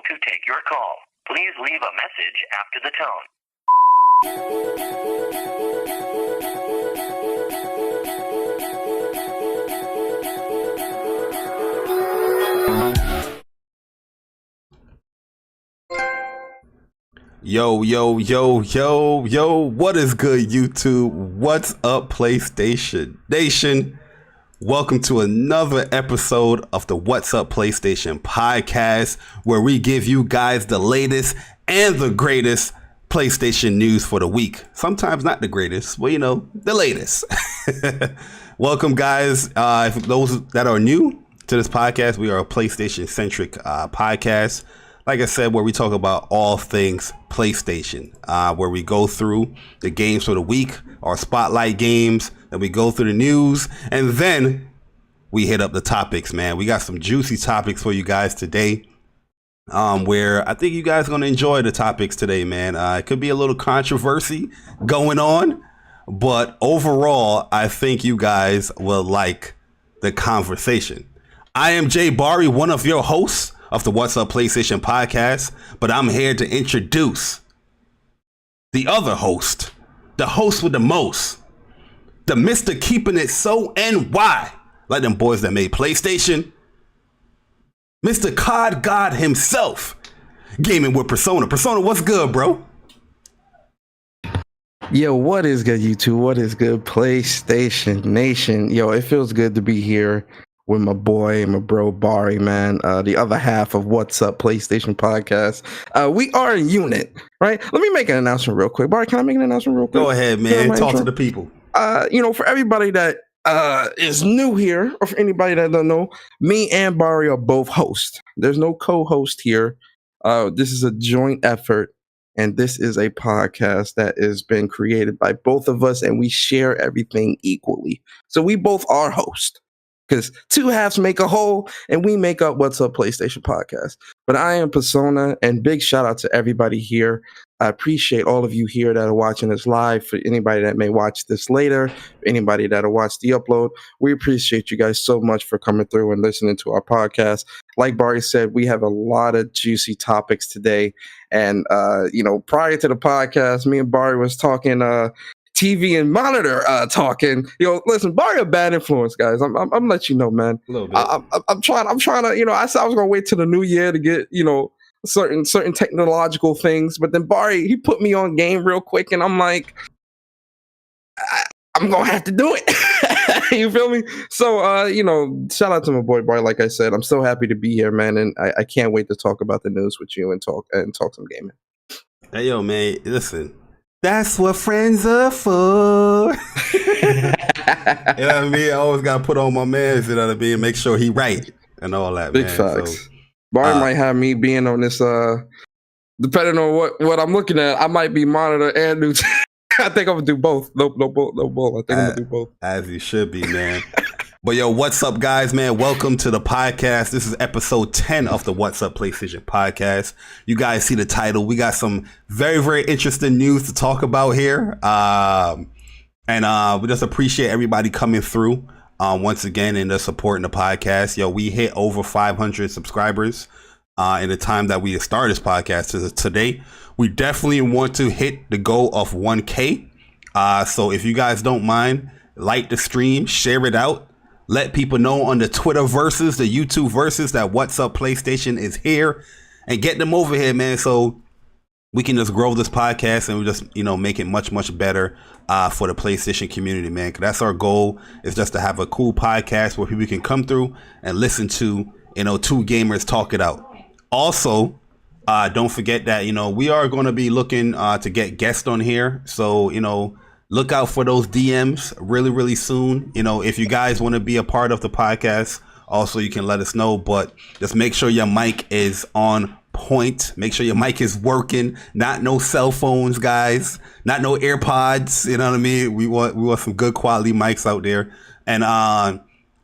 to take your call. Please leave a message after the tone. Yo, what is good, YouTube? What's up, PlayStation Nation? Welcome to another episode of the What's Up PlayStation podcast, where we give you guys the latest and the greatest PlayStation news for the week. Sometimes not the greatest, but the latest. Welcome, guys. For those that are new to this podcast, we are a PlayStation-centric podcast. Like I said, where we talk about all things PlayStation, where we go through the games for the week, our spotlight games, and we go through the news, and then we hit up the topics, man. We got some juicy topics for you guys today, where I think you guys are going to enjoy the topics today, man. It could be a little controversy going on, but overall, I think you guys will like the conversation. I am Jay Bari, one of your hosts of the What's Up PlayStation podcast, but I'm here to introduce the other host, the host with the most, the Mr. Keeping It So NY, like them boys that made PlayStation, Mr. COD God himself, Gaming with Persona. Persona, what's good, bro? Yo, what is good, YouTube? What is good, PlayStation Nation? Yo, it feels good to be here with my boy, my bro Bari, man, the other half of What's Up PlayStation podcast. We are a unit, right? Let me make an announcement real quick. Bari, can I make an announcement real quick? Go ahead, man. Talk to the people. For everybody that is new here, or for anybody that don't know, me and Bari are both hosts. There's no co-host here. This is a joint effort, and this is a podcast that has been created by both of us, and we share everything equally. So we both are hosts. because two halves make a whole, and we make up What's Up PlayStation Podcast. But I am Persona, and big shout out to everybody here. I appreciate all of you here that are watching this live. For anybody that may watch this later, anybody that'll watch the upload, we appreciate you guys so much for coming through and listening to our podcast. Like Bari said, we have a lot of juicy topics today. And, prior to the podcast, me and Bari was talking TV and monitor talking. Listen, Bari a bad influence, guys. I'm letting you know, man. A little bit. I'm trying to, I said I was going to wait till the new year to get, certain technological things. But then Bari, he put me on game real quick, and I'm like, I'm going to have to do it. You feel me? So, shout out to my boy Bari. Like I said, I'm so happy to be here, man. And I can't wait to talk about the news with you and talk some gaming. Hey, yo, man, listen. That's what friends are for. You know what I mean? I always got to put on my mans, you know what I mean? Make sure he right and all that, Big man. facts. So, Bari might have me being on this, depending on what I'm looking at, I might be monitor and new. I think I'm going to do both. No bull. I think I'm going to do both. As you should be, man. But yo, what's up, guys, man? Welcome to the podcast. This is episode 10 of the What's Up PlayStation podcast. You guys see the title. We got some very, very interesting news to talk about here. And we just appreciate everybody coming through once again and supporting the podcast. Yo, we hit over 500 subscribers in the time that we started this podcast today. We definitely want to hit the goal of 1K. So if you guys don't mind, like the stream, share it out. Let people know on the Twitter versus, the YouTube versus, that What's Up PlayStation is here, and get them over here, man. So we can just grow this podcast and we just, make it much, much better for the PlayStation community, man. 'Cause that's our goal, is just to have a cool podcast where people can come through and listen to, two gamers talk it out. Also, don't forget that, we are going to be looking to get guests on here. So, look out for those DMs really, really soon. If you guys want to be a part of the podcast, also you can let us know, but just make sure your mic is on point. Make sure your mic is working. Not no cell phones, guys. Not no AirPods. You know what I mean? We want some good quality mics out there. And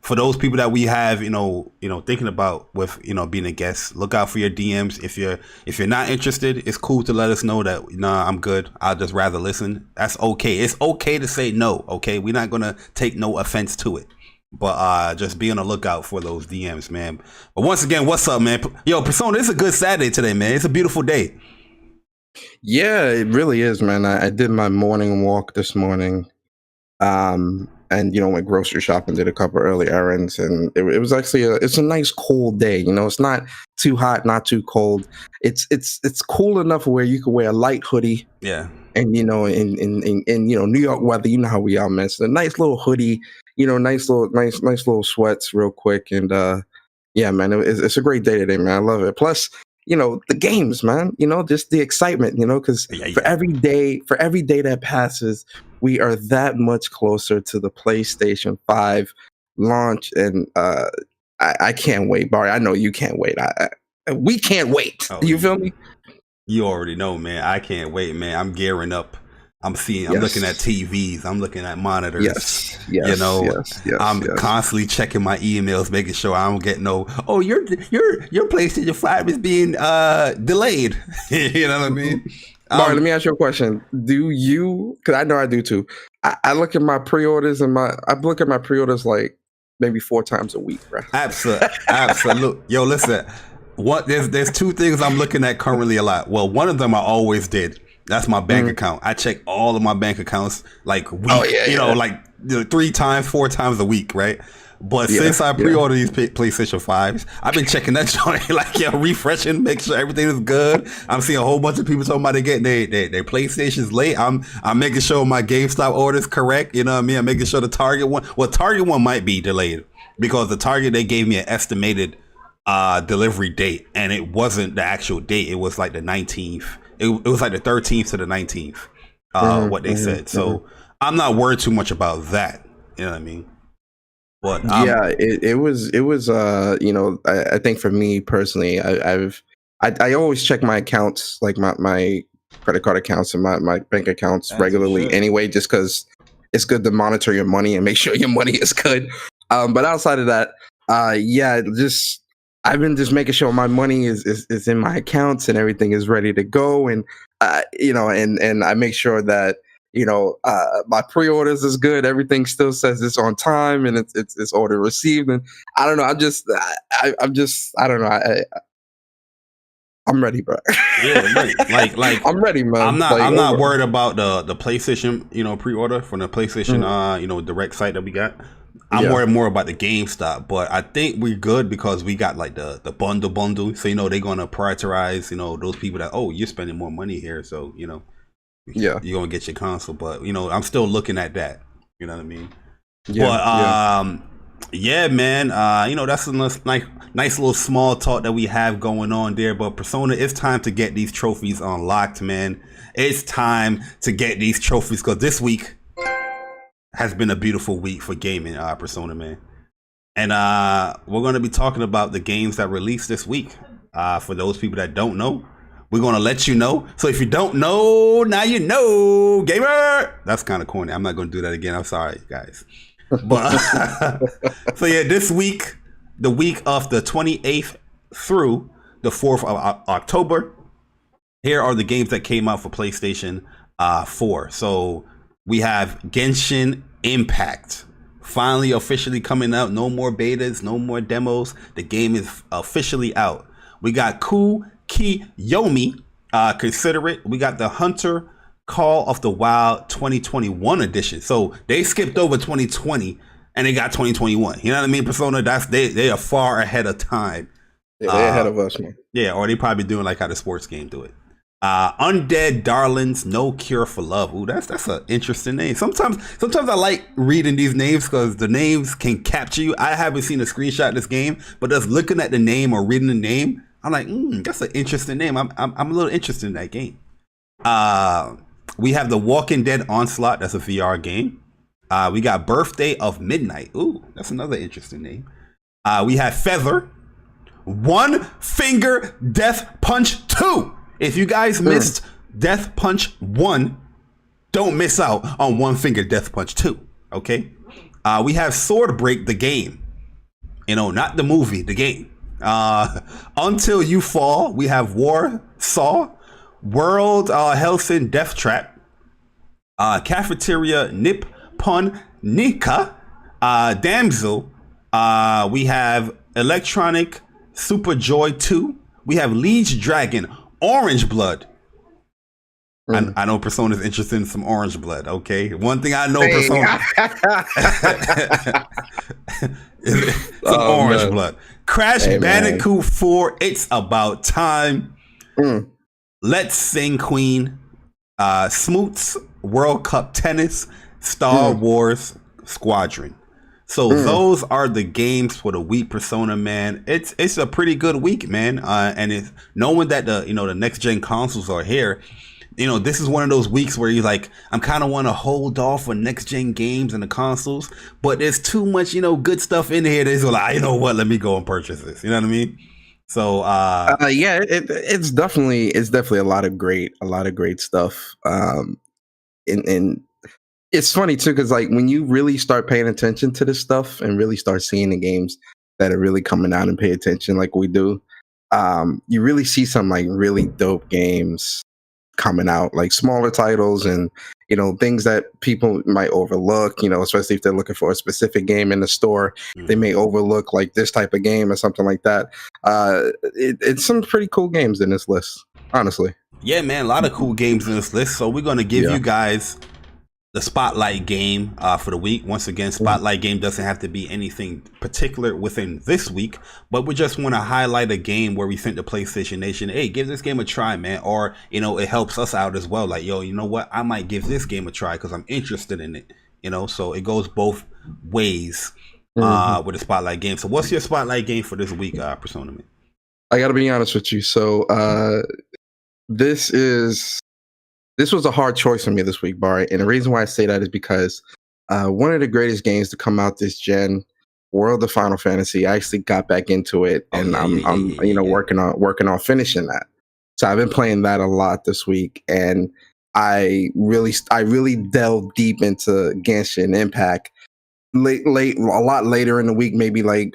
for those people that we have, thinking about with, being a guest, look out for your DMs. If you're not interested, it's cool to let us know that, nah, I'm good. I'd just rather listen. That's okay. It's okay to say no. Okay. We're not going to take no offense to it, but just be on the lookout for those DMs, man. But once again, what's up, man? Yo, Persona, it's a good Saturday today, man. It's a beautiful day. Yeah, it really is, man. I did my morning walk this morning. And went grocery shopping, did a couple early errands, and it was actually it's a nice cold day. It's not too hot, not too cold. It's cool enough where you can wear a light hoodie. Yeah. And in New York weather, you know how we are, man. So a nice little hoodie, nice little sweats, real quick, and yeah, man, it's a great day today, man. I love it. Plus, the games, man. Just the excitement. Because for every day that passes, we are that much closer to the PlayStation 5 launch, and I can't wait, Bari. I know you can't wait. We can't wait. Oh, you feel me? You already know, man. I can't wait, man. I'm gearing up. I'm looking at TVs. I'm looking at monitors. Yes. I'm constantly checking my emails, making sure I don't get no, oh, your PlayStation 5 is being delayed. You know what I mean? Bari, let me ask you a question. Do you, because I know I do too, I look at my pre-orders like maybe 4 times a week, right? Absolutely. Yo, listen, there's 2 things I'm looking at currently a lot. Well, one of them I always did. That's my bank account. I check all of my bank accounts like week, like 3 times, 4 times a week, right? But since I pre-ordered these PlayStation 5s, I've been checking that joint, like, refreshing, make sure everything is good. I'm seeing a whole bunch of people talking about they getting their PlayStations late. I'm making sure my GameStop order's correct. You know what I mean? I'm making sure the Target one might be delayed, because the Target, they gave me an estimated delivery date, and it wasn't the actual date. It was like the 19th. It was like the 13th to the 19th, what they said. So I'm not worried too much about that. You know what I mean? But it was I think for me personally, I always check my accounts, like my credit card accounts and my bank accounts regularly anyway, just because it's good to monitor your money and make sure your money is good. But outside of that, yeah, just I've been just making sure my money is in my accounts and everything is ready to go, and and I make sure that my pre-orders is good. Everything still says it's on time and it's order received. And I don't know. I don't know. I'm ready, bro. Yeah, like I'm ready, man. I'm not worried about the PlayStation, pre-order from the PlayStation, direct site that we got. I'm worried more about the GameStop, but I think we're good because we got like the bundle. So they're gonna prioritize, those people that you're spending more money here, so you're gonna get your console. But I'm still looking at that. You know what I mean? Yeah. But man. That's a nice little small talk that we have going on there. But Persona, it's time to get these trophies unlocked, man. It's time to get these trophies because this week has been a beautiful week for gaming, Persona, man. And we're going to be talking about the games that released this week. For those people that don't know, we're going to let you know. So if you don't know, now you know, gamer. That's kind of corny. I'm not going to do that again. I'm sorry, guys. But so yeah, this week, the week of the 28th through the 4th of October, here are the games that came out for PlayStation 4. So we have Genshin Impact finally officially coming out. No more betas, no more demos. The game is officially out. We got Kukiyomi, Consider It. We got the Hunter Call of the Wild 2021 edition. So they skipped over 2020 and they got 2021. You know what I mean, Persona? They are far ahead of time. Yeah, they're ahead of us, man. Yeah, or they probably doing like how the sports game do it. Undead Darlings, No Cure for Love. Ooh, that's an interesting name. Sometimes I like reading these names because the names can capture you. I haven't seen a screenshot of this game, but just looking at the name or reading the name, I'm like, that's an interesting name. I'm a little interested in that game. We have The Walking Dead Onslaught. That's a VR game. We got Birthday of Midnight. Ooh, that's another interesting name. We have Feather. One Finger Death Punch 2. If you guys missed Death Punch 1, don't miss out on One Finger Death Punch 2. Okay? We have Sword Break, the game. Not the movie, the game. Until You Fall. We have Warsaw. World Hellsin Death Trap. Cafeteria Nippon Nika. Damsel. We have Electronic Super Joy 2. We have Liege Dragon Orange Blood. I know Persona's interested in some Orange Blood. Okay, one thing I know, Persona is some Orange Blood. Crash Bandicoot 4. It's about time. Let's Sing Queen. Smoots World Cup Tennis. Star Wars Squadron. So those are the games for the week, Persona, man. It's a pretty good week, man. And it's knowing that the next gen consoles are here. This is one of those weeks where you're like, I'm kind of want to hold off on next gen games and the consoles, but there's too much, good stuff in here. That's like, you know what? Let me go and purchase this. You know what I mean? So yeah, it's definitely a lot of great stuff. And it's funny too, because like when you really start paying attention to this stuff and really start seeing the games that are really coming out and pay attention like we do, you really see some like really dope games coming out, like smaller titles and things that people might overlook, especially if they're looking for a specific game in the store. They may overlook like this type of game or something like that. It's some pretty cool games in this list, honestly. Yeah, man, a lot of cool games in this list. So we're going to give you guys the spotlight game for the week. Once again, spotlight game doesn't have to be anything particular within this week, but we just want to highlight a game where we think the PlayStation Nation, hey, give this game a try, man. Or, it helps us out as well. Like, yo, you know what? I might give this game a try because I'm interested in it. So it goes both ways with the spotlight game. So what's your spotlight game for this week, Persona, man? I got to be honest with you. So this was a hard choice for me this week, Bari. And the reason why I say that is because one of the greatest games to come out this gen, World of Final Fantasy, I actually got back into it, and I'm working on finishing that. So I've been playing that a lot this week, and I really delved deep into Genshin Impact. late, a lot later in the week, maybe like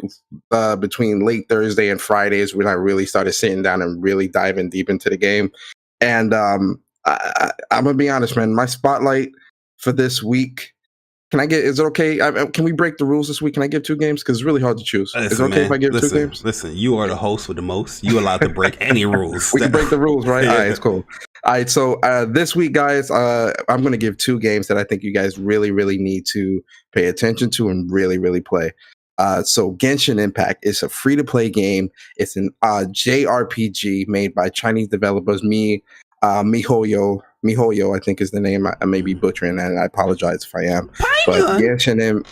between late Thursday and Fridays, when I really started sitting down and really diving deep into the game. And I'm gonna be honest, man. My spotlight for this week. Can I get? Is it okay? Can we break the rules this week? Can I give 2 games? Because it's really hard to choose. Listen, is it okay man, if I give 2 games? Listen, you are the host with the most. You allowed to break any rules. We can break the rules, right? Yeah. All right, it's cool. All right, so this week, guys, I'm going to give 2 games that I think you guys really, really need to pay attention to and really, really play. So Genshin Impact is a free-to-play game. It's an JRPG made by Chinese developers. MiHoYo, I think is the name. I may be butchering that, and I apologize if I am. But Genshin,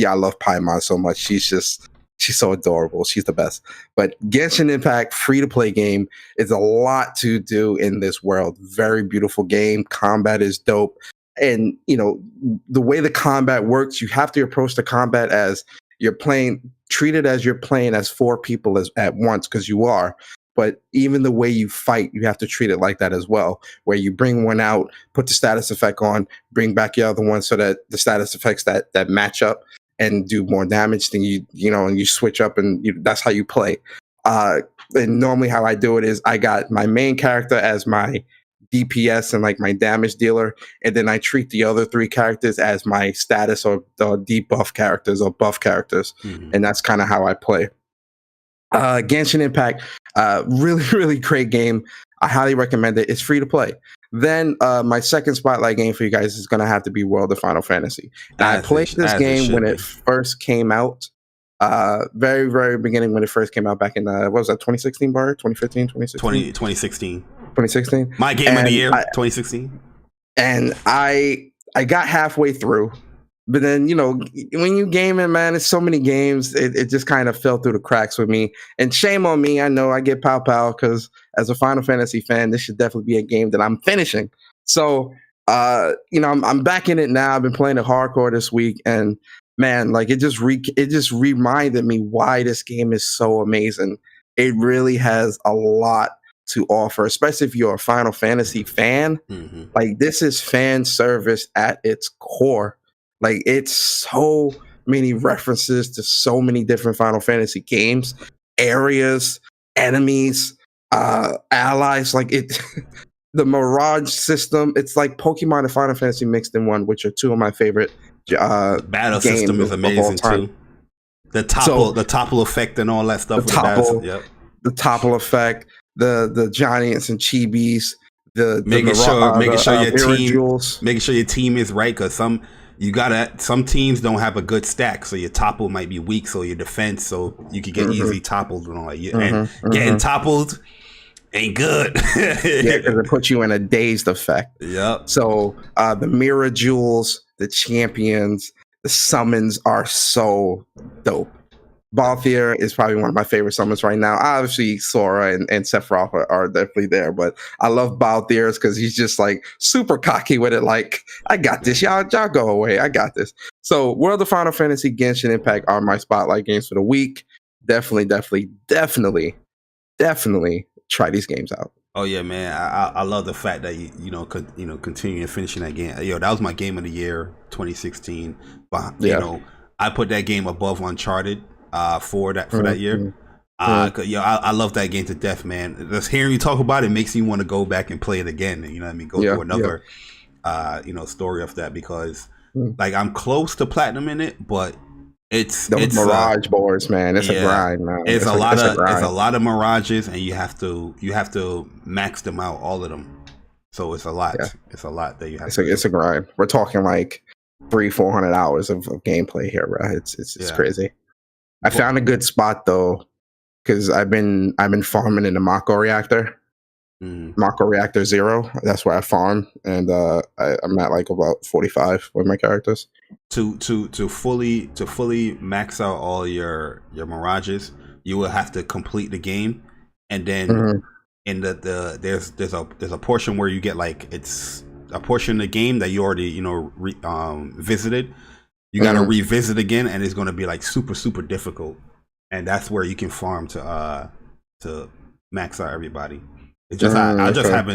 I love Paimon so much. She's so adorable. She's the best. But Genshin Impact, free-to-play game, is a lot to do in this world. Very beautiful game. Combat is dope. And, the way the combat works, you have to approach the combat as treat it as you're playing as 4 people at once, because you are. But even the way you fight, you have to treat it like that as well, where you bring one out, put the status effect on, bring back the other one so that the status effects that match up and do more damage. Then and you switch up, and that's how you play. And normally how I do it is I got my main character as my DPS and like my damage dealer, and then I treat the other 3 characters as my status or debuff characters or buff characters, and that's kind of how I play. Genshin Impact, really, really great game. I highly recommend it. It's free to play. Then my second spotlight game for you guys is going to have to be World of Final Fantasy. I played this game when it first came out. Very, very beginning when it first came out back in, what was that, 2016, Bar? 2015, 2016? 2016. 2016? My game of the year, 2016. And I got halfway through. But then, when you gaming, man, it's so many games. It just kind of fell through the cracks with me. And shame on me. I know I get pow because as a Final Fantasy fan, this should definitely be a game that I'm finishing. So, I'm back in it now. I've been playing it hardcore this week, and man, like it just reminded me why this game is so amazing. It really has a lot to offer, especially if you're a Final Fantasy fan. Like, this is fan service at its core. Like, it's so many references to so many different Final Fantasy games, areas, enemies, allies. Like, the Mirage system, it's like Pokemon and Final Fantasy mixed in one, which are 2 of my favorite battle system is amazing too. The topple effect and all that stuff. The topple effect, the giants and chibis, making sure your team is right, because some teams don't have a good stack, so your topple might be weak, so your defense, so you could get easily toppled and all that. And getting toppled ain't good. Yeah, because it puts you in a dazed effect. Yep. So the mirror jewels, the champions, the summons are so dope. Balthier is probably one of my favorite summons right now. Obviously, Sora and Sephiroth are definitely there, but I love Balthier because he's just like super cocky with it. Like, I got this, y'all go away. I got this. So, World of Final Fantasy, Genshin Impact are my spotlight games for the week. Definitely try these games out. Oh yeah, man! I love the fact that you continue and finishing that game. Yo, that was my game of the year, 2016. But I put that game above Uncharted. For that year. I love that game to death, man. Just hearing you talk about it makes me want to go back and play it again. You know what I mean? Go through another story of that, because like I'm close to platinum in it, but it's Mirage boards, man. It's a grind, man. It's a lot of Mirages, and you have to max them out, all of them. So it's a lot. Yeah. It's a lot that you have. It's a grind. We're talking like 300-400 hours of gameplay here, bro. It's crazy. I found a good spot though, because I've been farming in the Mako Reactor, Mako Reactor 0. That's where I farm, and I'm at like about 45 with my characters. To fully max out all your Mirages, you will have to complete the game, and then in there's a portion where you get like, it's a portion of the game that you already visited. You got to revisit again, and it's going to be like super, super difficult. And that's where you can farm to max out everybody. It's just I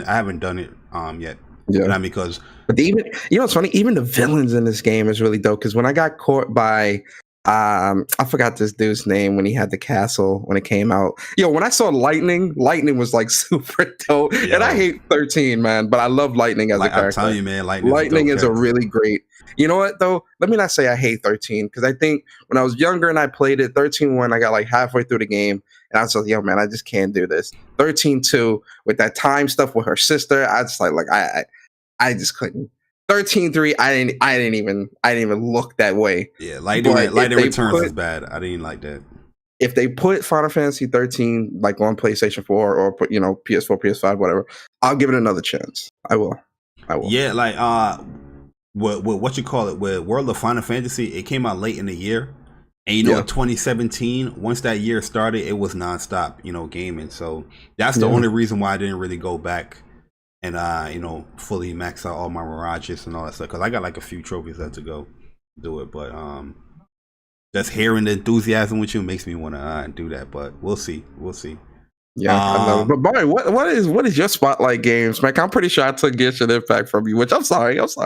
haven't done it yet. Yeah. You know what I mean? Because But even, it's funny. Even the villains in this game is really dope. Because when I got caught by, I forgot this dude's name when he had the castle when it came out. When I saw Lightning was like super dope. And I hate 13, man, but I love Lightning as a character. I'm telling you, man, Lightning is a really great. You know what though? Let me not say I hate 13 because I think when I was younger and I played it, 13-1, I got like halfway through the game and I was like, yo, man, I just can't do this. 13-2 with that time stuff with her sister, I just like I just couldn't. 13-3, I didn't even look that way. Yeah, Lightning Returns is bad. I didn't like that. If they put Final Fantasy 13 like on PlayStation 4 or PS4, PS5, whatever, I'll give it another chance. I will. Yeah, like what you call it? With World of Final Fantasy, it came out late in the year, and in 2017, once that year started, it was nonstop, gaming. So that's the only reason why I didn't really go back and fully max out all my mirages and all that stuff, because I got like a few trophies left to go do it. But just hearing the enthusiasm with you makes me want to do that. But we'll see. Yeah, I know. But Barry, what is your spotlight games, man? I'm pretty sure I took Genshin Impact from you, which I'm sorry. What's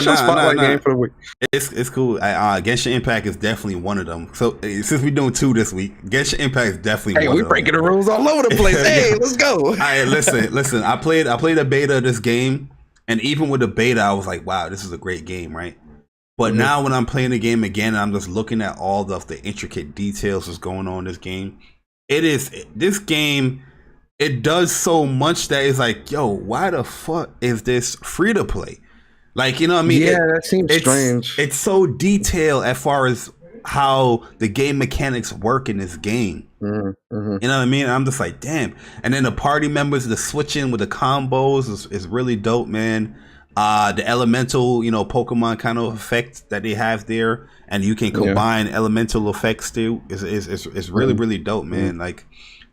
your spotlight game for the week? It's cool. Genshin Impact is definitely one of them. So since we're doing 2 this week, Genshin Impact is definitely one of them. Hey, we breaking the rules all over the place. Hey, let's go. All right, listen. I played a beta of this game, and even with the beta, I was like, wow, this is a great game, right? But now when I'm playing the game again, and I'm just looking at all the intricate details that's going on in this game. This game, it does so much that it's like, yo, why the fuck is this free to play? Like, you know what I mean? Yeah, that seems strange. It's so detailed as far as how the game mechanics work in this game. You know what I mean? I'm just like, damn. And then the party members, the switching with the combos is really dope, man. The elemental, Pokemon kind of effect that they have there, and you can combine elemental effects too. Is really really dope, man. Like,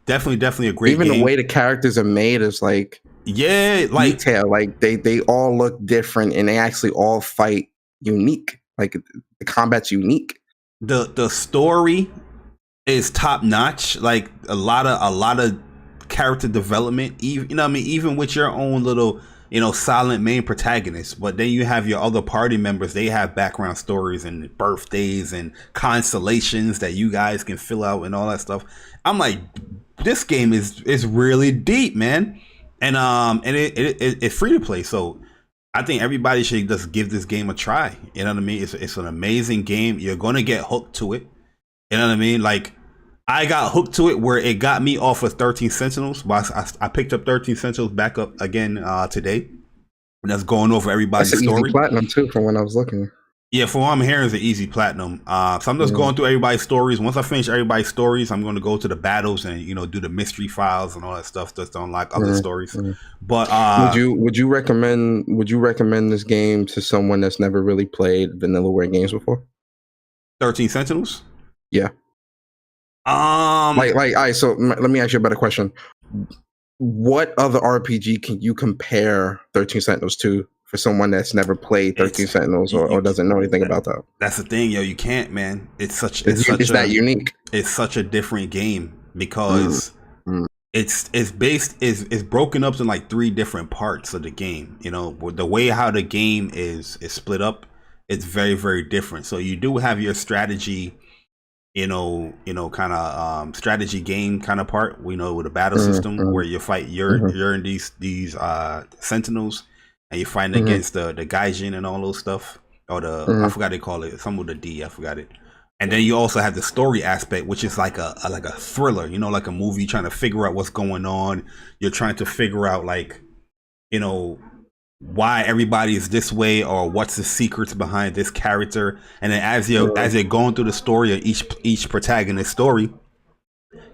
definitely a great. Even game. The way the characters are made is like detail. Like they all look different, and they actually all fight unique. Like the combat's unique. The story is top notch. Like a lot of character development. Even with your own little. Silent main protagonist, but then you have your other party members. They have background stories and birthdays and constellations that you guys can fill out and all that stuff. I'm like, this game is really deep, man, and it's free to play. So I think everybody should just give this game a try. You know what I mean? It's an amazing game. You're gonna get hooked to it. You know what I mean? Like, I got hooked to it where it got me off of 13 Sentinels. But I picked up 13 Sentinels back up again today. And that's going over everybody's story. That's an easy platinum too, from when I was looking. Yeah, from what I'm hearing, it's an easy platinum. So I'm just going through everybody's stories. Once I finish everybody's stories, I'm going to go to the battles and do the mystery files and all that stuff just to unlock other stories. But would you recommend this game to someone that's never really played Vanillaware games before? 13 Sentinels? Yeah. All right, so let me ask you a better question. What other RPG can you compare 13 Sentinels to for someone that's never played 13 Sentinels or doesn't know anything about that? That's the thing, yo. You can't, man. It's that unique. It's such a different game because it's broken up in like 3 different parts of the game. The way how the game is split up, it's very, very different. So you do have your strategy. Kind of strategy game kind of part. With a battle system where you fight. You're in these sentinels, and you're fighting against the Gaijin and all those stuff. Or I forgot they call it. Some with a D. I forgot it. And then you also have the story aspect, which is like a thriller. Like a movie trying to figure out what's going on. You're trying to figure out why everybody is this way or what's the secrets behind this character. And then as you're going through the story of each protagonist story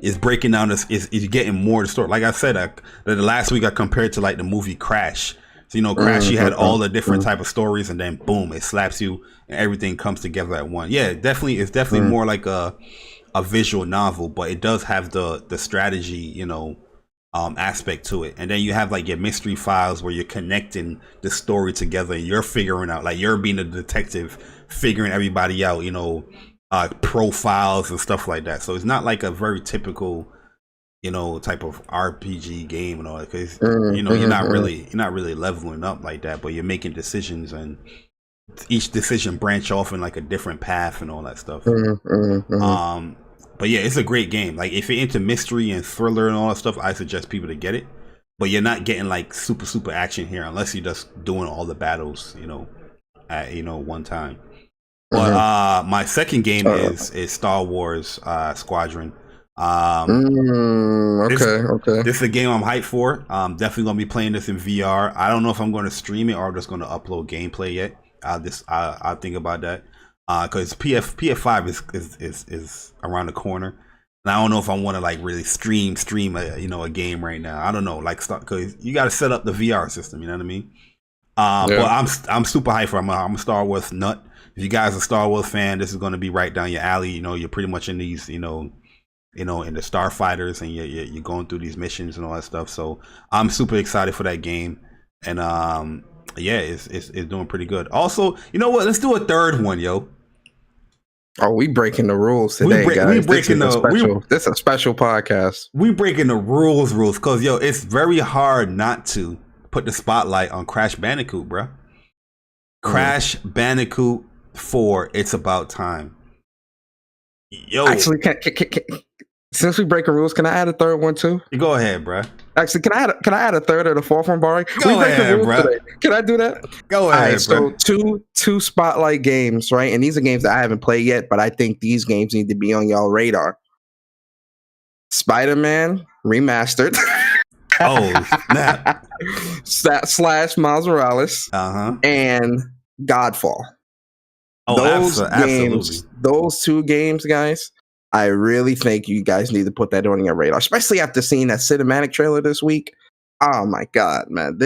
is breaking down this is getting more of the story. Like I said, the last week I compared to like the movie Crash. So Crash, you had all the different type of stories, and then boom, it slaps you and everything comes together at once. Yeah, it's definitely more like a visual novel, but it does have the strategy, aspect to it. And then you have like your mystery files where you're connecting the story together and you're figuring out, like you're being a detective figuring everybody out, profiles and stuff like that. So it's not like a very typical type of RPG game and all that, because Mm-hmm, you're not really leveling up like that, but you're making decisions, and each decision branch off in like a different path and all that stuff. But yeah, it's a great game. Like if you're into mystery and thriller and all that stuff, I suggest people to get it. But you're not getting like super action here unless you're just doing all the battles, at one time. But my second game is Star Wars Squadron. Okay. This is a game I'm hyped for. Definitely gonna be playing this in VR. I don't know if I'm going to stream it or I'm just going to upload gameplay yet. I'll think about that. Because PS5 is around the corner, and I don't know if I want to like really stream a game right now. I don't know, like because you got to set up the VR system. You know what I mean? But I'm super hyped for. I'm a Star Wars nut. If you guys are a Star Wars fan, this is going to be right down your alley. You're pretty much in these, in the starfighters, and you're going through these missions and all that stuff. So I'm super excited for that game, and it's doing pretty good. Also, you know what? Let's do a third one, yo. Oh, we breaking the rules today, guys. This is a special podcast. We breaking the rules, because it's very hard not to put the spotlight on Crash Bandicoot, bro. Crash Bandicoot 4. It's about time. Yo, actually, since we breaking rules, can I add a third one too? Go ahead, bro. Actually, can I add a third or the fourth one, Barry? Go ahead, bro. Today. Can I do that? Go ahead, bro. So two spotlight games, right? And these are games that I haven't played yet, but I think these games need to be on y'all radar. Spider-Man Remastered. Oh, snap. / Miles Morales. And Godfall. Oh, absolutely. Those two games, guys, I really think you guys need to put that on your radar, especially after seeing that cinematic trailer this week. Oh my God, man!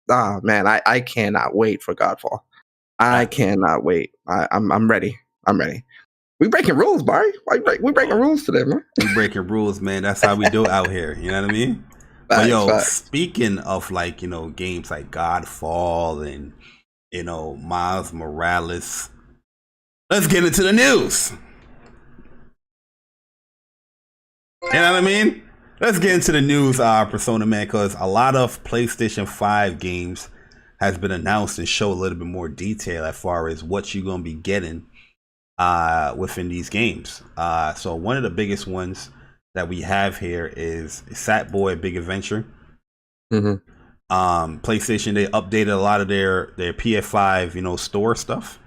I cannot wait for Godfall. I cannot wait. I'm ready. We breaking rules, Barry. We breaking rules today, man. We breaking rules, man. That's how we do it out here. You know what I mean? But speaking of like games like Godfall and Miles Morales, let's get into the news. You know what I mean? Let's get into the news, Persona, man, because a lot of PlayStation 5 games has been announced and show a little bit more detail as far as what you're going to be getting within these games. So one of the biggest ones that we have here is Sackboy Big Adventure. PlayStation, they updated a lot of their PS5, store stuff.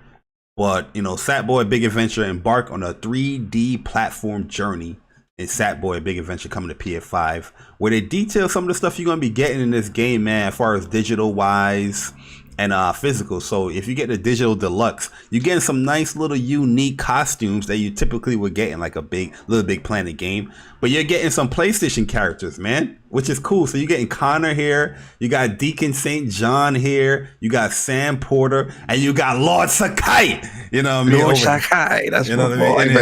But, Sackboy Big Adventure embark on a 3D platform journey in Sackboy Big Adventure coming to PS5, where they detail some of the stuff you're going to be getting in this game, man, as far as digital wise and physical. So if you get the digital deluxe, you're getting some nice little unique costumes that you typically would get in like a Little Big Planet game, but you're getting some PlayStation characters, man, which is cool. So you're getting Connor here, you got Deacon St. John here, you got Sam Porter, and you got Lord Sakai. You know what I mean? Lord Sakai, that's what I mean.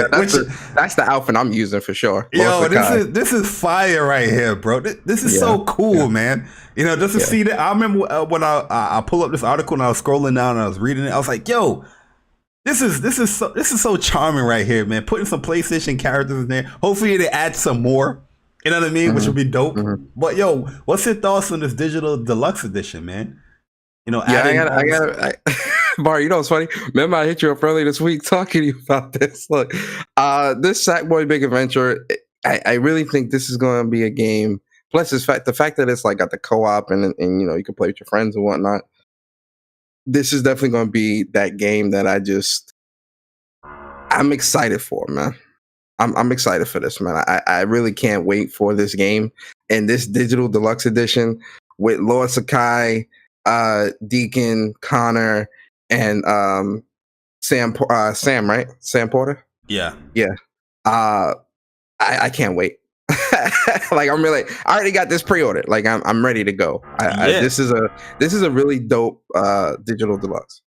That's the outfit I'm using for sure. Yo, this is fire right here, bro. This is so cool, man. Just to see that. I remember when I pulled up this article and I was scrolling down and I was reading it. I was like, yo, this is so charming right here, man. Putting some PlayStation characters in there. Hopefully they add some more. You know what I mean? Which would be dope. But yo, what's your thoughts on this digital deluxe edition, man? I got Bar, what's funny? Remember I hit you up earlier this week talking to you about this. Look, this Sackboy Big Adventure, I really think this is going to be a game. Plus, the fact that it's like got the co-op and you can play with your friends and whatnot. This is definitely going to be that game that I'm excited for, man. I'm excited for this, man. I really can't wait for this game and this digital deluxe edition with Lord Sakai, Deacon, Connor, and Sam, right? Sam Porter. Yeah. I can't wait. Like I already got this pre-ordered. Like I'm ready to go. This is a really dope digital deluxe.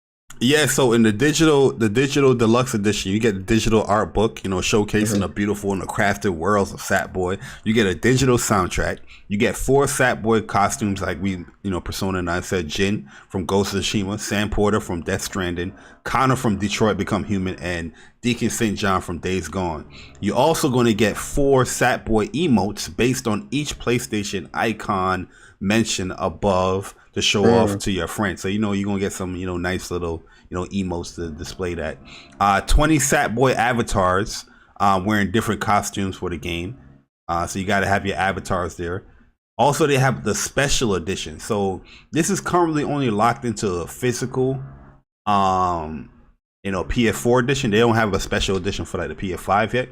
Yeah, so in the digital deluxe edition, you get the digital art book, showcasing the beautiful and the crafted worlds of Sackboy. You get a digital soundtrack. You get 4 Sackboy costumes, like Persona 9 said: Jin from Ghost of Tsushima, Sam Porter from Death Stranding, Connor from Detroit Become Human, and Deacon St. John from Days Gone. You're also going to get 4 Sackboy emotes based on each PlayStation icon mentioned above to show off to your friends. So you're gonna get some nice little emotes to display that. 20 Sackboy avatars wearing different costumes for the game. So you got to have your avatars there. Also, they have the special edition. So this is currently only locked into a physical PS4 edition. They don't have a special edition for like the PS5 yet.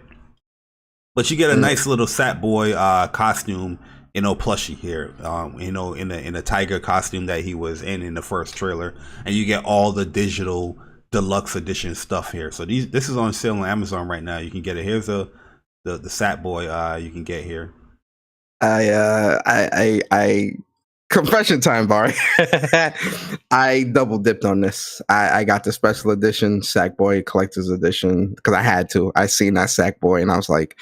But you get a nice little Sackboy costume, plushie here, in a tiger costume that he was in the first trailer, and you get all the digital deluxe edition stuff here. So this is on sale on Amazon right now. You can get it. Here's the Sackboy you can get here. I confession time, Bari. I double dipped on this. I got the special edition Sackboy collector's edition because I had to. I seen that Sackboy and I was like,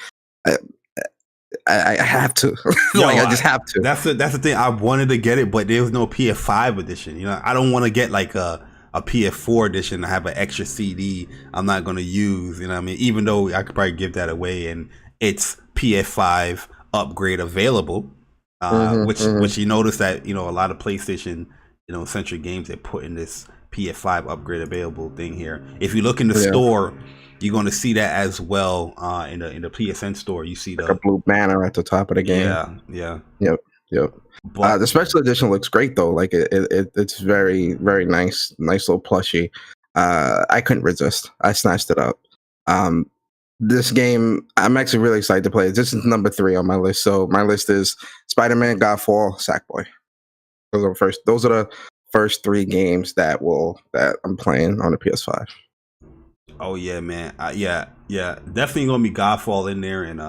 I have to. I just have to. That's the thing. I wanted to get it, but there was no PS5 edition. I don't want to get like a PS4 edition to have an extra CD I'm not going to use. Even though I could probably give that away and it's PS5 upgrade available, which you notice that a lot of PlayStation centric games, they put in this PS5 upgrade available thing here. If you look in the store, you're going to see that as well in the PSN store. You see like a blue banner at the top of the game. Yeah. Yep. But the special edition looks great though. Like it's very, very nice little plushie. I couldn't resist. I snatched it up. This game, I'm actually really excited to play it. This is number 3 on my list. So my list is Spider-Man, Godfall, Sackboy. Those are the first 3 games that I'm playing on the PS5. Oh yeah, man. Yeah. Definitely gonna be Godfall in there and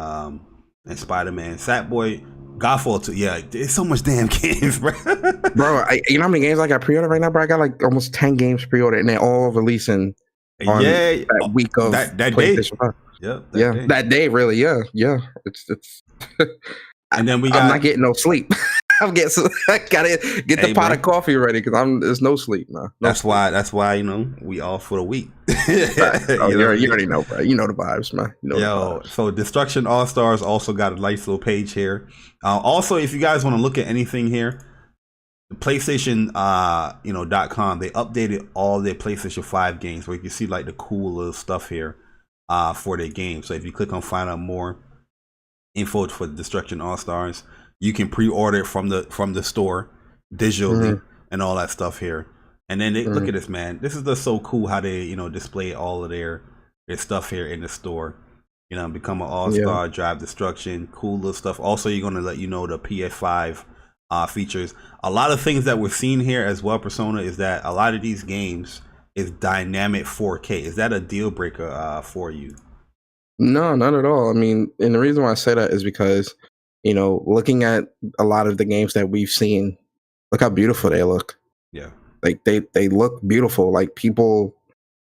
Spider-Man, Sackboy, Godfall too. Yeah, there's so much damn games, bro. Bro, you know how many games I got pre-ordered right now, bro? I got like almost 10 games pre-ordered, and they're all releasing on that week of that PlayStation 5. Yep. That day, really. Yeah. It's. And then I'm not getting no sleep. I gotta get the pot of coffee ready because there's no sleep, man. That's why we off for the week. You already know, bro. You know the vibes, man. So Destruction All Stars also got a nice little page here. Also, if you guys want to look at anything here, the PlayStation .com, they updated all their PlayStation 5 games where you can see like the cool little stuff here for their game. So if you click on find out more info for Destruction All Stars, you can pre-order it from the store digitally and all that stuff here. And then look at this, man. This is just so cool how they display all of their stuff here in the store. Become an all-star, drive destruction, cool little stuff. Also, you're gonna let the PS5 features. A lot of things that we're seeing here as well, Persona, is that a lot of these games is dynamic 4K. Is that a deal breaker for you? No, not at all. I mean, and the reason why I say that is because looking at a lot of the games that we've seen, look how beautiful they look. Yeah. Like they look beautiful. Like people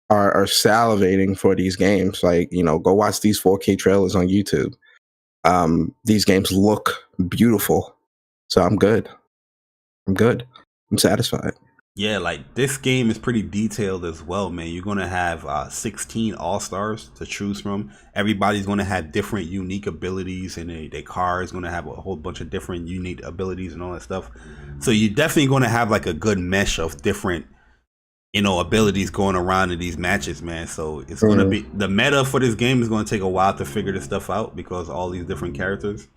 are salivating for these games. Like, go watch these 4K trailers on YouTube. These games look beautiful. So I'm good. I'm satisfied. Yeah, like this game is pretty detailed as well, man. You're going to have 16 all-stars to choose from. Everybody's going to have different unique abilities, and their car is going to have a whole bunch of different unique abilities and all that stuff. So you're definitely going to have like a good mesh of different, abilities going around in these matches, man. So it's going to be, the meta for this game is going to take a while to figure this stuff out because all these different characters.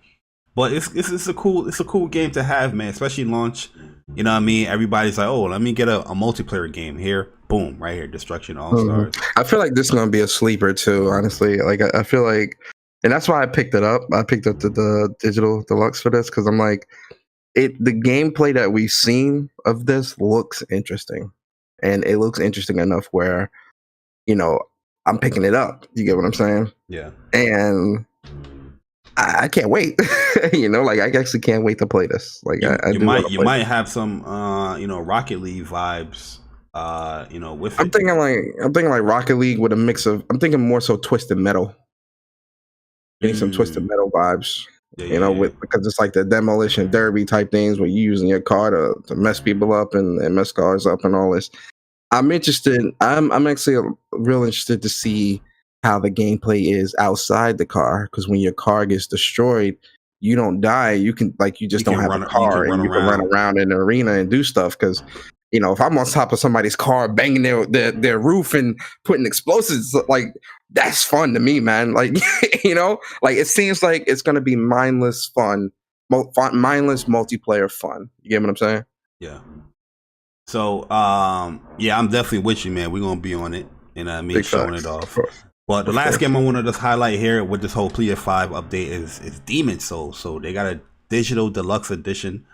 But it's a cool game to have, man, especially launch. You know what I mean? Everybody's like, oh, let me get a multiplayer game here. Boom, right here, Destruction All Stars. I feel like this is gonna be a sleeper too, honestly. Like I feel like, and that's why I picked it up. I picked up the digital deluxe for this because I'm like, the gameplay that we've seen of this looks interesting, and it looks interesting enough where, I'm picking it up. You get what I'm saying? Yeah. And I can't wait. Like I actually can't wait to play this. Like you might have some Rocket League vibes with I'm it. thinking like Rocket League with a mix of. I'm thinking more so Twisted Metal, getting some Twisted Mm, Metal vibes. yeah. Because it's like the demolition derby type things where you're using your car to mess people up and mess cars up and all this. I'm interested. I'm actually real interested to see how the gameplay is outside the car, because when your car gets destroyed, you don't die. You just don't have a You can car run and you can run around. around in the arena and do stuff. Because if I'm on top of somebody's car, banging their roof and putting explosives, like that's fun to me, man. Like like it seems like it's gonna be mindless fun, mindless multiplayer fun. You get what I'm saying? Yeah. So, yeah, I'm definitely with you, man. We're gonna be on it and me Big showing facts, it of off. course. But the Of last course. game I want to just highlight here with this whole Plea 5 update is Demon Souls. So they got a digital deluxe edition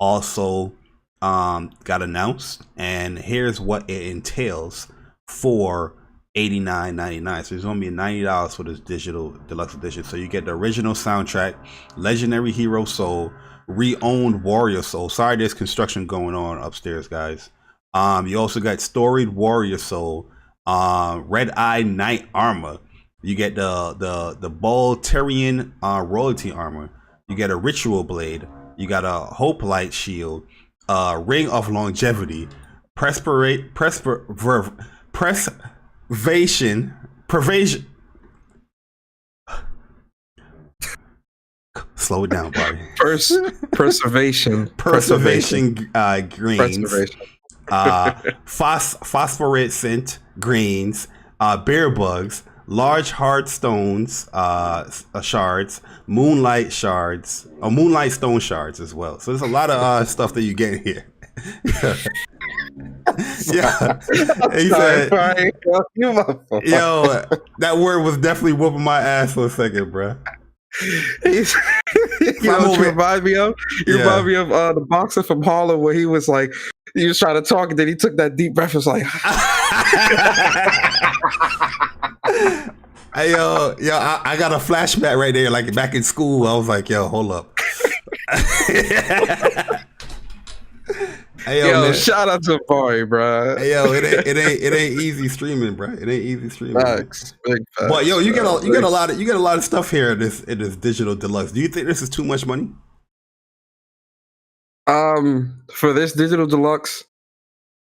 also got announced, and here's what it entails for $89.99. So it's gonna be $90 for this digital deluxe edition. So you get the original soundtrack, Legendary Hero Soul, re-owned Warrior Soul. Sorry, there's construction going on upstairs, guys. You also got Storied Warrior Soul, Red Eye Knight Armor. You get the Bolterian royalty armor. You get a Ritual Blade. You got a Hope Light Shield, Ring of Longevity, Preservation, Pervasion. Slow it down, Bobby. Preservation Greens, phosphorescent greens, bear bugs, large hard stones, shards, moonlight shards, moonlight stone shards as well. So there's a lot of stuff that you get here. Yeah. He said, yo, that word was definitely whooping my ass for a second, bro. You remind me of? Remind me of the boxer from Harlem where he was trying to talk and then he took that deep breath and was like Hey, I got a flashback right there. Like back in school, I was like, yo, hold up. Hey, man. Shout out to Bari, bro. Hey, yo, it ain't easy streaming, bro. It ain't easy streaming. Facts, big facts, but yo, you get a lot of stuff here in this digital deluxe. Do you think this is too much money? For this digital deluxe,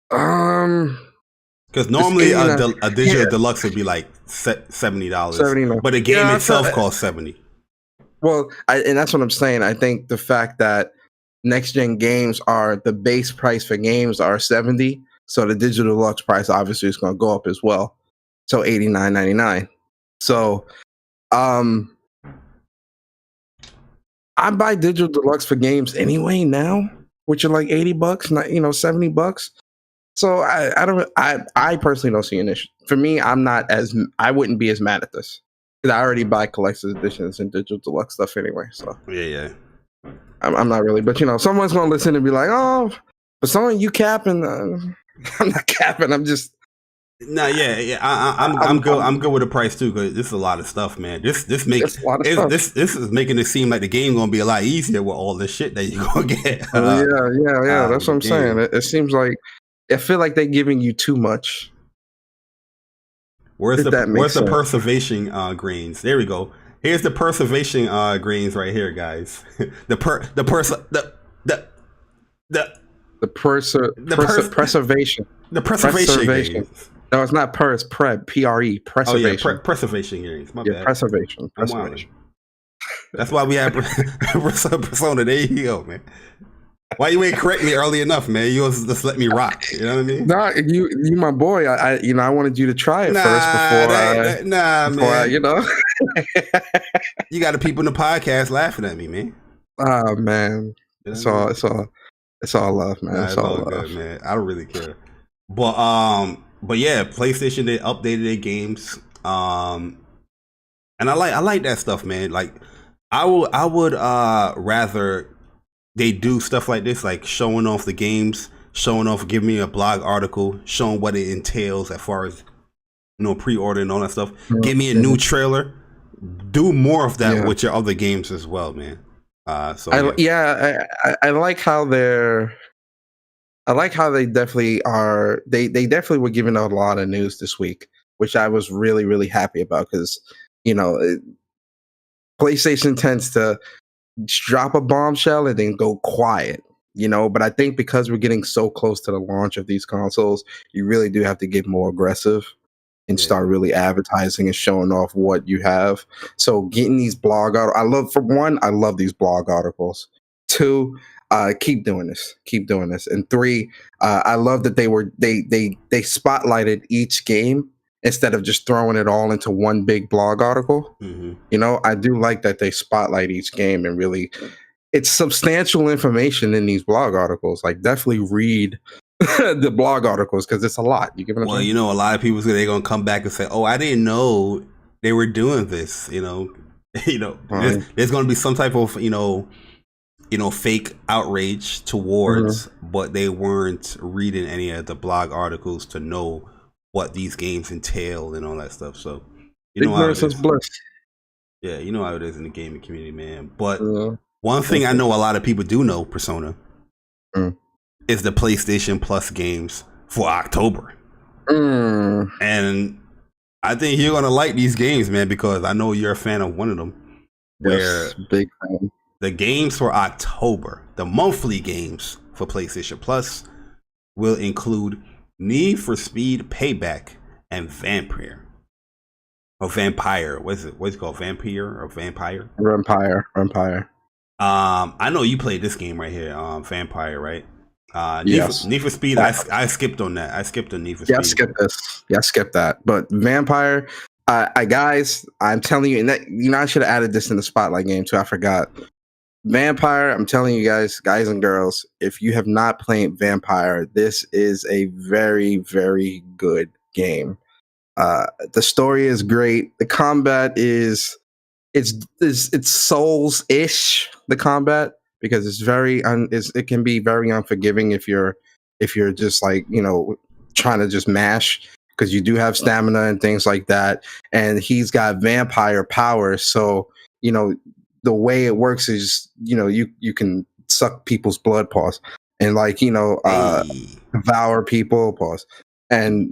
because normally a digital deluxe would be like $70, but the game itself costs $70. Well, and that's what I'm saying. I think the fact that next gen games are the base price for games are $70, so the digital deluxe price obviously is going to go up as well. So $89.99. So, I buy digital deluxe for games anyway now, which are like $80, not $70. So I personally don't see an issue. For me, I wouldn't be as mad at this because I already buy collector's editions and digital deluxe stuff anyway. So yeah. I'm not really, but someone's gonna listen and be like, "Oh, but someone you capping?" I'm not capping. I'm just I'm good. I'm good with the price too because this is a lot of stuff, man. This is making it seem like the game gonna be a lot easier with all the shit that you're gonna get. Yeah. That's what I'm saying. It seems like I feel like they're giving you too much. Where's the preservation greens? There we go. Here's the preservation greens right here, guys. Preservation. The preservation. No, it's not per. It's prep. PRE. Preservation. Oh yeah, preservation greens. My bad. Preservation. That's why we have Persona. There you go, man. Why you ain't correct me early enough, man? You just let me rock. You know what I mean? Nah, you my boy. I wanted you to try it first before man. You got the people in the podcast laughing at me, man. Oh man, it's all love, man. It's all love. Good, man. I don't really care. But yeah, PlayStation, they updated their games. And I like that stuff, man. Like I would rather they do stuff like this, like showing off the games, giving me a blog article, showing what it entails as far as pre-order and all that stuff. Give me a new trailer. Do more of that with your other games as well, man. I like how they're I like how they definitely are. They definitely were giving out a lot of news this week, which I was really really happy about because you know PlayStation tends to drop a bombshell and then go quiet. But I think because we're getting so close to the launch of these consoles, you really do have to get more aggressive and Yeah. start really advertising and showing off what you have. So getting these blog articles, I love these blog articles. Two, keep doing this, and three, I love that they spotlighted each game instead of just throwing it all into one big blog article. I do like that they spotlight each game and really, it's substantial information in these blog articles. Like, definitely read the blog articles because it's a lot. You give it a a lot of people they're gonna come back and say, "Oh, I didn't know they were doing this." There's gonna be some type of fake outrage towards, but they weren't reading any of the blog articles to know what these games entail and all that stuff. So ignorance is bliss. Yeah, you know how it is in the gaming community, man. But one thing I know a lot of people do know, Persona, is the PlayStation Plus games for October. And I think you're gonna like these games, man, because I know you're a fan of one of them. Yes, big fan. The games for October, the monthly games for PlayStation Plus, will include Need for Speed Payback and Vampire. Or Vampire. What's it called? Vampire or Vampire? Vampire. I know you played this game right here, Vampire, right? Yes. Need for Speed, I skipped on that. I skipped on Need for Speed. Yeah, I skipped this. Yeah, I skipped that. But Vampire, guys, I'm telling you, and that I should have added this in the Spotlight game too. I forgot. Vampire, I'm telling you guys and girls, if you have not played Vampire, this is a very, very good game. The story is great. The combat is it's Souls-ish, the combat, because it's it can be very unforgiving if you're just like, trying to just mash, because you do have stamina and things like that. And he's got vampire powers, so the way it works is, you can suck people's blood, pause, and devour people, pause. And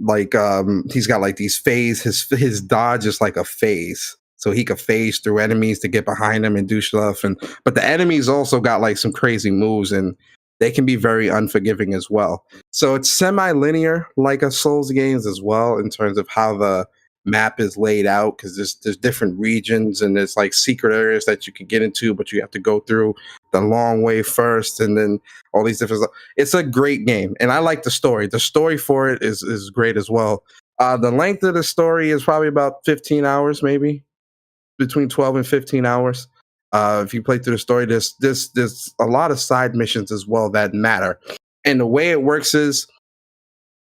he's got like these phase, his dodge is like a phase. So he could phase through enemies to get behind them and do stuff. But the enemies also got like some crazy moves, and they can be very unforgiving as well. So it's semi-linear like a Souls games as well, in terms of how the map is laid out, because there's different regions and there's like secret areas that you can get into, but you have to go through the long way first, and then all these different stuff. It's a great game, and I like the story. The story for it is great as well. The length of the story is probably about 15 hours, maybe between 12 and 15 hours. If you play through the story, there's a lot of side missions as well that matter. And the way it works is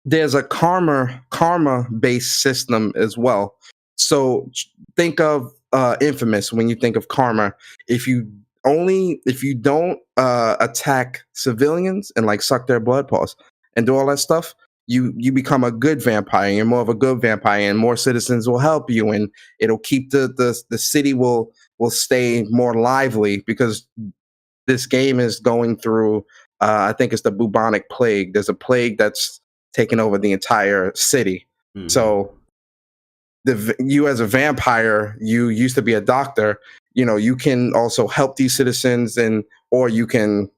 there's a karma based system as well. So think of Infamous when you think of karma. If you don't attack civilians and like suck their blood, pause, and do all that stuff, you become a good vampire. You're more of a good vampire, and more citizens will help you, and it'll keep the city will stay more lively, because this game is going through I think it's the bubonic plague. There's a plague that's taken over the entire city. So you as a vampire, you used to be a doctor, you can also help these citizens, or you can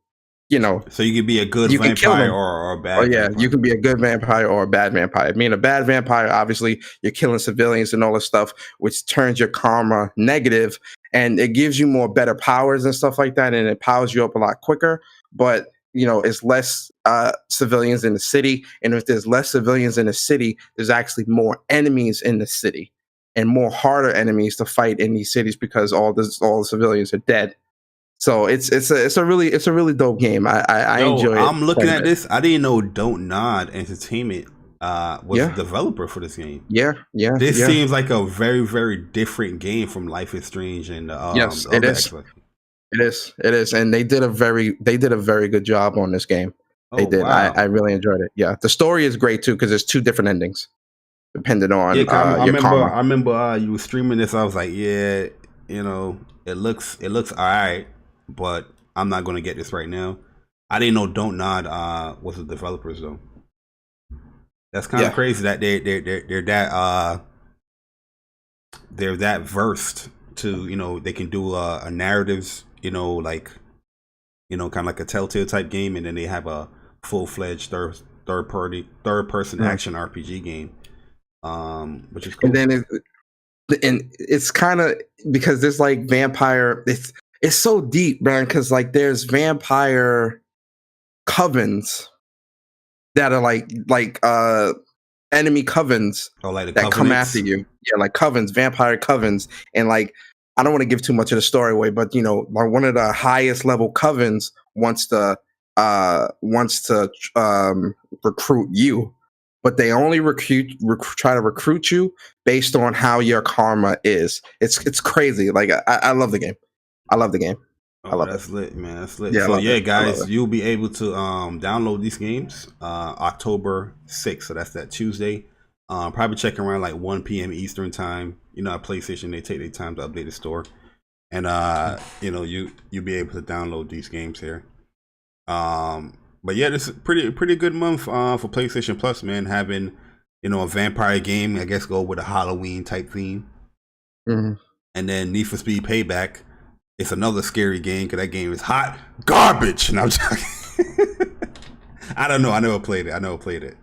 so you can be a good vampire or a bad vampire. You can be a good vampire or a bad vampire. Being a bad vampire, obviously you're killing civilians and all this stuff, which turns your karma negative, and it gives you more better powers and stuff like that, and it powers you up a lot quicker. But it's less civilians in the city, and if there's less civilians in the city, there's actually more enemies in the city, and more harder enemies to fight in these cities, because all the civilians are dead. So it's a really dope game. I enjoy it. I'm looking at this. I didn't know Don't Nod Entertainment was the developer for this game. Yeah. This seems like a very, very different game from Life is Strange and yes, it is. It is, and they did a very good job on this game. They did. Wow. I really enjoyed it. Yeah, the story is great too, because there's two different endings depending on I karma. remember you were streaming this. I was like, it looks all right, but I'm not going to get this right now. I didn't know Don't Nod was the developers though. That's kind of crazy that they're that versed to they can do a narratives like kind of like a Telltale type game, and then they have a full-fledged third person action RPG game, which is cool. And then it's kind of because there's like vampire. It's so deep, man. Because like there's vampire covens that are like enemy covens that come after you. Yeah, like covens, vampire covens, and like I don't want to give too much of the story away, but like one of the highest level covens wants to recruit you, but they only try to recruit you based on how your karma is. It's crazy. Like I love the game. I love the game. That's lit, man. That's lit. Yeah, so yeah, guys, you'll be able to download these games October 6th. So that's that Tuesday. Probably checking around like 1 p.m. Eastern time. At PlayStation, they take their time to update the store, and you'll be able to download these games here. But yeah, this is pretty good month for PlayStation Plus, man. Having a vampire game, I guess, go with a Halloween type theme, and then Need for Speed Payback. It's another scary game because that game is hot garbage. And I'm joking. I don't know. I never played it.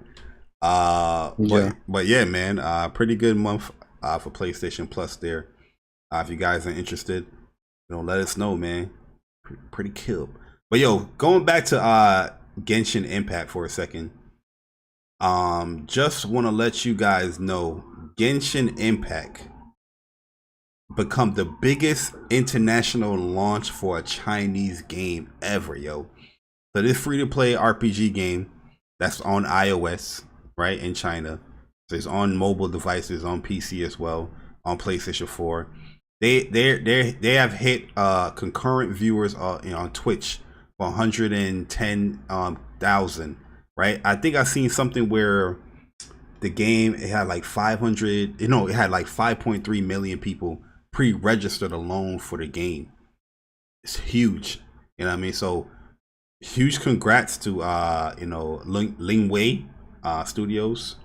But yeah, man. Pretty good month for PlayStation Plus there. If you guys are interested, let us know, man. Pretty cool. But yo, going back to Genshin Impact for a second. Just want to let you guys know, Genshin Impact become the biggest international launch for a Chinese game ever, yo. So this free-to-play RPG game that's on iOS, right, in China. So it's on mobile devices, on PC as well, on PlayStation 4. They have hit concurrent viewers on Twitch for 110,000, right? I think I've seen something where the game it had like 5.3 million people pre-registered alone for the game. It's huge, what I mean? So huge congrats to Lingwei Studios,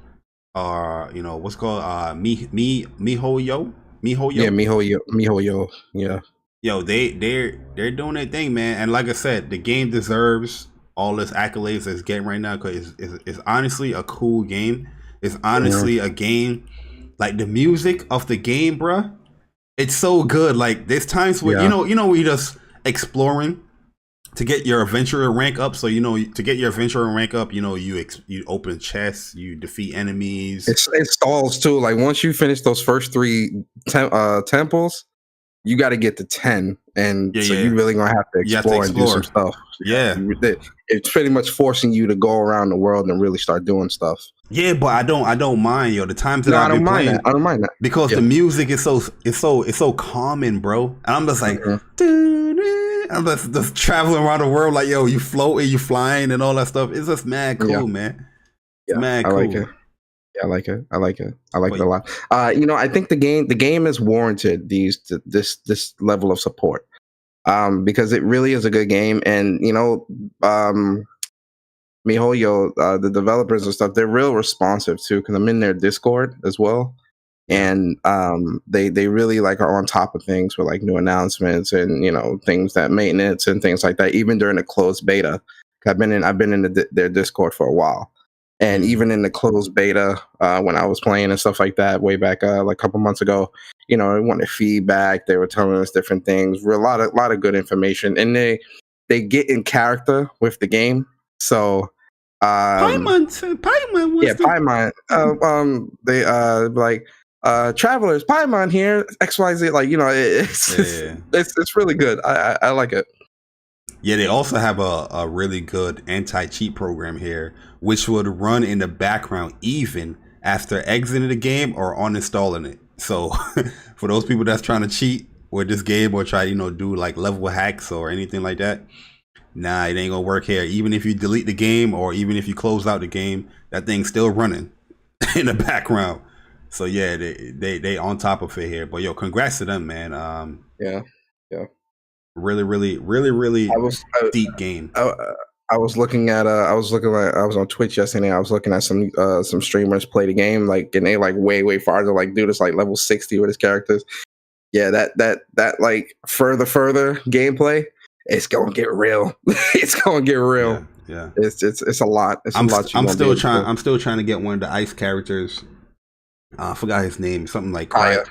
or what's called MiHoYo. Yeah, MiHoYo. Yeah. Yo, they're doing their thing, man. And like I said, the game deserves all this accolades it's getting right now because it's honestly a cool game. It's honestly a game, like the music of the game, bruh. It's so good. Like there's times where we just exploring to get your adventurer rank up. So to get your adventurer rank up, you open chests, you defeat enemies. It stalls too. Like once you finish those first 3 temples, you got to get to 10, and you really gonna have to explore and do some stuff. Yeah, it's pretty much forcing you to go around the world and really start doing stuff. Yeah, but I don't mind, yo. The times that I've been playing, I don't mind that because the music is so calming, bro. And I'm just like, I'm just traveling around the world, like, yo, you floating, you flying, and all that stuff. It's just mad cool, man. It's mad cool. I like it. Yeah, I like it. I like it a lot. I think the game is warranted this level of support, because it really is a good game, and MiHoYo, the developers and stuff, they're real responsive too, because I'm in their Discord as well, and they really like are on top of things with like new announcements and things that maintenance and things like that, even during the closed beta. I've been in their Discord for a while. And even in the closed beta, when I was playing and stuff like that, way back like a couple months ago, they wanted feedback. They were telling us different things. A lot of good information, and they get in character with the game. So, Paimon, they like travelers. Paimon here, XYZ. Like it's really good. I like it. Yeah, they also have a really good anti-cheat program here, which would run in the background even after exiting the game or uninstalling it. So for those people that's trying to cheat with this game or try do like level hacks or anything like that, nah, it ain't gonna work here. Even if you delete the game or even if you close out the game, that thing's still running in the background. So yeah, they on top of it here. But yo, congrats to them, man. Yeah. Really deep game. I I was looking at I was on Twitch yesterday. I was looking at some streamers play the game, like, and they like way farther, like dude is like level 60 with his characters. Yeah, that like further gameplay, it's gonna get real. It's gonna get real. Yeah. It's a lot. It's a lot. I'm still trying to get one of the ice characters. I forgot his name. Something like Cryo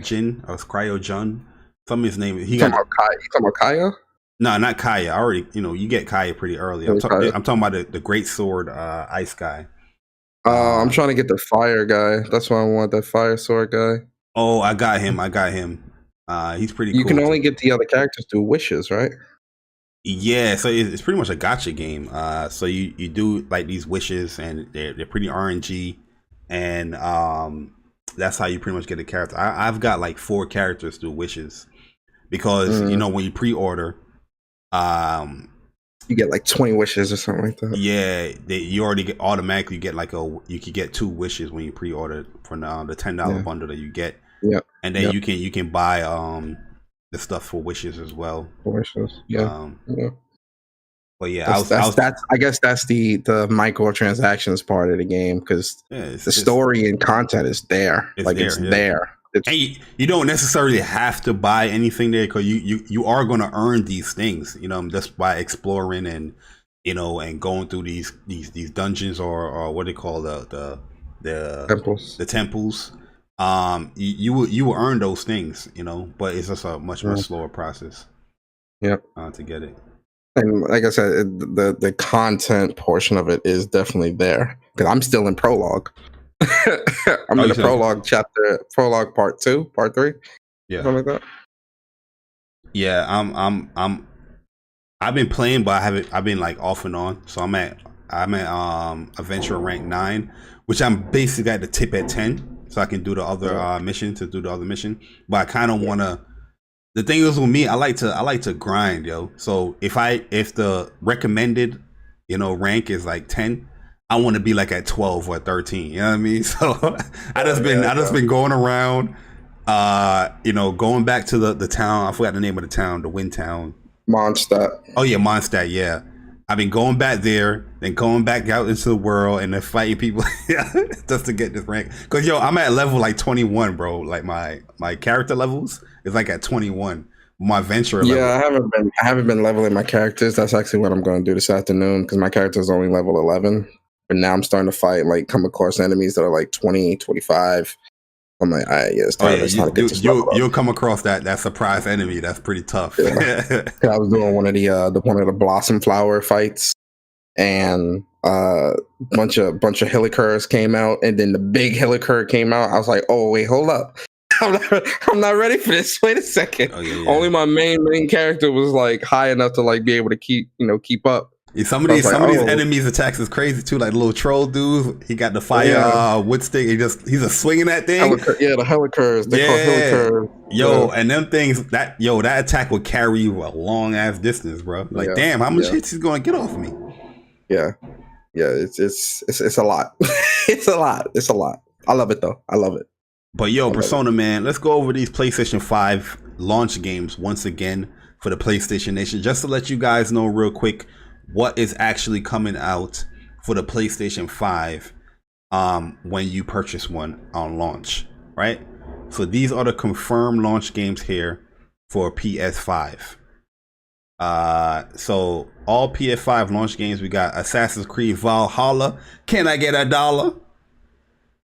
Jin or Cryo Jun. Something his name. You talking about Kaya? No, not Kaya. I already, you get Kaya pretty early. I'm talking about the Great Sword ice guy. I'm trying to get the fire guy. That's why I want that fire sword guy. Oh, I got him. He's pretty cool. You can only get the other characters through wishes, right? Yeah, so it's pretty much a gacha game. So you do like these wishes, and they're pretty RNG, and that's how you pretty much get a character. I've got like 4 characters through wishes, because when you pre-order, you get like 20 wishes or something like that. Yeah, you already automatically get you could get 2 wishes when you pre-order for the $10 bundle that you get. Yeah, and then you can buy the stuff for wishes as well. For wishes, yeah. But yeah, I guess that's the microtransactions part of the game, because the story and content is there. It's there. And you don't necessarily have to buy anything there, because you are going to earn these things, just by exploring and and going through these dungeons, or what they call the temples. The temples. You will earn those things, but it's just a much slower process. Yep. To get it. And like I said, the content portion of it is definitely there, because I'm still in prologue. I'm in the prologue part 2, part 3. Yeah. Something like that. Yeah, I've been playing, but I've been like off and on. So I'm at adventure rank 9, which I'm basically at the tip at 10, so I can do the other mission But I kind of want to. The thing is with me, I like to grind, yo. So if the recommended, rank is like 10, I want to be like at 12 or 13. You know what I mean? So I just been going around, going back to the town. I forgot the name of the town, the Wind Town. Mondstadt. Oh yeah, Mondstadt. Yeah, I've been going back there, then going back out into the world, and then fighting people just to get this rank. Cause I'm at level like 21, bro. Like my character levels is like at 21. My adventure level. Yeah, I haven't been leveling my characters. That's actually what I'm going to do this afternoon, because my character is only level 11. But now I'm starting to fight, like, come across enemies that are like 20, 25. I'm like, it's time to get this level up. You'll come across that surprise enemy. That's pretty tough. Yeah. I was doing one of the blossom flower fights, and bunch of Helicurs came out, and then the big Helicur came out. I was like, oh wait, hold up. I'm not ready for this. Wait a second. Oh, yeah. Only my main character was like high enough to like be able to keep up. Yeah, some of these enemies attacks is crazy too. Like the little troll dude, he got the fire wood stick. He's just swinging that thing. The Helicurs. They're called Helicurs. And them things that attack will carry you a long ass distance, bro. Like damn, how much hits he's gonna get off of me? Yeah. It's a lot. It's a lot. I love it though. I love it. But Persona, man, let's go over these PlayStation 5 launch games once again for the PlayStation Nation, just to let you guys know real quick what is actually coming out for the PlayStation 5 when you purchase one on launch, right? So these are the confirmed launch games here for PS5. So all PS5 launch games, we got Assassin's Creed Valhalla, Can I Get a Dollar?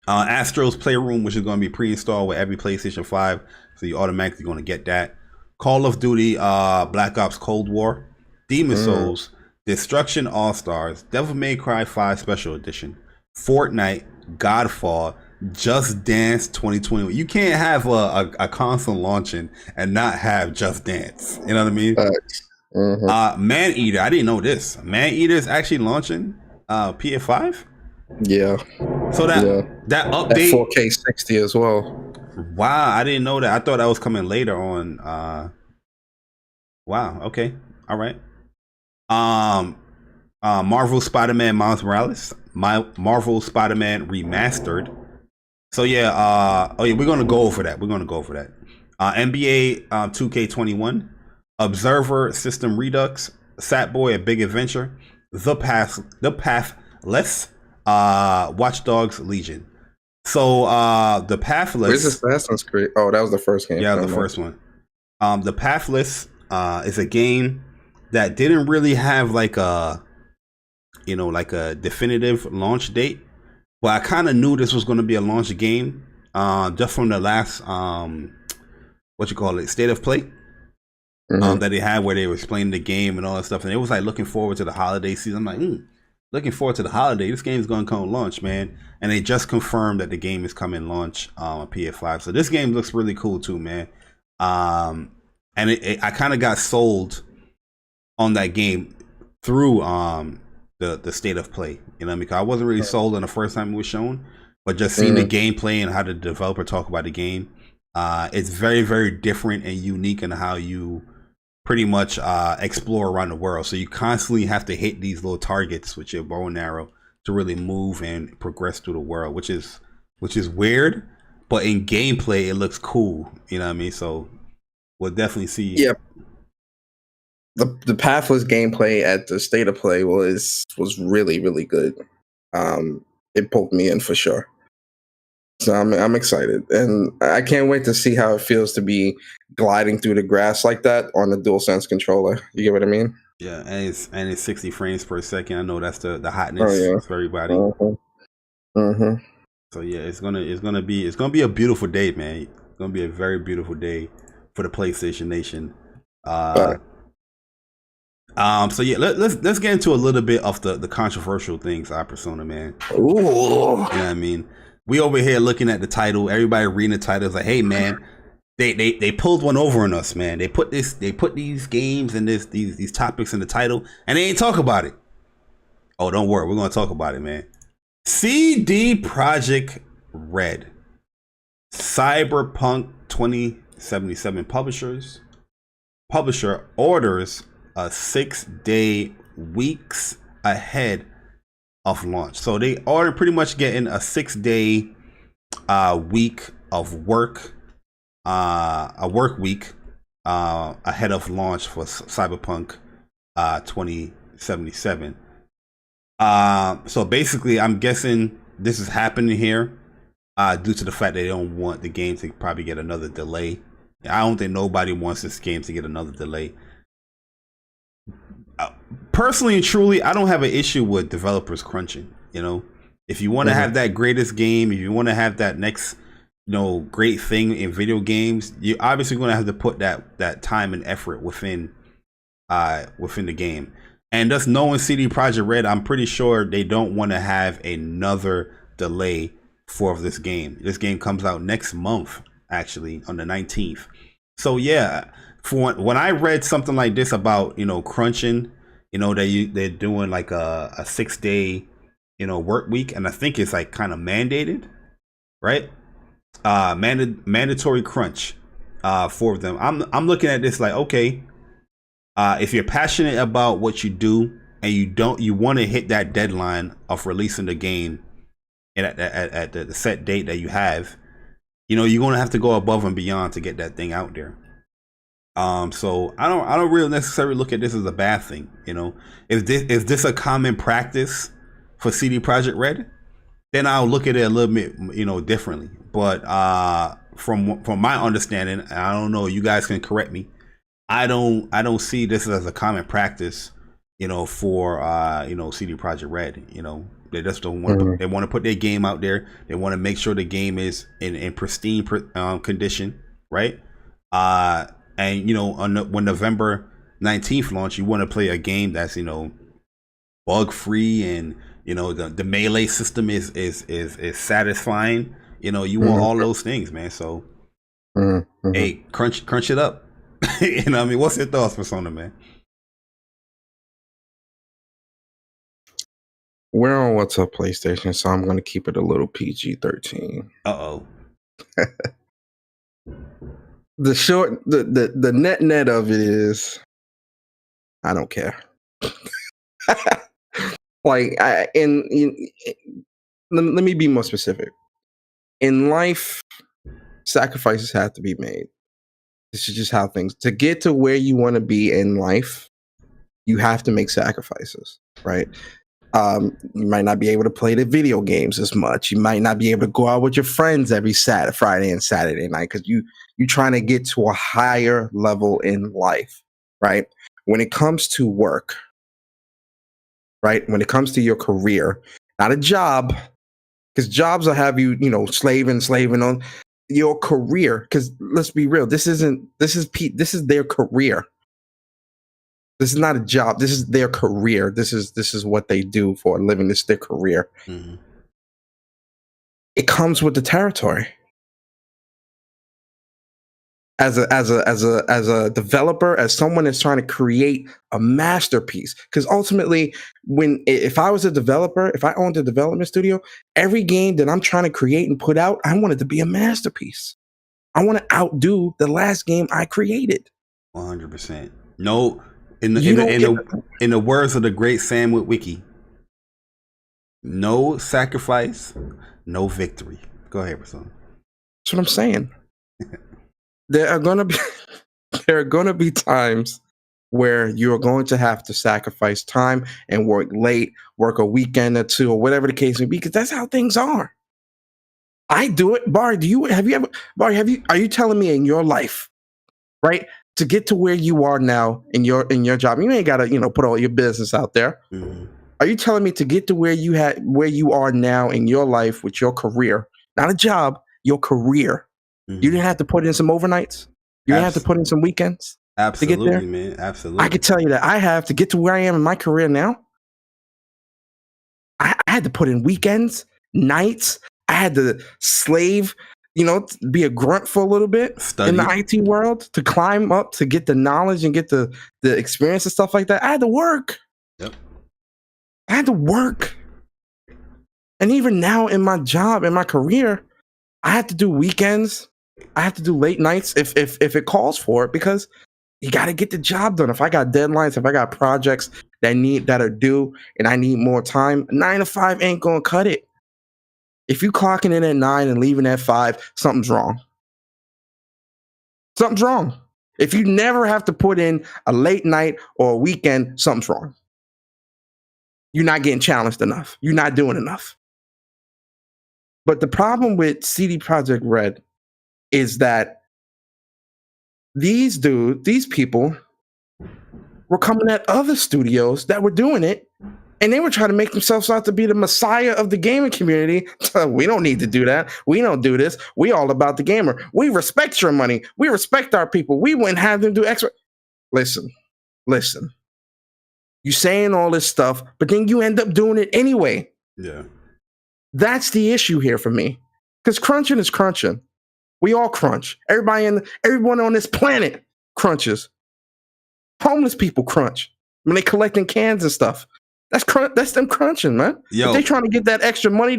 Astro's Playroom, which is going to be pre-installed with every PlayStation 5, so you're automatically going to get that. Call of Duty Black Ops Cold War, Demon Souls, Destruction All-Stars, Devil May Cry 5 Special Edition, Fortnite, Godfall, Just Dance 2021. You can't have a console launching and not have Just Dance. You know what I mean? Man Eater, I didn't know this. Man Eater is actually launching PS5? Yeah. So that update, that 4K 60 as well. Wow, I didn't know that. I thought that was coming later on. Wow. Okay. All right. Marvel Spider-Man Miles Morales, Marvel Spider-Man Remastered. So we're gonna go over that. NBA 2K21, Observer System Redux, Sackboy: A Big Adventure, The Pathless, Watch Dogs Legion. So The Pathless. Where's Assassin's Creed? Oh, that was the first game. Yeah, the first one. The Pathless is a game that didn't really have like a definitive launch date, but I kind of knew this was going to be a launch game just from the last state of play that they had, where they were explaining the game and all that stuff, and it was like looking forward to the holiday season. I'm like, looking forward to the holiday. This game's going to come launch, man. And they just confirmed that the game is coming launch on PS5. So this game looks really cool too, man. And I kind of got sold on that game through the state of play. You know what I mean? Because I wasn't really sold on the first time it was shown, but just seeing the gameplay and how the developer talk about the game, it's very, very different and unique in how you pretty much explore around the world. So you constantly have to hit these little targets with your bow and arrow to really move and progress through the world, which is weird, but in gameplay it looks cool. You know what I mean? So we'll definitely see. Yeah. The Pathless gameplay at the state of play was really, really good. It pulled me in for sure. So I'm excited, and I can't wait to see how it feels to be gliding through the grass like that on the DualSense controller. You get what I mean? Yeah, and it's 60 frames per second. I know that's the hotness for everybody. So yeah, it's gonna be a beautiful day, man. It's gonna be a very beautiful day for the PlayStation Nation. So yeah, let's get into a little bit of the controversial things, Persona, man. Ooh. You know what I mean? We over here looking at the title, everybody reading the title is like, hey man, they pulled one over on us, man. They put these games and these topics in the title and they ain't talk about it. Oh, don't worry, we're gonna talk about it, man. CD Projekt Red, Cyberpunk 2077 publisher orders a 6-day weeks ahead of launch. So they are pretty much getting a 6-day week of work, a work week ahead of launch for Cyberpunk 2077. So basically, I'm guessing this is happening here due to the fact they don't want the game to probably get another delay. I don't think nobody wants this game to get another delay. Personally and truly, I don't have an issue with developers crunching. You know, if you want to have that greatest game, if you want to have that next, great thing in video games, you're obviously going to have to put that time and effort within the game. And just knowing CD Projekt Red, I'm pretty sure they don't want to have another delay for this game. This game comes out next month, actually, on the 19th. So yeah, when I read something like this about crunching, they're doing like a 6-day work week, and I think it's like kind of mandated, right? Mandatory crunch for them. I'm looking at this like, okay, if you're passionate about what you do and you want to hit that deadline of releasing the game at the set date that you have, you're gonna have to go above and beyond to get that thing out there. So I don't really necessarily look at this as a bad thing. If this a common practice for CD Projekt Red, then I'll look at it a little bit differently. But from my understanding, I don't know, you guys can correct me, I don't see this as a common practice for CD Projekt Red. They just don't want they want to put their game out there. They want to make sure the game is in pristine condition, right? And when November 19th launch, you want to play a game that's bug free, and the melee system is satisfying. You want all those things, man. So hey, crunch it up. You know what I mean? What's your thoughts, Persona, man? We're on What's Up PlayStation, so I'm going to keep it a little PG-13. Uh-oh. The net of it is, I don't care. Like, let me be more specific. In life, sacrifices have to be made. This is just how things, to get to where you want to be in life, you have to make sacrifices, right? You might not be able to play the video games as much. You might not be able to go out with your friends every Friday and Saturday night because you're trying to get to a higher level in life, right? When it comes to work, right? When it comes to your career, not a job, because jobs will have you, slaving on your career. Because let's be real, this is their career. This is not a job. This is their career. This is what they do for a living. This is their career. Mm-hmm. It comes with the territory. As a developer, as someone that's trying to create a masterpiece, because ultimately, if I was a developer, if I owned a development studio, every game that I'm trying to create and put out, I want it to be a masterpiece. I want to outdo the last game I created. 100%. No. In the words of the great Sam Witwicky, no sacrifice, no victory. Go ahead, Persona. That's what I'm saying. There are gonna be times where you're going to have to sacrifice time and work late, work a weekend or two, or whatever the case may be, because that's how things are. I do it. Bari, are you telling me in your life, right? To get to where you are now in your job, you ain't gotta, put all your business out there. Mm-hmm. Are you telling me to get to where you are now in your life with your career, not a job, your career? Mm-hmm. You didn't have to put in some overnights. You didn't have to put in some weekends. Absolutely, to get there? Man. Absolutely. I can tell you that I have to get to where I am in my career now. I had to put in weekends, nights. I had to slave, be a grunt for a little bit in the IT world to climb up, to get the knowledge and get the experience and stuff like that. I had to work. Yep. I had to work. And even now in my job, in my career, I have to do weekends. I have to do late nights if it calls for it, because you got to get the job done. If I got deadlines, if I got projects that are due and I need more time, 9 to 5 ain't going to cut it. If you clocking in at 9 and leaving at 5, something's wrong. Something's wrong. If you never have to put in a late night or a weekend, something's wrong. You're not getting challenged enough. You're not doing enough. But the problem with CD Projekt Red is that these people were coming at other studios that were doing it, and they were trying to make themselves out to be the messiah of the gaming community. We don't need to do that. We don't do this. We all about the gamer. We respect your money. We respect our people. We wouldn't have them do extra. Listen. You saying all this stuff, but then you end up doing it anyway. Yeah. That's the issue here for me. Because crunching is crunching. We all crunch. Everyone on this planet crunches. Homeless people crunch when they collecting cans and stuff. That's them crunching, man. Yo. If they trying to get that extra money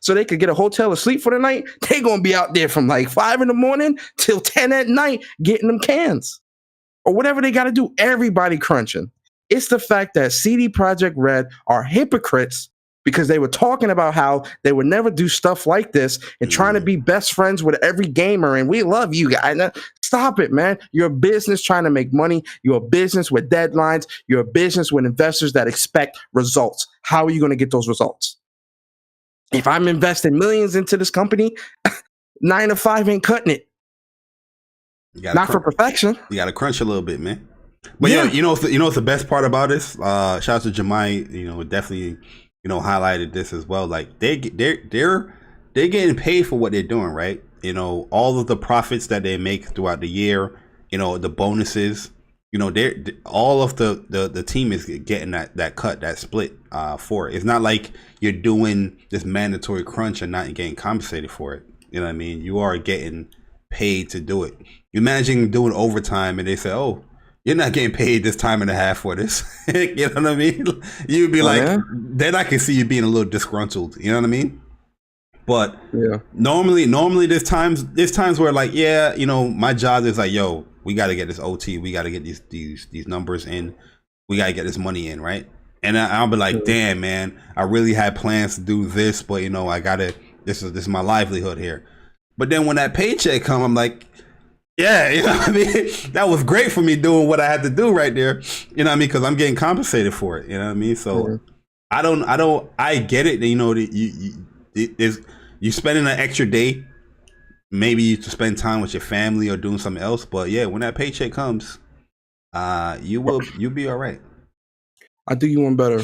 so they could get a hotel to sleep for the night, they gonna be out there from like 5 a.m. till 10 at night getting them cans or whatever they got to do. Everybody crunching. It's the fact that CD Projekt Red are hypocrites, because they were talking about how they would never do stuff like this and trying to be best friends with every gamer. And we love you guys. Stop it, man. You're a business trying to make money. You're a business with deadlines. You're a business with investors that expect results. How are you going to get those results? If I'm investing millions into this company, 9 to 5 ain't cutting it. Not for perfection. You got to crunch a little bit, man. But yeah, you know what's the best part about this? Shout out to Jemai, definitely, highlighted this as well. Like they're getting paid for what they're doing, right? All of the profits that they make throughout the year, the bonuses, they're all of the team is getting that cut, that split for it. It's not like you're doing this mandatory crunch and not getting compensated for it. You know what I mean? You are getting paid to do it. Imagine doing overtime and they say, "Oh, you're not getting paid this time and a half for this." You know what I mean? You'd be then I can see you being a little disgruntled. You know what I mean? But yeah, normally there's times where like, my job is like, yo, we got to get this OT, we got to get these numbers in, we got to get this money in, right? And I'll be like, damn, man, I really had plans to do this, but I gotta. This is my livelihood here. But then when that paycheck come, I'm like, Yeah, you know what I mean? That was great for me doing what I had to do right there. You know what I mean? Because I'm getting compensated for it. You know what I mean? So I get it. You know, that you spending an extra day, maybe you to spend time with your family or doing something else. But yeah, when that paycheck comes, you'll be all right. I'll do you one better.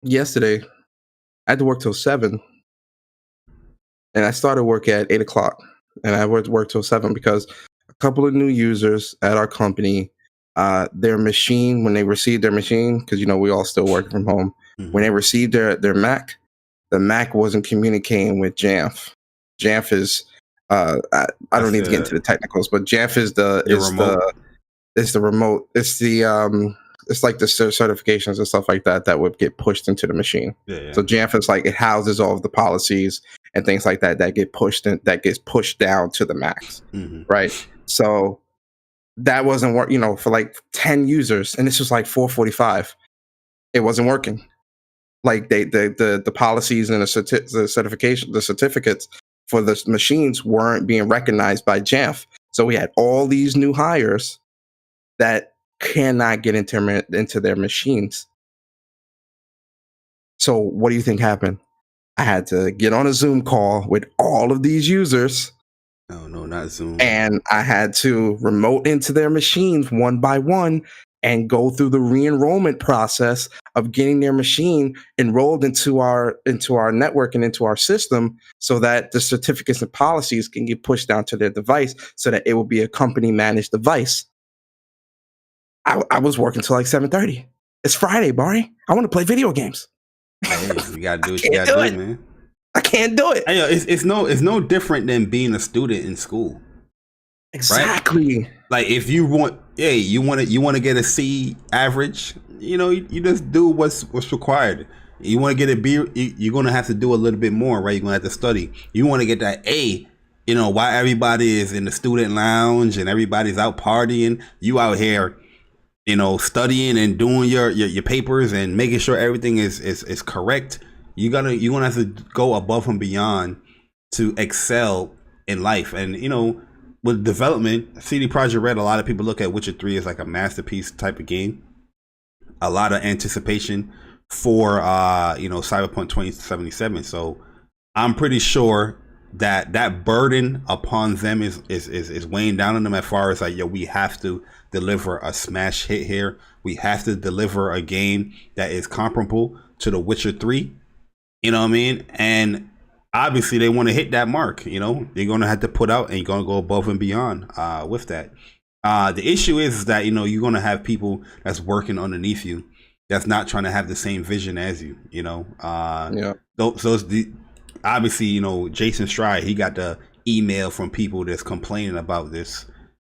Yesterday, I had to work till 7, and I started work at 8 o'clock, and I worked till 7 because a couple of new users at our company, their machine, when they received their machine, because we all still working from home, when they received their Mac, the Mac wasn't communicating with Jamf. Jamf is I don't need to get into the technicals, but Jamf is the remote. It's like the certifications and stuff like that would get pushed into the machine. Yeah. So Jamf is like, it houses all of the policies and things like that get pushed in, that gets pushed down to the max, right? So that wasn't work, for like 10 users, and this was like 4:45. It wasn't working. Like the policies and the certification, the certificates for the machines weren't being recognized by Jamf. So we had all these new hires that cannot get into their machines. So what do you think happened? I had to get on a Zoom call with all of these users. Oh, no, not Zoom. And I had to remote into their machines one by one and go through the re-enrollment process of getting their machine enrolled into our network and into our system, so that the certificates and policies can get pushed down to their device, so that it will be a company managed device. I was working till like 7:30. It's Friday, Bari. I want to play video games. Hey, you gotta do what you gotta do, man. I can't do it. It's no different than being a student in school. Exactly. Right? Like if you want to get a C average, you just do what's required. You want to get a B, you're gonna have to do a little bit more, right? You're gonna have to study. You want to get that A, while everybody is in the student lounge and everybody's out partying, you out here, studying and doing your papers and making sure everything is correct. You're gonna have to go above and beyond to excel in life. And with development, CD Projekt Red, a lot of people look at Witcher 3 as like a masterpiece type of game. A lot of anticipation for Cyberpunk 2077. So I'm pretty sure that burden upon them is weighing down on them, as far as like, we have to deliver a smash hit here. We have to deliver a game that is comparable to The Witcher 3. You know what I mean? And obviously they want to hit that mark. They're going to have to put out, and you're going to go above and beyond with that. The issue is that, you're going to have people that's working underneath you that's not trying to have the same vision as you, Yeah. So it's obviously, Jason Stride, he got the email from people that's complaining about this,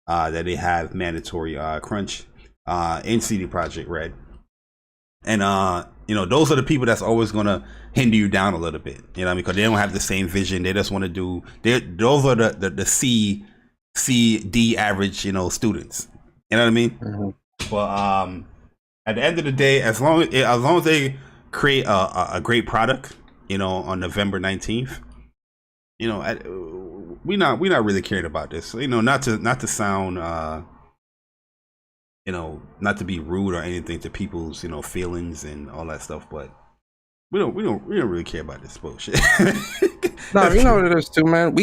that they have mandatory crunch in CD Projekt Red. And those are the people that's always gonna hinder you down a little bit, because they don't have the same vision. They just want to do. Those are the C D average, students. You know what I mean? But at the end of the day, as long as they create a great product, on November 19th, we not really caring about this. Not to sound not to be rude or anything to people's, feelings and all that stuff, but we don't really care about this bullshit. No, you know what it is too, man.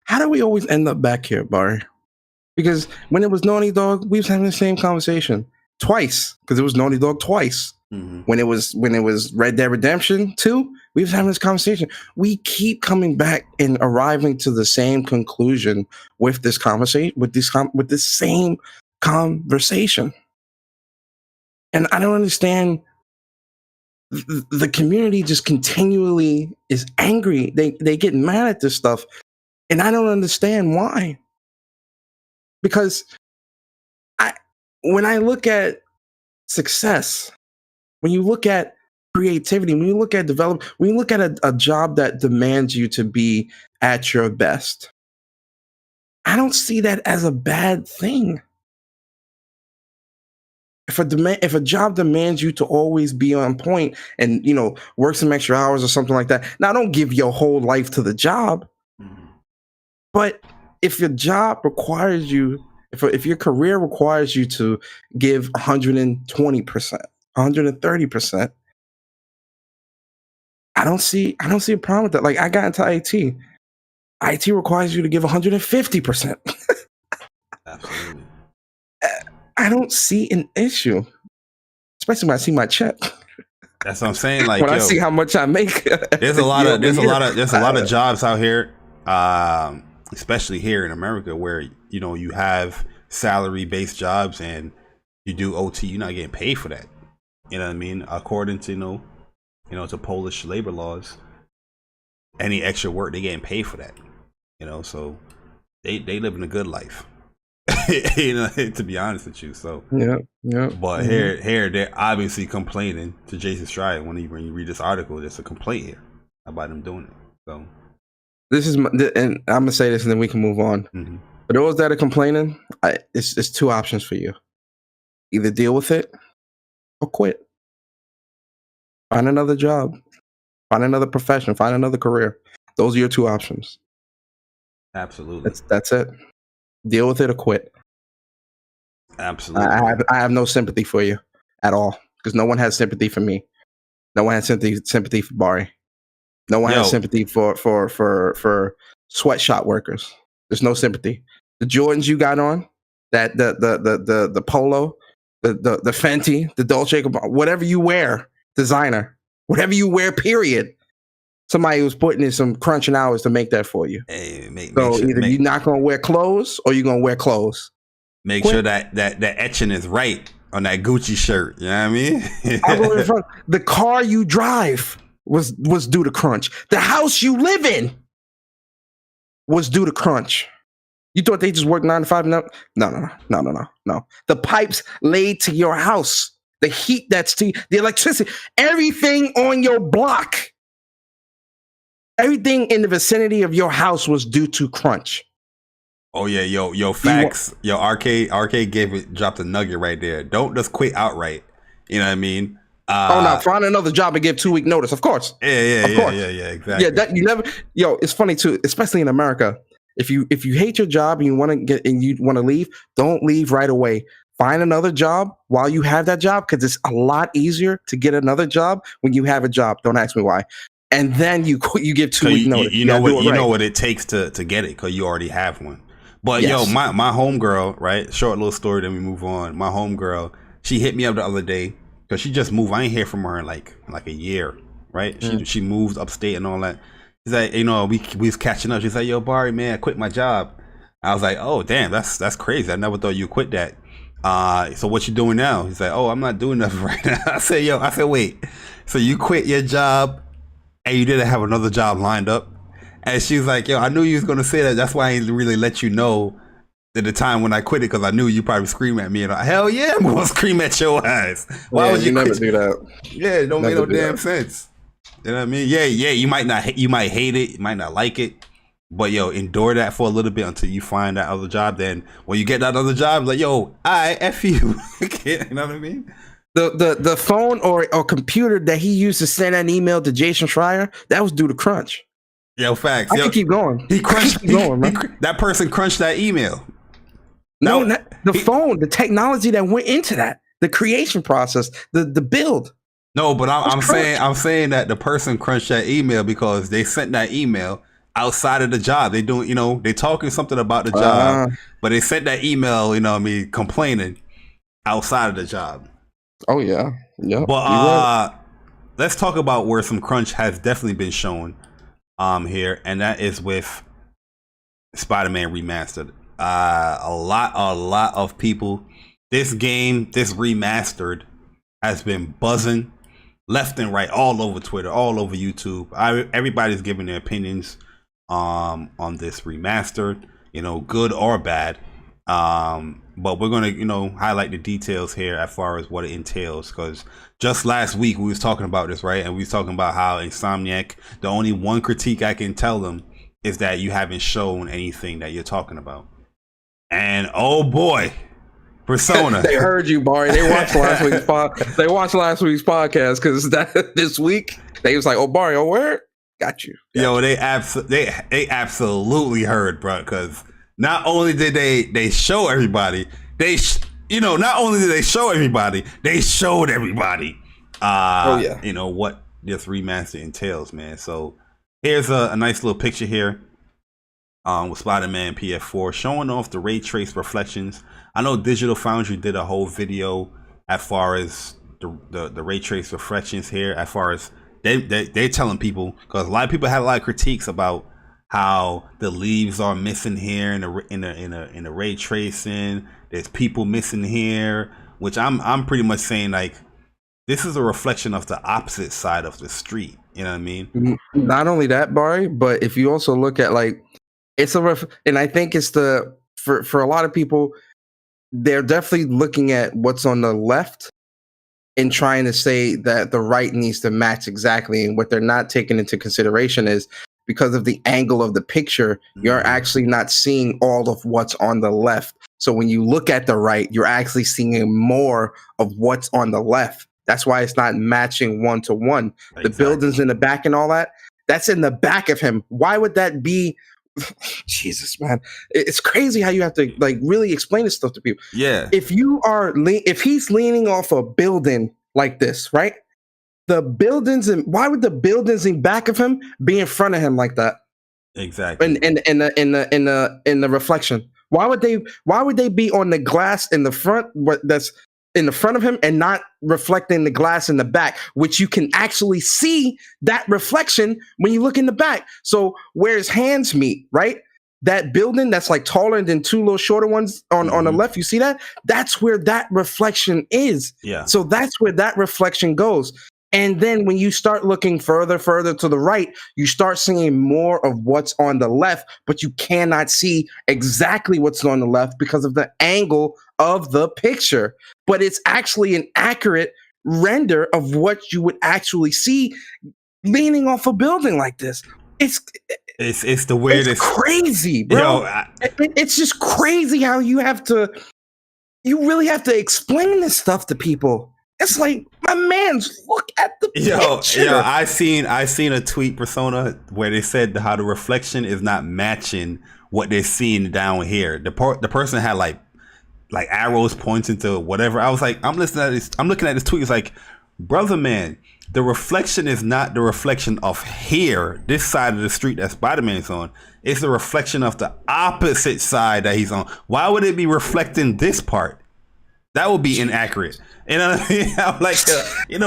How do we always end up back here, Bar? Because when it was Naughty Dog, we was having the same conversation twice. Because it was Naughty Dog twice. When it was Red Dead Redemption 2, we was having this conversation. We keep coming back and arriving to the same conclusion with this conversation, with this same conversation. And I don't understand. The community just continually is angry. They get mad at this stuff, and I don't understand why. Because when I look at success, when you look at creativity, when you look at development, when you look at a job that demands you to be at your best, I don't see that as a bad thing. If a job demands you to always be on point and work some extra hours or something like that, now don't give your whole life to the job, but if your job requires you, if your career requires you to give 120%, 130%, I don't see a problem with that. Like I got into IT. IT requires you to give 150%. Absolutely. I don't see an issue, especially when I see my check. That's what I'm saying. Like, when I see how much I make, there's a lot of jobs out here, especially here in America, where you have salary based jobs and you do OT. You're not getting paid for that. You know what I mean? According to to Polish labor laws, any extra work they getting paid for that. So they living a good life. To be honest with you. So yeah. But here they're obviously complaining to Jason Schreier when you read this article. There's a complaint here about them doing it. So this is, and I'm gonna say this, and then we can move on. Mm-hmm. For those that are complaining, it's two options for you: either deal with it or quit. Find another job, find another profession, find another career. Those are your two options. Absolutely. That's it. Deal with it or quit. Absolutely. I have no sympathy for you at all, because no one has sympathy for me. No one has sympathy for Bari. No one has sympathy for sweatshop workers. There's no sympathy. The Jordans you got on, that the polo, the Fenty, the Dolce, whatever you wear, designer, whatever you wear, period. Somebody was putting in some crunching hours to make that for you. Hey, either you're not gonna wear clothes or you're gonna wear clothes. Make sure that etching is right on that Gucci shirt. You know what I mean? I go in front. The car you drive was due to crunch. The house you live in was due to crunch. You thought they just worked 9 to 5? No. The pipes laid to your house, the heat that's to the electricity, everything on your block. Everything in the vicinity of your house was due to crunch. Oh yeah, yo, facts. Yo, arcade dropped a nugget right there. Don't just quit outright. You know what I mean? No, find another job and give 2-week notice. Of course. Yeah, exactly. Yeah, that you never. Yo, it's funny too, especially in America. If you hate your job and you want to leave, don't leave right away. Find another job while you have that job, because it's a lot easier to get another job when you have a job. Don't ask me why. And then you give 2-week notice. You know what it takes to get it, because you already have one. But yes. Yo, my homegirl, right? Short little story, then we move on. My homegirl, she hit me up the other day because she just moved. I ain't hear from her in like a year, right? She moved upstate and all that. She's like, we was catching up. She's like, yo, Bari, man, I quit my job. I was like, oh damn, that's crazy. I never thought you quit that. So what you doing now? He's like, oh, I'm not doing nothing right now. I said, wait. So you quit your job and you didn't have another job lined up? And she was like, yo, I knew you was going to say that. That's why I didn't really let you know at the time when I quit it, because I knew you probably scream at me. And hell yeah, I'm going to scream at your ass. Why would you never do that? Yeah, it don't make no damn sense. You know what I mean? Yeah, you might hate it. You might not like it. But yo, endure that for a little bit until you find that other job. Then when you get that other job, like, yo, I F you. You know what I mean? The phone or computer that he used to send an email to Jason Schreier, that was due to crunch. Yo, facts. I can keep going. He crunched. That person crunched that email. No, the phone, the technology that went into that, the creation process, the build. No, but I'm saying that the person crunched that email because they sent that email outside of the job. They doing, they talking something about the job, but they sent that email, complaining outside of the job. Oh yeah. But let's talk about where some crunch has definitely been shown here, and that is with Spider-Man Remastered. A lot of people, this remastered has been buzzing left and right, all over Twitter, all over YouTube. Everybody's giving their opinions on this remastered, good or bad. But we're gonna highlight the details here as far as what it entails, because just last week we was talking about this, right? And we was talking about how Insomniac, the only one critique I can tell them is that you haven't shown anything that you're talking about. And oh boy, Persona. They heard you, Bari. They watched last week's podcast, because this week they was like, oh, Bari, oh, where? Got you. Yo, they absolutely heard, bro, because not only did they show everybody, not only did they show everybody, they showed everybody. What this remaster entails, man. So here's a nice little picture here. With Spider-Man PF4 showing off the ray trace reflections. I know Digital Foundry did a whole video as far as the ray trace reflections here. As far as they're telling people, because a lot of people had a lot of critiques about how the leaves are missing here in the ray tracing. There's people missing here, which I'm pretty much saying like this is a reflection of the opposite side of the street. You know what I mean? Not only that, Barry, but if you also look at like. It's and I think it's for a lot of people, they're definitely looking at what's on the left and trying to say that the right needs to match exactly. And what they're not taking into consideration is because of the angle of the picture, you're actually not seeing all of what's on the left. So when you look at the right, you're actually seeing more of what's on the left. That's why it's not matching one to one. Exactly. The buildings in the back and all that, that's in the back of him. Why would that be? Jesus, man, it's crazy how you have to like really explain this stuff to people. Yeah, if he's leaning off a building like this, right? The buildings and why would the buildings in back of him be in front of him like that? Exactly. In the reflection, why would they be on the glass in the front? What that's in the front of him and not reflecting the glass in the back, which you can actually see that reflection when you look in the back. So where his hands meet, right? That building that's like taller than two little shorter ones on the left, you see that? That's where that reflection is. Yeah. So that's where that reflection goes. And then when you start looking further to the right, you start seeing more of what's on the left, but you cannot see exactly what's on the left because of the angle of the picture. But it's actually an accurate render of what you would actually see leaning off a building like this. It's the weirdest. It's crazy, bro. It's just crazy how you really have to explain this stuff to people. It's like, my man's look at the picture. Yo, I seen a tweet, Persona, where they said how the reflection is not matching what they're seeing down here. The person had like arrows pointing to whatever. I was like, I'm looking at this tweet. It's like, brother, man, the reflection is not the reflection of here, this side of the street that Spider-Man's on. It's the reflection of the opposite side that he's on. Why would it be reflecting this part? That would be inaccurate. You know what I mean? I'm like, it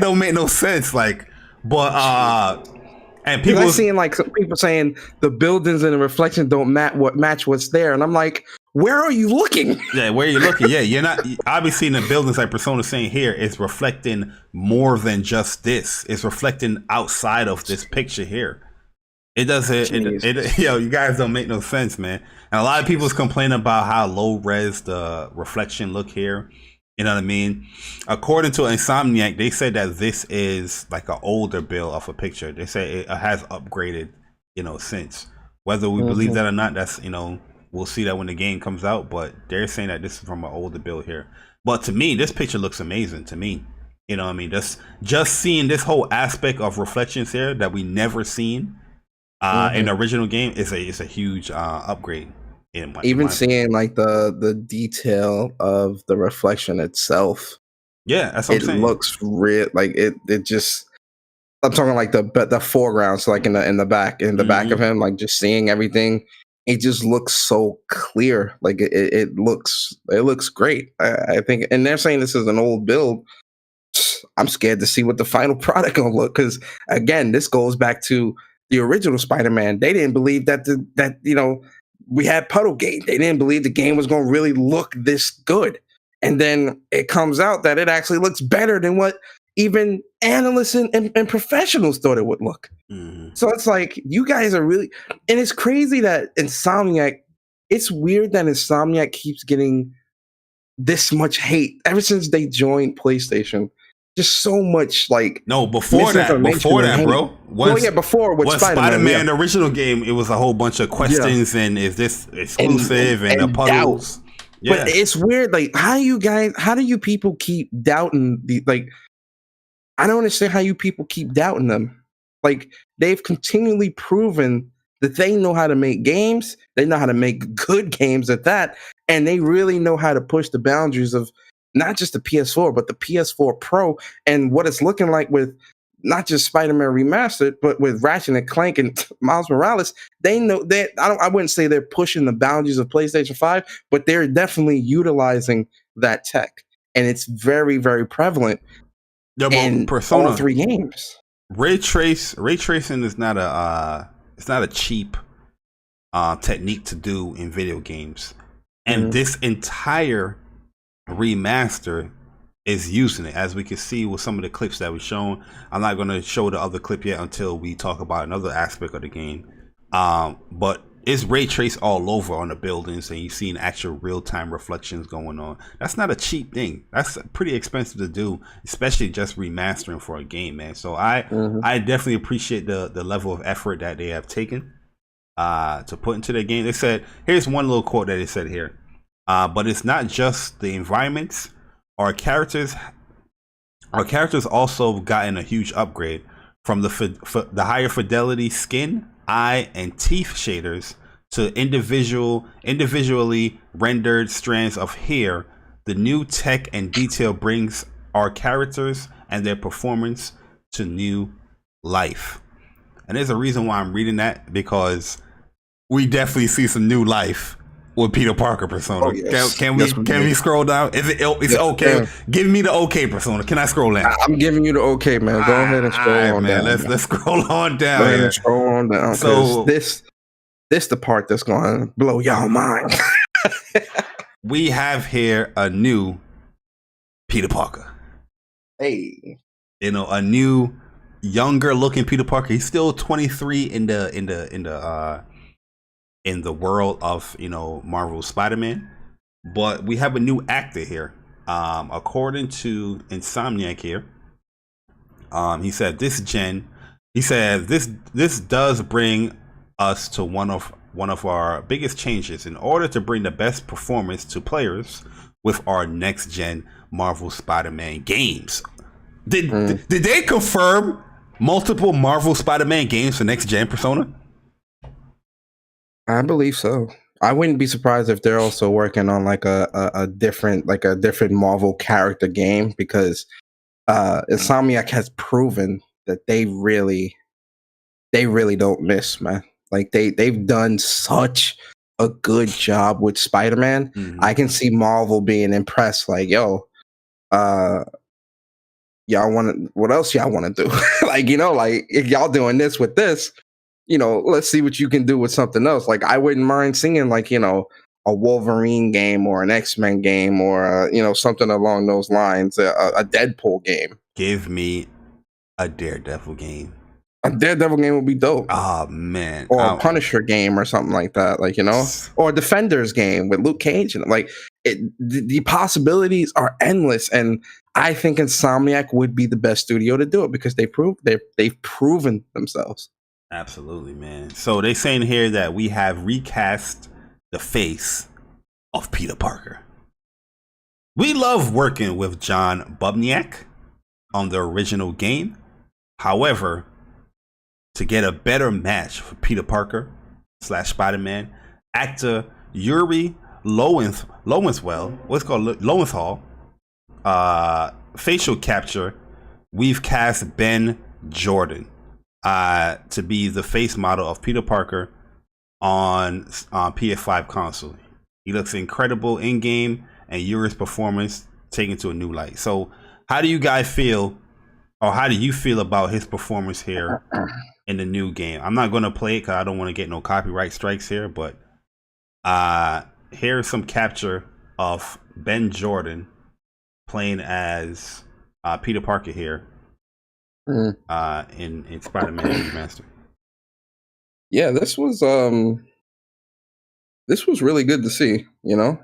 don't make no sense. Like, but and people I'm seeing like some people saying the buildings and the reflection don't match what's there, and I'm like, where are you looking? Yeah, where are you looking? Yeah, you're not obviously in the buildings like Persona's saying here. It's reflecting more than just this. It's reflecting outside of this picture here. It doesn't. You guys don't make no sense, man. And a lot of people's complaining about how low res the reflection look here. You know what I mean? According to Insomniac, they said that this is like an older build of a picture. They say it has upgraded, since. Whether we believe that or not, that's we'll see that when the game comes out. But they're saying that this is from an older build here. But to me, this picture looks amazing. To me, you know what I mean? Just seeing this whole aspect of reflections here that we never seen in the original game is a huge upgrade. Even seeing like the detail of the reflection itself. Yeah, that's what I'm saying. It looks real. Like it just. I'm talking like the foreground, so like in the back back of him, like just seeing everything. It just looks so clear. Like it looks great. I think, and they're saying this is an old build. I'm scared to see what the final product gonna look, because again, this goes back to the original Spider-Man. They didn't believe that we had Puddlegate. They didn't believe the game was going to really look this good. And then it comes out that it actually looks better than what even analysts and professionals thought it would look. So it's like, you guys are really... And it's crazy that Insomniac... It's weird that Insomniac keeps getting this much hate ever since they joined PlayStation. Just so much like before that, bro. Before with Spider-Man, the original game, it was a whole bunch of questions and is this exclusive and the puzzles. Yeah. But it's weird. Like, how do you people keep doubting I don't understand how you people keep doubting them. Like, they've continually proven that they know how to make games. They know how to make good games at that. And they really know how to push the boundaries of not just the PS4, but the PS4 Pro and what it's looking like with not just Spider-Man Remastered, but with Ratchet and Clank and Miles Morales. They know that I wouldn't say they're pushing the boundaries of PlayStation 5, but they're definitely utilizing that tech. And it's very, very prevalent in Persona, all 3 games. Ray tracing is not a cheap technique to do in video games. And this entire remaster is using it, as we can see with some of the clips that we've shown. I'm not going to show the other clip yet until we talk about another aspect of the game. But it's ray trace all over on the buildings, and you've seen actual real-time reflections going on. That's not a cheap thing. That's pretty expensive to do, especially just remastering for a game, man. So I definitely appreciate the level of effort that they have taken to put into their game. They said, here's one little quote that they said here. But it's not just the environments. Our characters also gotten a huge upgrade from the higher fidelity skin, eye, and teeth shaders to individually rendered strands of hair. The new tech and detail brings our characters and their performance to new life. And there's a reason why I'm reading that, because we definitely see some new life with Peter Parker Persona. Oh, yes. Can we scroll down? It's okay? Give me the okay, Persona. Can I scroll down? I'm giving you the okay, man. Go ahead and scroll on down. Let's scroll on down. Go ahead and scroll on down. So this the part that's going to blow y'all mind. We have here a new Peter Parker. Hey, a new, younger looking Peter Parker. He's still 23 in the world of Marvel Spider-Man, but we have a new actor here. According to Insomniac here, he said this does bring us to one of our biggest changes in order to bring the best performance to players with our next gen Marvel Spider-Man games. Did they confirm multiple Marvel Spider-Man games for next gen Persona? I believe so. I wouldn't be surprised if they're also working on like a different Marvel character game, because Insomniac has proven that they really don't miss, man. Like they've done such a good job with Spider-Man. Mm-hmm. I can see Marvel being impressed. Like, yo, y'all what else y'all want to do? Like, like if y'all doing this with this, let's see what you can do with something else. Like, I wouldn't mind seeing like, a Wolverine game or an X-Men game or, something along those lines, a Deadpool game. Give me a Daredevil game. A Daredevil game would be dope. Oh, man. Or a Punisher game or something like that. Like, or a Defenders game with Luke Cage. And like, the possibilities are endless. And I think Insomniac would be the best studio to do it, because they've proven themselves. Absolutely, man. So they saying here that we have recast the face of Peter Parker. We love working with John Bubniak on the original game. However, to get a better match for Peter Parker / Spider-Man, actor Yuri Lowenthal, facial capture, we've cast Ben Jordan to be the face model of Peter Parker on PS5 console. He looks incredible in game, and Yuri's performance taken to a new light. So, how do you guys feel, or how do you feel about his performance here in the new game? I'm not going to play it because I don't want to get no copyright strikes here, but here's some capture of Ben Jordan playing as Peter Parker here. In Spider-Man Remaster. Yeah, this was really good to see.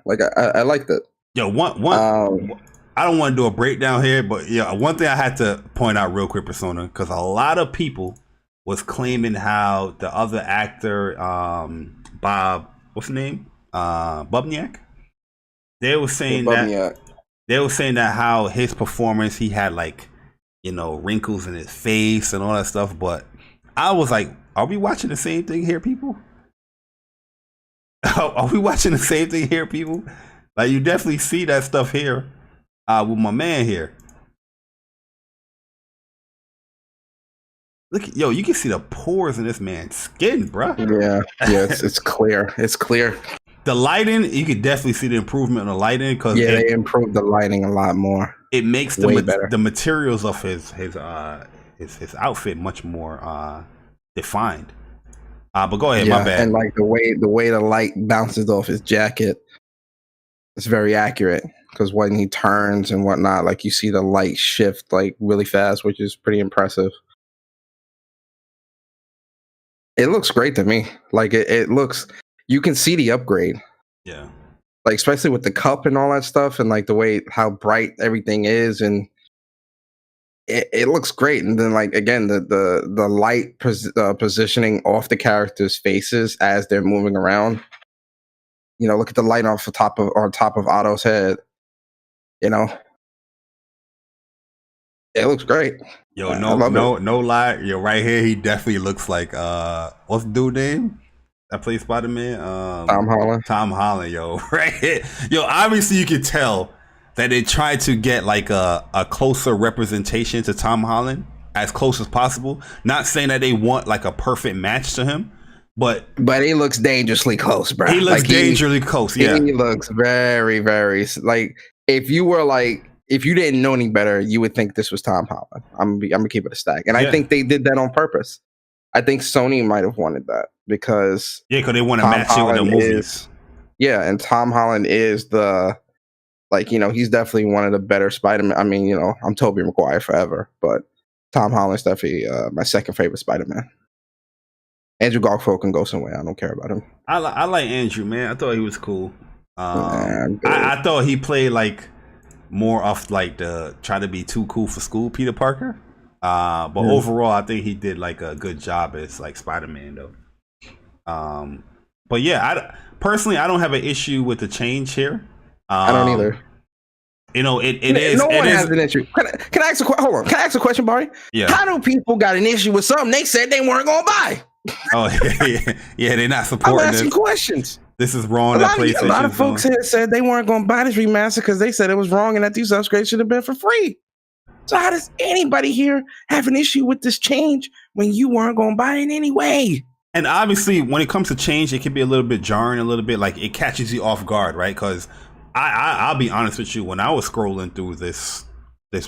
Like I liked it. Yo, one. I don't want to do a breakdown here, but yeah, one thing I had to point out real quick, Persona, because a lot of people was claiming how the other actor, Bob, what's his name, Bubniak. They were saying that how his performance, he had like, wrinkles in his face and all that stuff. But I was like, are we watching the same thing here, people? Are we watching the same thing here, people? Like, you definitely see that stuff here with my man here. Look, yo, you can see the pores in this man's skin, bro. Yeah, it's clear. It's clear. The lighting, you can definitely see the improvement in the lighting because they improved the lighting a lot more. It makes better. The materials of his outfit much more defined. But go ahead, my bad. And like the way the light bounces off his jacket, it's very accurate because when he turns and whatnot, like you see the light shift like really fast, which is pretty impressive. It looks great to me. Like it looks, you can see the upgrade. Yeah. Like especially with the cup and all that stuff, and like the way how bright everything is, and it looks great. And then like again, the light positioning off the characters' faces as they're moving around. You know, look at the light on top of Otto's head. You know, it looks great. Yo, no lie. Yo, right here, he definitely looks like what's the dude name that plays Spider-Man? Tom Holland. Tom Holland, yo, right here. Yo, obviously you can tell that they tried to get like a closer representation to Tom Holland, as close as possible. Not saying that they want like a perfect match to him, but he looks dangerously close, bro. He looks like dangerously close. Yeah, he looks very, very like if you didn't know any better, you would think this was Tom Holland. I'm gonna keep it a stack, and I think they did that on purpose. I think Sony might have wanted that because they want to match it with the movies. And Tom Holland is the he's definitely one of the better Spider-Man. I mean, I'm Tobey Maguire forever, but Tom Holland's definitely my second favorite Spider-Man. Andrew Garfield can go somewhere. I don't care about him. I like Andrew, man. I thought he was cool. I thought he played like more of like the try to be too cool for school Peter Parker. But overall, I think he did like a good job as like Spider-Man though. But yeah, personally, I don't have an issue with the change here. I don't either. You know, it is. No one has an issue. Can I ask a question? Hold on. Can I ask a question, Bari? Yeah. How do people got an issue with something they said they weren't going to buy? Oh, yeah, they're not supporting I'm asking questions. This is wrong. A lot of folks said they weren't going to buy this remaster because they said it was wrong and that these upgrades should have been for free. So how does anybody here have an issue with this change when you weren't going to buy it anyway? And obviously, when it comes to change, it can be a little bit jarring, a little bit like it catches you off guard, right? Because I'll be honest with you, when I was scrolling through this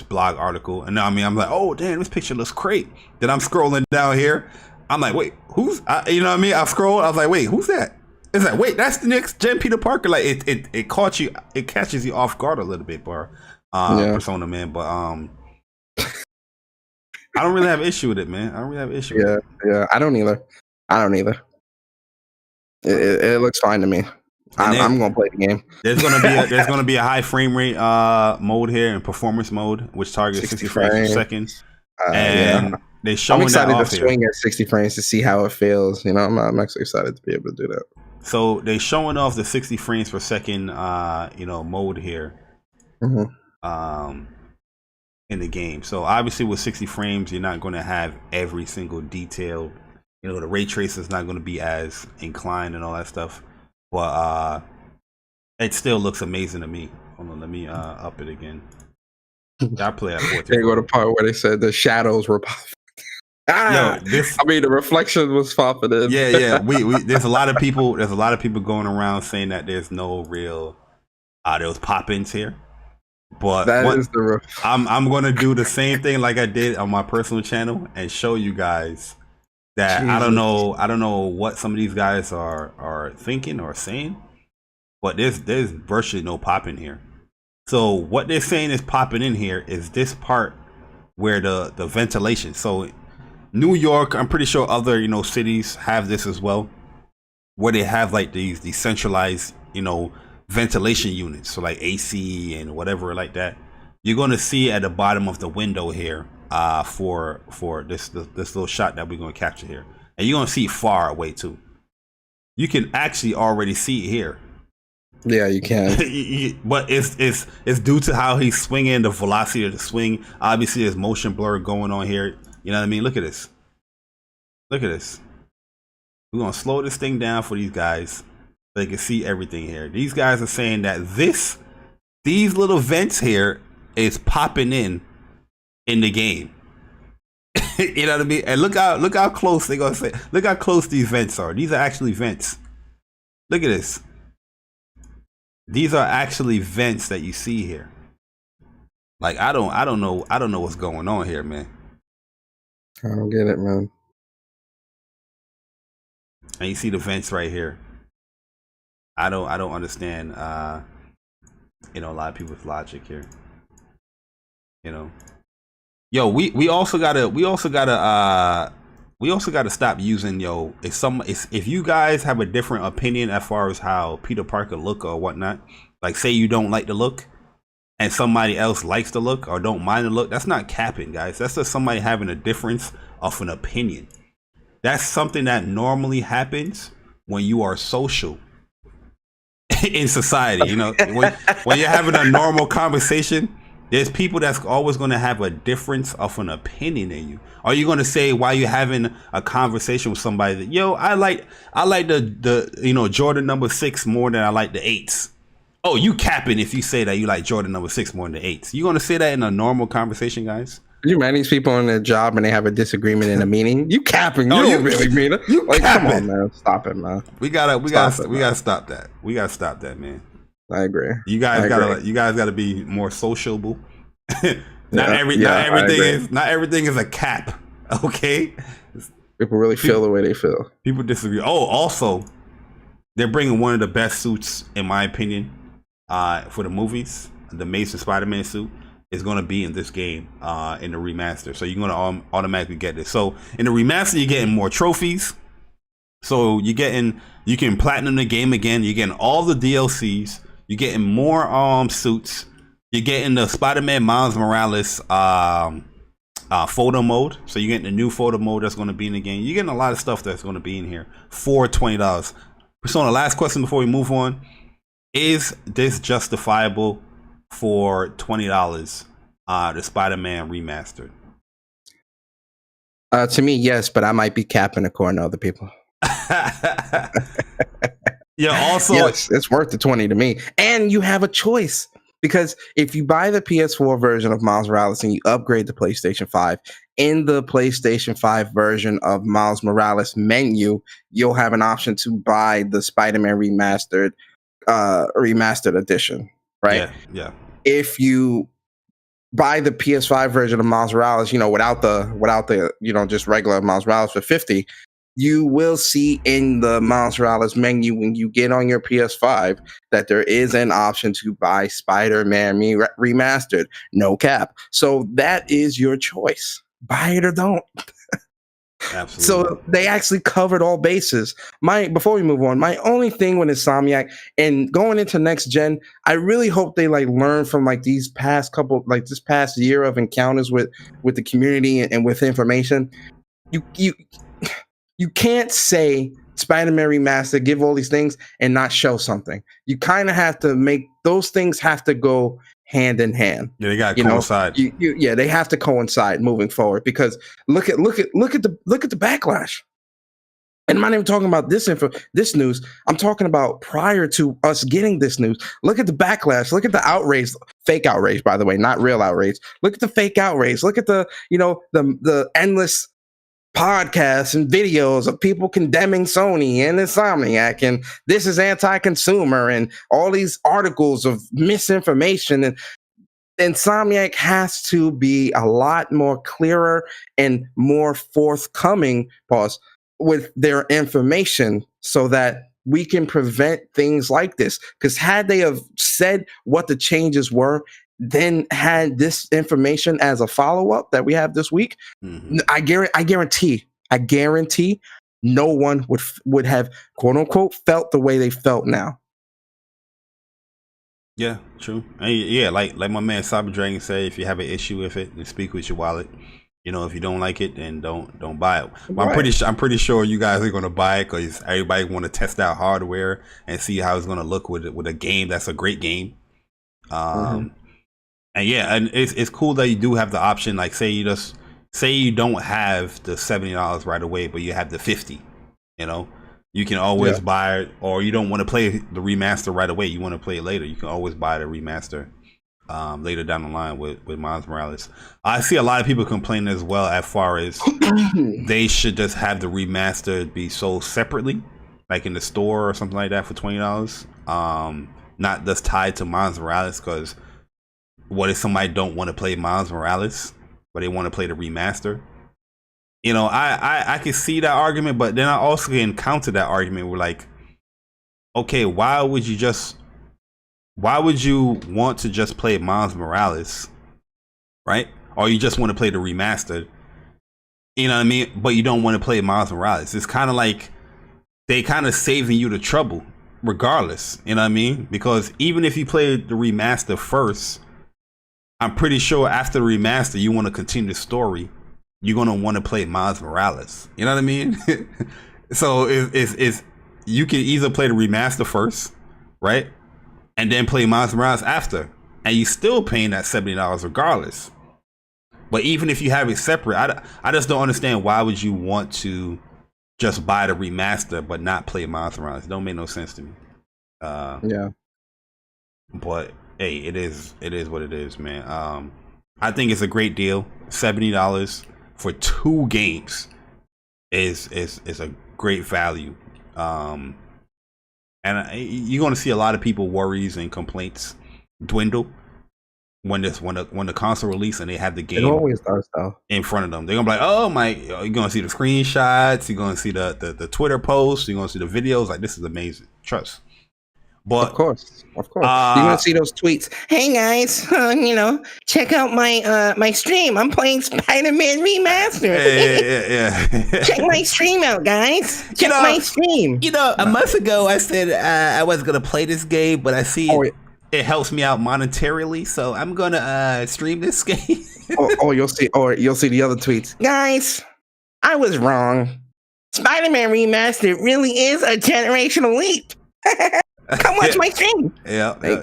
blog article, and I mean, I'm like, oh damn, this picture looks great. Then I'm scrolling down here, I'm like, wait, who's? You know what I mean? I scrolled, I was like, wait, who's that? It's like, wait, that's the next Gen Peter Parker. Like it caught you, it catches you off guard a little bit, Persona man. But I don't really have an issue with it, man. I don't really have an issue. Yeah, I don't either. It looks fine to me. I'm gonna play the game. There's gonna be a high frame rate mode here and performance mode, which targets 60 frames per second. They showing I'm excited that to swing at 60 frames to see how it feels. You know, I'm actually excited to be able to do that. So they showing off the 60 frames per second, mode here, in the game. So obviously with 60 frames, you're not going to have every single detail. You know, the ray tracer is not going to be as inclined and all that stuff. But it still looks amazing to me. Hold on, let me up it again. I play at 4. They go to the part where they said the shadows were popping. The reflection was popping in. Yeah. We there's a lot of people going around saying that there's no real those pop-ins here. But I'm gonna do the same thing like I did on my personal channel and show you guys that Jesus. I don't know what some of these guys are thinking or saying, but there's virtually no pop-in here. So what they're saying is popping in here is this part where the ventilation. So New York, I'm pretty sure other cities have this as well, where they have like these decentralized ventilation units, so like AC and whatever like that. You're gonna see at the bottom of the window here for this little shot that we're gonna capture here, and you're gonna see far away too. You can actually already see it here. Yeah, you can. But it's due to how he's swinging, the velocity of the swing. Obviously, there's motion blur going on here. You know what I mean? Look at this. Look at this. We're gonna slow this thing down for these guys so they can see everything here. These guys are saying that these little vents here is popping in the game. You know what I mean? And look how close they gonna say. Look how close these vents are. These are actually vents. Look at this. These are actually vents that you see here. Like I don't know what's going on here, man. I don't get it, man. And you see the vents right here. I don't understand you know, a lot of people's logic here. You know. Yo, we also gotta stop using, yo, if you guys have a different opinion as far as how Peter Parker look or whatnot, like say you don't like the look and somebody else likes the look or don't mind the look, that's not capping, guys. That's just somebody having a difference of an opinion. That's something that normally happens when you are social in society. You know, when you're having a normal conversation, there's people that's always going to have a difference of an opinion in you. Are you going to say while you're having a conversation with somebody that, yo, I like the you know, Jordan number 6 more than I like the 8s? Oh, you capping if you say that you like Jordan number 6 more than the 8s. You going to say that in a normal conversation, guys? You man, these people on their job and they have a disagreement in a meeting. You capping? You don't really mean it. You like, capping. Come on, man, stop it, man. We gotta stop that. We gotta stop that, man. I agree. You guys gotta be more sociable. Not everything is a cap. Okay. People really feel the way they feel. People disagree. Oh, also, they're bringing one of the best suits, in my opinion, for the movies. The Amazing Spider-Man suit is going to be in this game in the remaster. So you're going to automatically get this. So in the remaster, you're getting more trophies. So you can platinum the game again. You're getting all the DLCs. You're getting more suits. You're getting the Spider-Man Miles Morales photo mode. So you're getting the new photo mode that's going to be in the game. You're getting a lot of stuff that's going to be in here for $20. Persona, last question before we move on. Is this justifiable for $20, the Spider-Man remastered? To me, yes, but I might be capping according to other people. Yeah, also, yes, it's worth the 20 to me. And you have a choice, because if you buy the PS4 version of Miles Morales and you upgrade to PlayStation 5, in the PlayStation 5 version of Miles Morales menu, you'll have an option to buy the Spider-Man remastered edition, right? Yeah. If you buy the PS5 version of Miles Morales, you know, without the you know, just regular Miles Morales for $50, you will see in the Miles Morales menu when you get on your PS5 that there is an option to buy Spider-Man remastered, no cap. So that is your choice. Buy it or don't. Absolutely. So they actually covered all bases. Before we move on, my only thing with Insomniac and going into next gen, I really hope they like learn from like this past year of encounters with the community and with information. You can't say Spider-Man Remastered, give all these things and not show something. You kind of have to make those things have to go hand in hand. Yeah, they got to coincide. They have to coincide moving forward, because look at the backlash. And I'm not even talking about this news. I'm talking about prior to us getting this news. Look at the backlash. Look at the outrage, fake outrage, by the way, not real outrage. Look at the fake outrage. Look at the endless podcasts and videos of people condemning Sony and Insomniac, and this is anti-consumer, and all these articles of misinformation. And Insomniac has to be a lot more clearer and more forthcoming, with their information, so that we can prevent things like this. Because had they have said what the changes were, then had this information as a follow-up that we have this week, mm-hmm. I guarantee no one would have, quote unquote, felt the way they felt now. Yeah, true. And yeah, like my man Cyber Dragon said, if you have an issue with it, then speak with your wallet. You know, if you don't like it, then don't buy it. But right. I'm pretty sure you guys are going to buy it because everybody want to test out hardware and see how it's going to look with a game that's a great game. Mm-hmm. And yeah, and it's cool that you do have the option. Like, say say you don't have the $70 right away, but you have the 50, you know, you can always buy it, or you don't want to play the remaster right away. You want to play it later. You can always buy the remaster later down the line with Miles Morales. I see a lot of people complaining as well as far as they should just have the remaster be sold separately, like in the store or something like that for $20. Not just tied to Miles Morales, because what if somebody don't want to play Miles Morales, but they want to play the remaster? You know, I can see that argument, but then I also can counter that argument with like, okay, why would you want to just play Miles Morales, right? Or you just want to play the remastered, you know what I mean? But you don't want to play Miles Morales. It's kind of like they kind of saving you the trouble regardless, you know what I mean? Because even if you play the remaster first, I'm pretty sure after the remaster, you want to continue the story, you're going to want to play Miles Morales. You know what I mean? So it's you can either play the remaster first, right? And then play Miles Morales after. And you still paying that $70 regardless. But even if you have it separate, I just don't understand why would you want to just buy the remaster but not play Miles Morales. It don't make no sense to me. Yeah. But hey, it is what it is, man. I think it's a great deal. $70 for 2 games is a great value. And you're going to see a lot of people worries and complaints dwindle when the console release and they have the game always does, though, in front of them. They're gonna be like, oh my, you're gonna see the screenshots, you're gonna see the Twitter posts, you're gonna see the videos. Like, this is amazing, trust. But of course you're gonna see those tweets. Hey guys, check out my stream. I'm playing Spider-Man Remastered. Yeah. Check my stream out, guys. Check my stream. A month ago I said I wasn't gonna play this game, but I see it helps me out monetarily, so I'm gonna stream this game. you'll see the other tweets. Guys, I was wrong. Spider-Man Remastered really is a generational leap. Come watch my stream.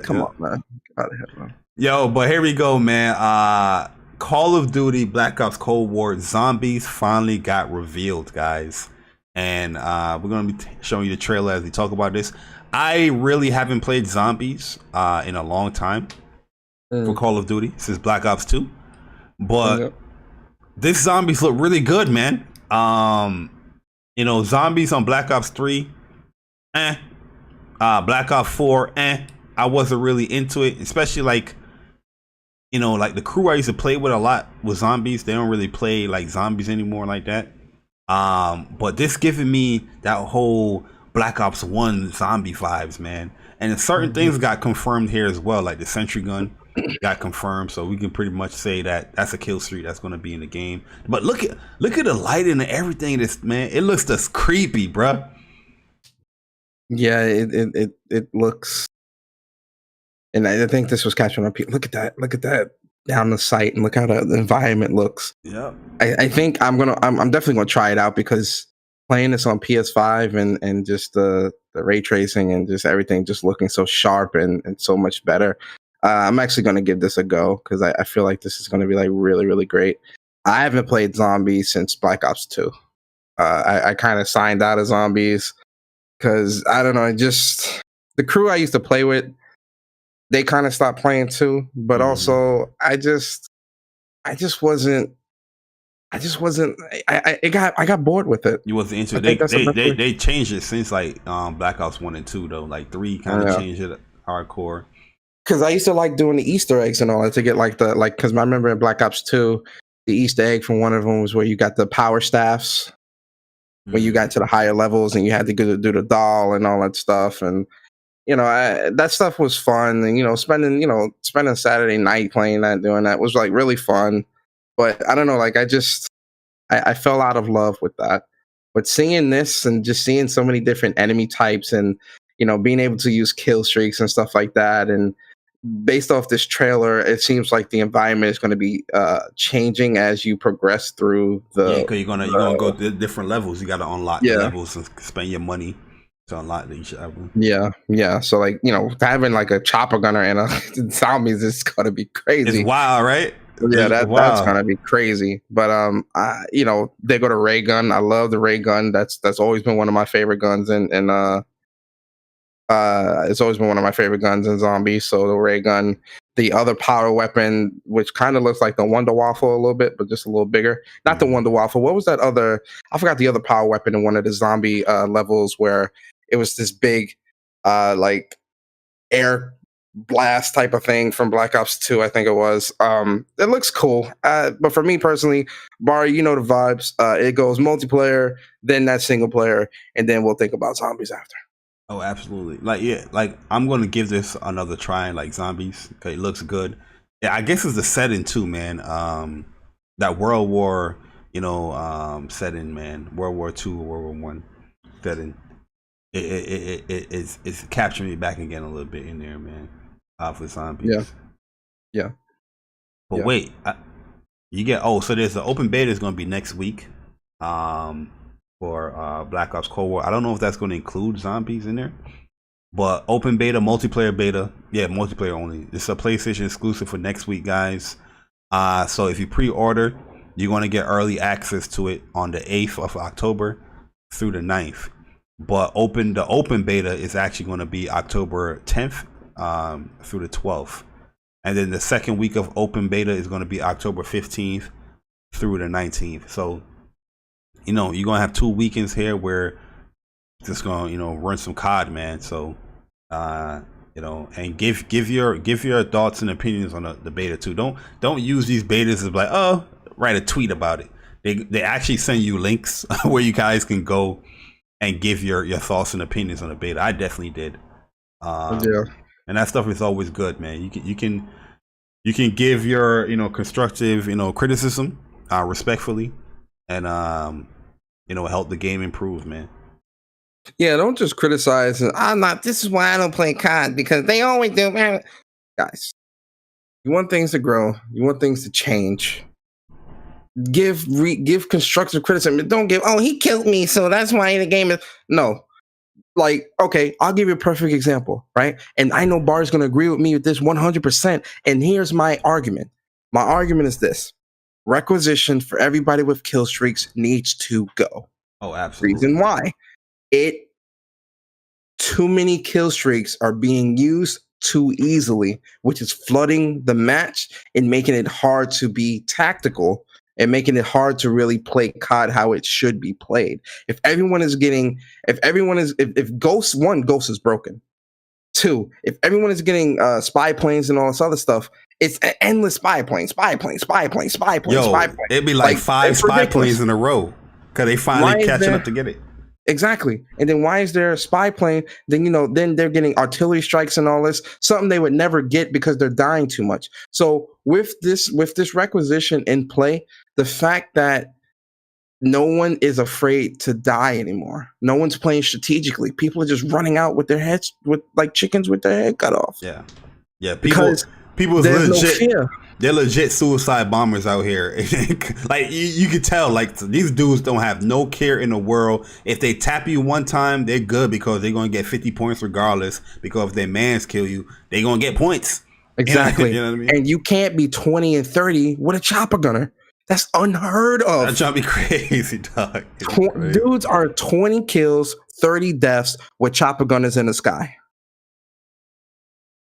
Come on, man. Out of here, man. Yo, but here we go, man. Call of Duty Black Ops Cold War Zombies finally got revealed, guys. And we're going to be showing you the trailer as we talk about this. I really haven't played Zombies in a long time for Call of Duty since Black Ops 2. But this Zombies look really good, man. Zombies on Black Ops 3, Black Ops 4, I wasn't really into it, especially like the crew I used to play with a lot with Zombies. They don't really play like Zombies anymore like that. But this giving me that whole Black Ops 1 zombie vibes, man. And certain things got confirmed here as well, like the sentry gun got confirmed, so we can pretty much say that that's a kill streak that's going to be in the game. But look at the lighting and everything. This, man, it looks just creepy, bruh. Yeah, it looks, and I think this was catching up. Look at that down the sight, and look how the environment looks. Yeah, I think I'm definitely gonna try it out, because playing this on PS5 and just the ray tracing and just everything just looking so sharp and so much better. I'm actually gonna give this a go, because I feel like this is gonna be like really, really great. I haven't played Zombies since Black Ops 2. I kind of signed out of Zombies. Because, I don't know, the crew I used to play with, they kind of stopped playing too. But also, I got bored with it. You wasn't into it. They changed it since like Black Ops 1 and 2 though. Like 3 kind of changed it hardcore. Because I used to like doing the Easter eggs and all that to get because I remember in Black Ops 2, the Easter egg from one of them was where you got the power staffs. When you got to the higher levels and you had to go do the doll and all that stuff, and that stuff was fun. And spending Saturday night playing that, doing that was like really fun. But I don't know, like I fell out of love with that. But seeing this and just seeing so many different enemy types and being able to use kill streaks and stuff like that, and based off this trailer, it seems like the environment is going to be changing as you progress through the. Because you're gonna go to different levels. You got to unlock the levels and spend your money to unlock each level. Yeah. So having like a chopper gunner and a zombies is going to be crazy. It's wild, right? Yeah, that's Wow. gonna be crazy. But they go to ray gun. I love the ray gun. That's always been one of my favorite guns, and it's always been one of my favorite guns in zombies. So the ray gun, the other power weapon, which kind of looks like the Wonder Waffle a little bit, but just a little bigger. Not the Wonder Waffle. What was that other? I forgot the other power weapon in one of the zombie levels where it was this big, like air blast type of thing from Black Ops 2, I think it was. It looks cool. But for me personally, Bari, you know the vibes. It goes multiplayer, then that single player, and then we'll think about zombies after. Oh, absolutely. Like I'm gonna give this another try, like zombies. Okay, it looks good. Yeah, I guess it's the setting too, man. That World War, setting, man. World War II or World War One setting. It's capturing me back again a little bit in there, man. For zombies. Yeah. But wait, so there's the open beta is gonna be next week. For Black Ops Cold War. I don't know if that's going to include zombies in there, but open beta, multiplayer beta, multiplayer only. It's a PlayStation exclusive for next week, guys. So if you pre-order, you're going to get early access to it on the 8th of October through the 9th. But the open beta is actually going to be October 10th through the 12th. And then the second week of open beta is going to be October 15th through the 19th. So you're gonna have 2 weekends here where just gonna run some COD, man. So and give your thoughts and opinions on the beta too. Don't use these betas as like, write a tweet about it. They actually send you links where you guys can go and give your thoughts and opinions on the beta. I definitely did. And that stuff is always good, man. You can give your constructive criticism respectfully, and help the game improve, man. Yeah, don't just criticize. This is why I don't play COD, because they always do. Guys, you want things to grow. You want things to change. Give constructive criticism. Don't give, he killed me, so that's why the game is. No. Like, okay, I'll give you a perfect example, right? And I know Bar's going to agree with me with this 100%. And here's my argument. My argument is this. Requisition for everybody with kill streaks needs to go. Oh, absolutely. Reason why? Too many kill streaks are being used too easily, which is flooding the match and making it hard to be tactical and making it hard to really play COD how it should be played. If Ghost is broken. 2, if everyone is getting spy planes and all this other stuff, it's an endless spy plane. Yo, it'd be like 5 spy planes in a row because they finally catching up to get it. Exactly. And then why is there a spy plane? Then they're getting artillery strikes and all this, something they would never get because they're dying too much. So with this requisition in play, the fact that no one is afraid to die anymore. No one's playing strategically. People are just running out with their heads, with like chickens with their head cut off. Yeah. People there's legit. No fear. They're legit suicide bombers out here. Like you could tell, like these dudes don't have no care in the world. If they tap you one time, they're good because they're gonna get 50 points regardless. Because if their mans kill you, they're gonna get points. Exactly. You know what I mean? And you can't be 20 and 30 with a chopper gunner. That's unheard of. That's trying to be crazy, dog. Dudes are 20 kills, 30 deaths with chopper gunners in the sky.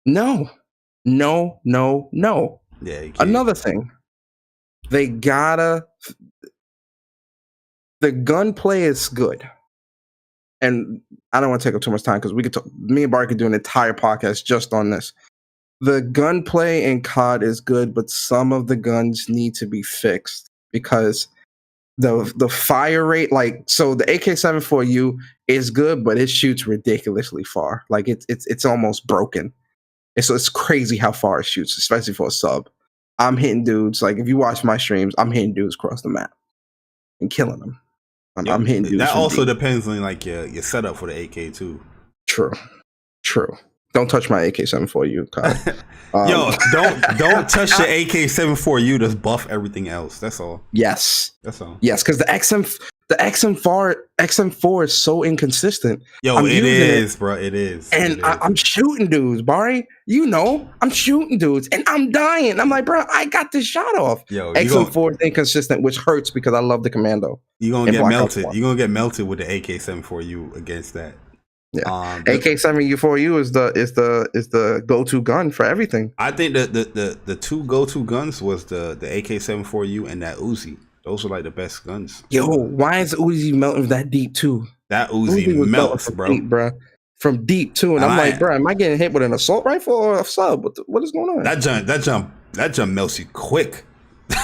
No. Yeah. Another thing. The gunplay is good. And I don't want to take up too much time because me and Bart could do an entire podcast just on this. The gunplay in COD is good, but some of the guns need to be fixed because the fire rate, so the AK-74U is good, but it shoots ridiculously far. Like it's almost broken. It's crazy how far it shoots, especially for a sub. I'm hitting dudes. Like if you watch my streams, I'm hitting dudes across the map and killing them. I'm hitting dudes. That also depends on like your setup for the AK too. True. Don't touch my AK-74U, Kyle. Yo, don't touch the AK-74U. Just buff everything else. That's all. Yes. That's all. Yes, because the The XM4 is so inconsistent. Yo, I'm it using is, bro. It is. And It is. I'm shooting dudes, Bari. You know, I'm shooting dudes and I'm dying. I'm like, bro, I got this shot off. Yo, XM4 is inconsistent, which hurts because I love the commando. You're gonna in get Black melted. Ops 1. You're gonna get melted with the AK-74U against that. Yeah. AK-74U is the go-to gun for everything. I think that the two go-to guns was the AK-74U and that Uzi. Those are like the best guns. Yo, why is Uzi melting that deep too? That Uzi was melts, from bro. Deep, bro. From deep too, and I'm like, bro, am I getting hit with an assault rifle or a sub? What is going on? That jump melts you quick,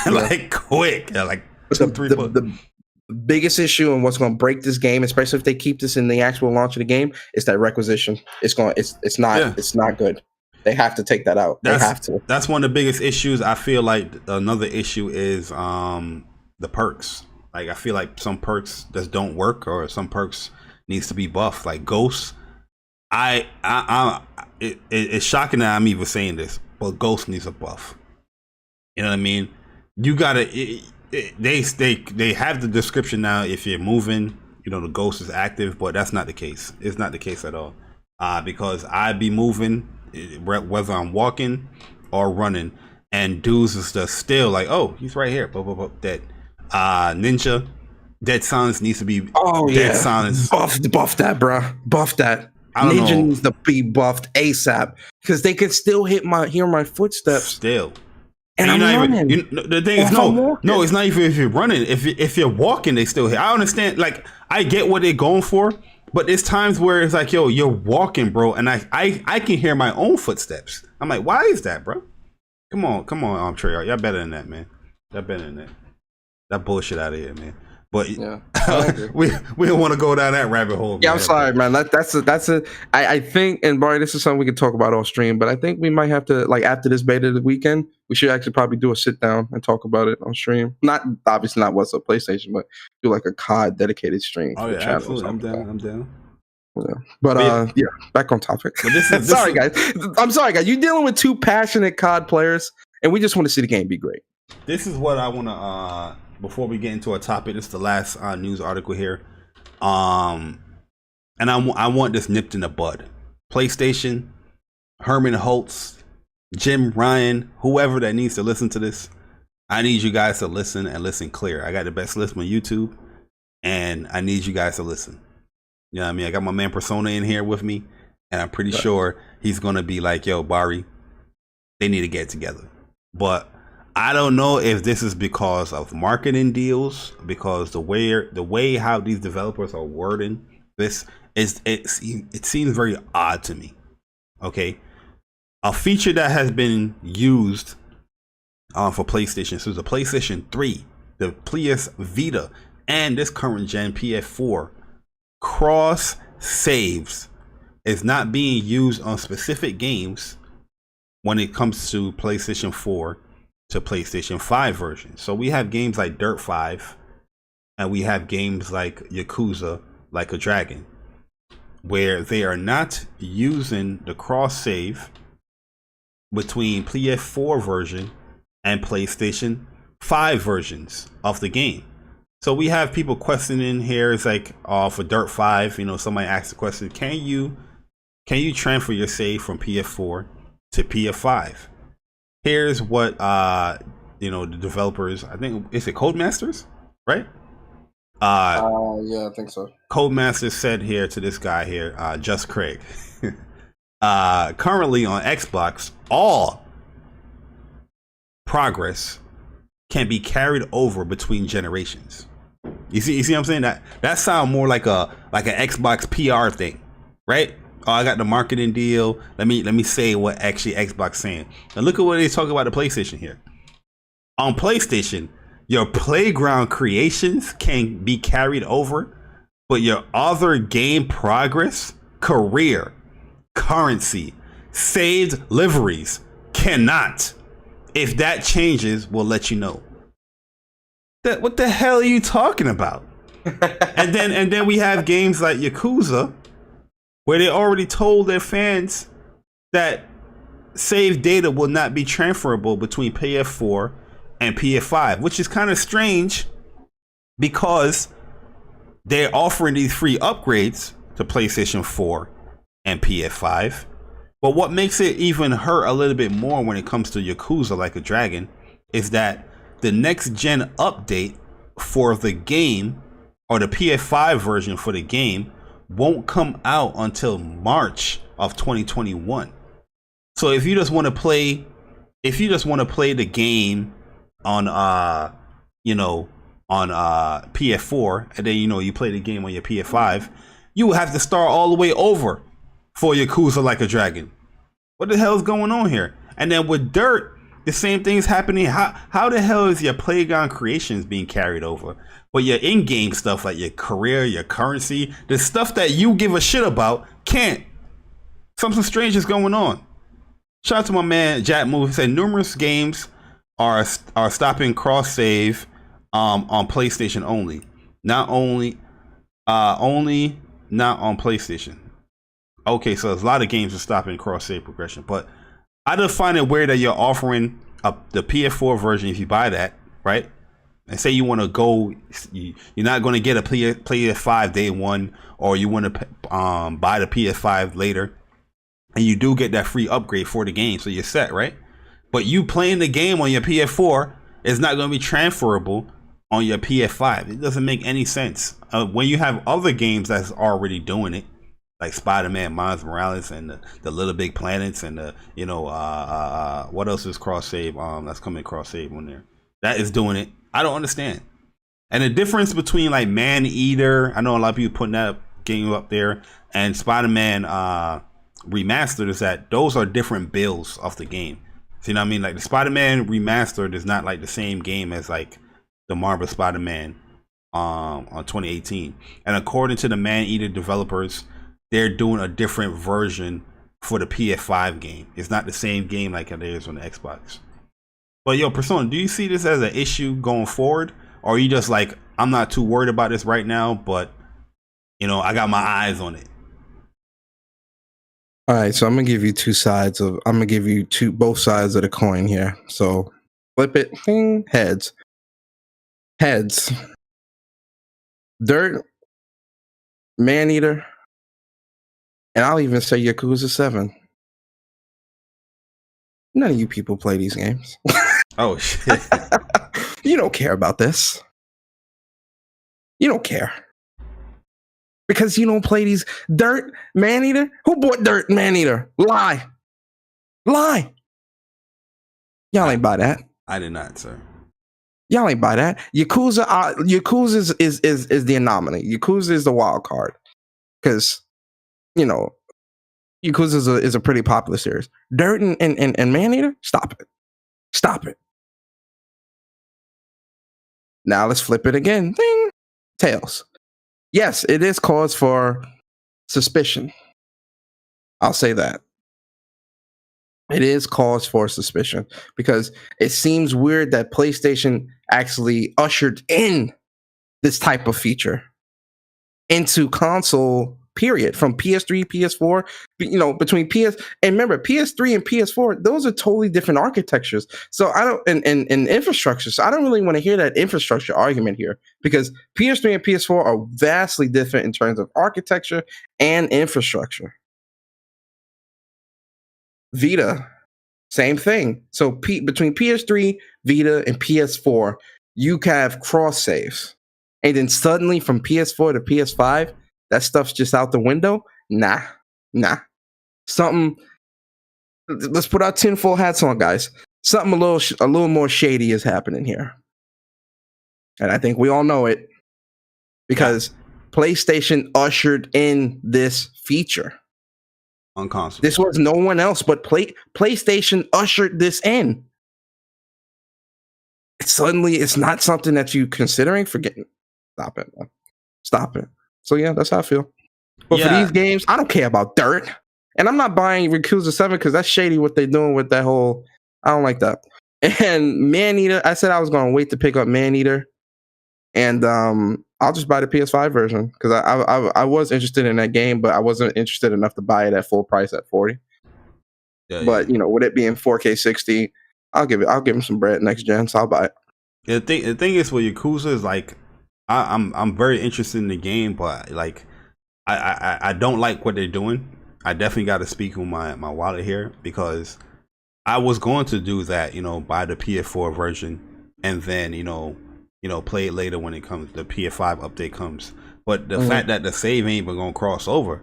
like quick, yeah, like 2-3 foot. The biggest issue and what's going to break this game, especially if they keep this in the actual launch of the game, is that requisition. It's not good. They have to take that out. They have to. That's one of the biggest issues. I feel like another issue is the perks. Like I feel like some perks just don't work, or some perks needs to be buffed. Like Ghost, it's shocking that I'm even saying this, but Ghost needs a buff. You know what I mean? You gotta. They have the description now. If you're moving, you know the Ghost is active, but that's not the case. It's not the case at all. Because I be moving, whether I'm walking or running, and dudes is just still like, oh, he's right here. Dead. Ninja, Dead Silence needs to be. Dead Silence. Buff that, bruh. Buff that. Ninja needs to be buffed ASAP because they could still hear my footsteps. Still. And I'm running. The thing is, no, it's not even if you're running. If you're walking, they still hit. I understand. Like, I get what they're going for, but there's times where it's like, yo, you're walking, bro, and I can hear my own footsteps. I'm like, why is that, bro? Come on, Treyarch. Y'all better than that, man. Y'all better than that. That bullshit out of here, man. But yeah, we don't want to go down that rabbit hole. Yeah, man. I'm sorry, man. I think, and Barry, this is something we can talk about off stream, but I think we might have to, like, after this beta this weekend, we should actually probably do a sit down and talk about it on stream. Not obviously not What's Up PlayStation, but do like a COD dedicated stream. Oh yeah, absolutely. I'm down. Yeah. But yeah, back on topic. But sorry, guys. I'm sorry, guys. You're dealing with two passionate COD players, and we just want to see the game be great. This is what I want to. Before we get into our topic, this is the last news article here. And I want this nipped in the bud. PlayStation, Herman Holtz, Jim Ryan, whoever that needs to listen to this, I need you guys to listen and listen clear. I got the best list on YouTube, and I need you guys to listen. You know what I mean? I got my man Persona in here with me, and I'm pretty sure he's going to be like, yo, Bari, they need to get together. But I don't know if this is because of marketing deals, because the way how these developers are wording this it seems very odd to me. Okay, a feature that has been used for PlayStation, so the PlayStation 3, the PS Vita, and this current gen PS4, cross saves is not being used on specific games when it comes to PlayStation 4 to PlayStation 5 version. So we have games like Dirt 5, and we have games like Yakuza Like a Dragon, where they are not using the cross save between PS4 version and PlayStation 5 versions of the game. So we have people questioning here. It's like, for Dirt 5, you know, somebody asked the question, can you transfer your save from PS4 to PS5? Here's what the developers, I think, is it Codemasters, right? Yeah, I think so. Codemasters said here to this guy here, Just Craig. Currently on Xbox, all progress can be carried over between generations. You see what I'm saying? That sounds more like an Xbox PR thing, right? Oh, I got the marketing deal. Let me say what actually Xbox saying. Now look at what they talk about the PlayStation here. On PlayStation, your playground creations can be carried over, but your other game progress, career, currency, saved liveries cannot. If that changes, we'll let you know. What the hell are you talking about? and then we have games like Yakuza, where they already told their fans that save data will not be transferable between PS4 and PS5, which is kind of strange because they're offering these free upgrades to PlayStation 4 and PS5. But what makes it even hurt a little bit more when it comes to Yakuza Like a Dragon is that the next gen update for the game, or the PS5 version for the game, won't come out until March of 2021. So if you just want to play the game on on PS4, and then you play the game on your PS5, you will have to start all the way over for Yakuza Like a Dragon. What the hell is going on here? And then with Dirt, the same thing's happening. How the hell is your Playground creations being carried over? But your in-game stuff, like your career, your currency, the stuff that you give a shit about, can't. Something strange is going on. Shout out to my man Jack Move. He said numerous games are stopping cross save on PlayStation only. Not on PlayStation. Okay, so there's a lot of games are stopping cross save progression, but I just find it weird that you're offering the PS4 version if you buy that, right? And say you want to go, you're not going to get a PS5 day one, or you want to buy the PS5 later, and you do get that free upgrade for the game, so you're set, right? But you playing the game on your PS4 is not going to be transferable on your PS5. It doesn't make any sense. When you have other games that's already doing it, like Spider-Man, Miles Morales, and the Little Big Planets, and what else is cross save? That's coming cross save on there. That is doing it. I don't understand. And the difference between like Man Eater, I know a lot of people putting that game up there, and Spider-Man Remastered is that those are different builds of the game. So you know what I mean? Like the Spider-Man Remastered is not like the same game as like the Marvel Spider-Man on 2018. And according to the Man Eater developers, they're doing a different version for the PS5 game. It's not the same game like it is on the Xbox. But yo, Persona, do you see this as an issue going forward? Or are you just like, I'm not too worried about this right now, but I got my eyes on it? All right, so I'm gonna give you both sides of the coin here. So flip it. Heads. Dirt, Man Eater, and I'll even say Yakuza 7. None of you people play these games. Oh shit. You don't care about this. You don't care. Because you don't play these. Dirt, Man Eater? Who bought Dirt, Man Eater? Lie. Y'all ain't buy that. I did not, sir. Y'all ain't buy that. Yakuza is the anomaly. Yakuza is the wild card. Because, Yakuza is a pretty popular series. Dirt and Man Eater? Stop it. Now let's flip it again. Ding. Tails. Yes, it is cause for suspicion. I'll say that. It is cause for suspicion because it seems weird that PlayStation actually ushered in this type of feature into console, period, from PS3, PS4, between PS, and remember, PS3 and PS4, those are totally different architectures. So I don't, and infrastructure. So I don't really want to hear that infrastructure argument here because PS3 and PS4 are vastly different in terms of architecture and infrastructure. Vita, same thing. So between PS3, Vita, and PS4, you can have cross saves. And then suddenly from PS4 to PS5, that stuff's just out the window? Nah. Something, let's put our tinfoil hats on, guys. Something a little more shady is happening here. And I think we all know it because PlayStation ushered in this feature. On console. This was no one else but PlayStation ushered this in. Suddenly, it's not something that you considering forgetting. Stop it, man. Stop it. So yeah, that's how I feel. But for these games, I don't care about Dirt, and I'm not buying Yakuza 7 because that's shady what they're doing with that whole. I don't like that. And Man Eater, I said I was going to wait to pick up Man Eater, and I'll just buy the PS5 version because I was interested in that game, but I wasn't interested enough to buy it at full price at $40. Yeah, but with it being 4K 60, I'll give him some bread next gen, so I'll buy it. The thing is with Yakuza is like, I'm very interested in the game, but like I don't like what they're doing. I definitely got to speak with my wallet here, because I was going to do that, buy the PS4 version and then play it later when it comes, the PS5 update comes. But the fact that the save ain't even gonna cross over,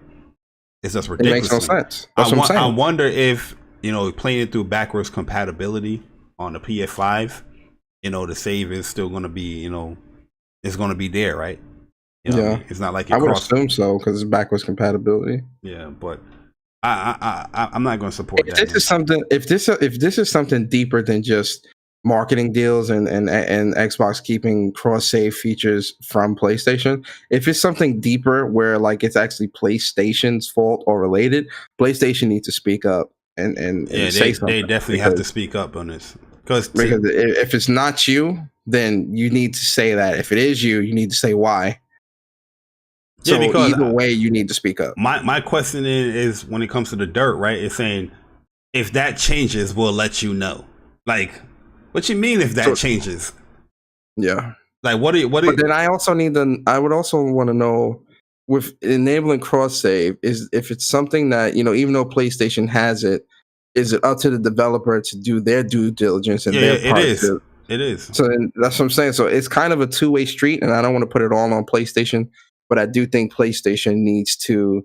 it's just ridiculous. It makes no sense. That's what I'm saying. I wonder if playing it through backwards compatibility on the PS5, the save is still gonna be it's gonna be there, right? Yeah, it's not like I would assume so, because it's backwards compatibility. Yeah, but I'm not going to support if that. This is something. If this is something deeper than just marketing deals and Xbox keeping cross save features from PlayStation, if it's something deeper where like it's actually PlayStation's fault or related, PlayStation needs to speak up and say something. They definitely have to speak up on this, because if it's not you, then you need to say that. If it is you, you need to say why. So yeah, because either way, you need to speak up. My question is when it comes to the dirt, right? It's saying if that changes, we'll let you know. Like, what you mean if that changes? Yeah. Like, what? But then I also I would also want to know, with enabling cross save, is if it's something that even though PlayStation has it, is it up to the developer to do their due diligence and their part? It is. So that's what I'm saying. So it's kind of a two-way street, and I don't want to put it all on PlayStation. But I do think PlayStation needs to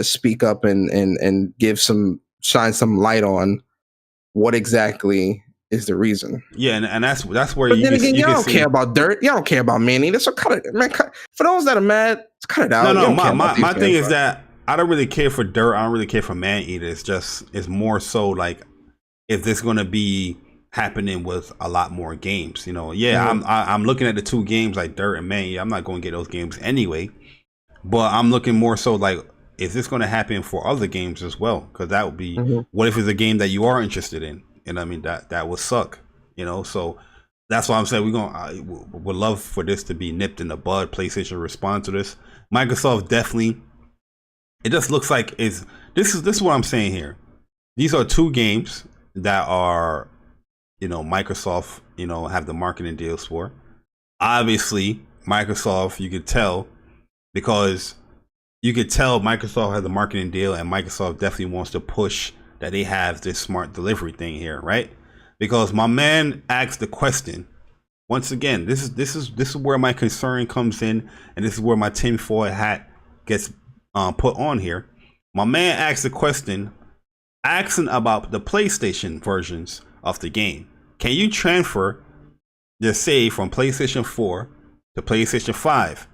speak up and shine some light on what exactly is the reason. Yeah, and that's where but then again, y'all don't care about dirt. Y'all don't care about man eaters. So cut it, man. For those that are mad, cut it out. No. My thing is that I don't really care for dirt. I don't really care for man eaters. It's more so like if this going to be happening with a lot more games, I'm looking at the two games like Dirt and Man. I'm not going to get those games anyway, but I'm looking more so like, is this going to happen for other games as well? Because that would be what if it's a game that you are interested in, and I mean that would suck, so that's why I'm saying would love for this to be nipped in the bud. PlayStation respond to this. Microsoft definitely, it just looks like this is what I'm saying here. These are two games that are Microsoft, have the marketing deals for. Obviously, Microsoft, you could tell Microsoft has a marketing deal, and Microsoft definitely wants to push that they have this smart delivery thing here, right? Because my man asked the question. Once again, this is where my concern comes in, and this is where my tinfoil hat gets put on here. My man asked the question, asking about the PlayStation versions of the game. Can you transfer the save from PlayStation 4 to PlayStation 5?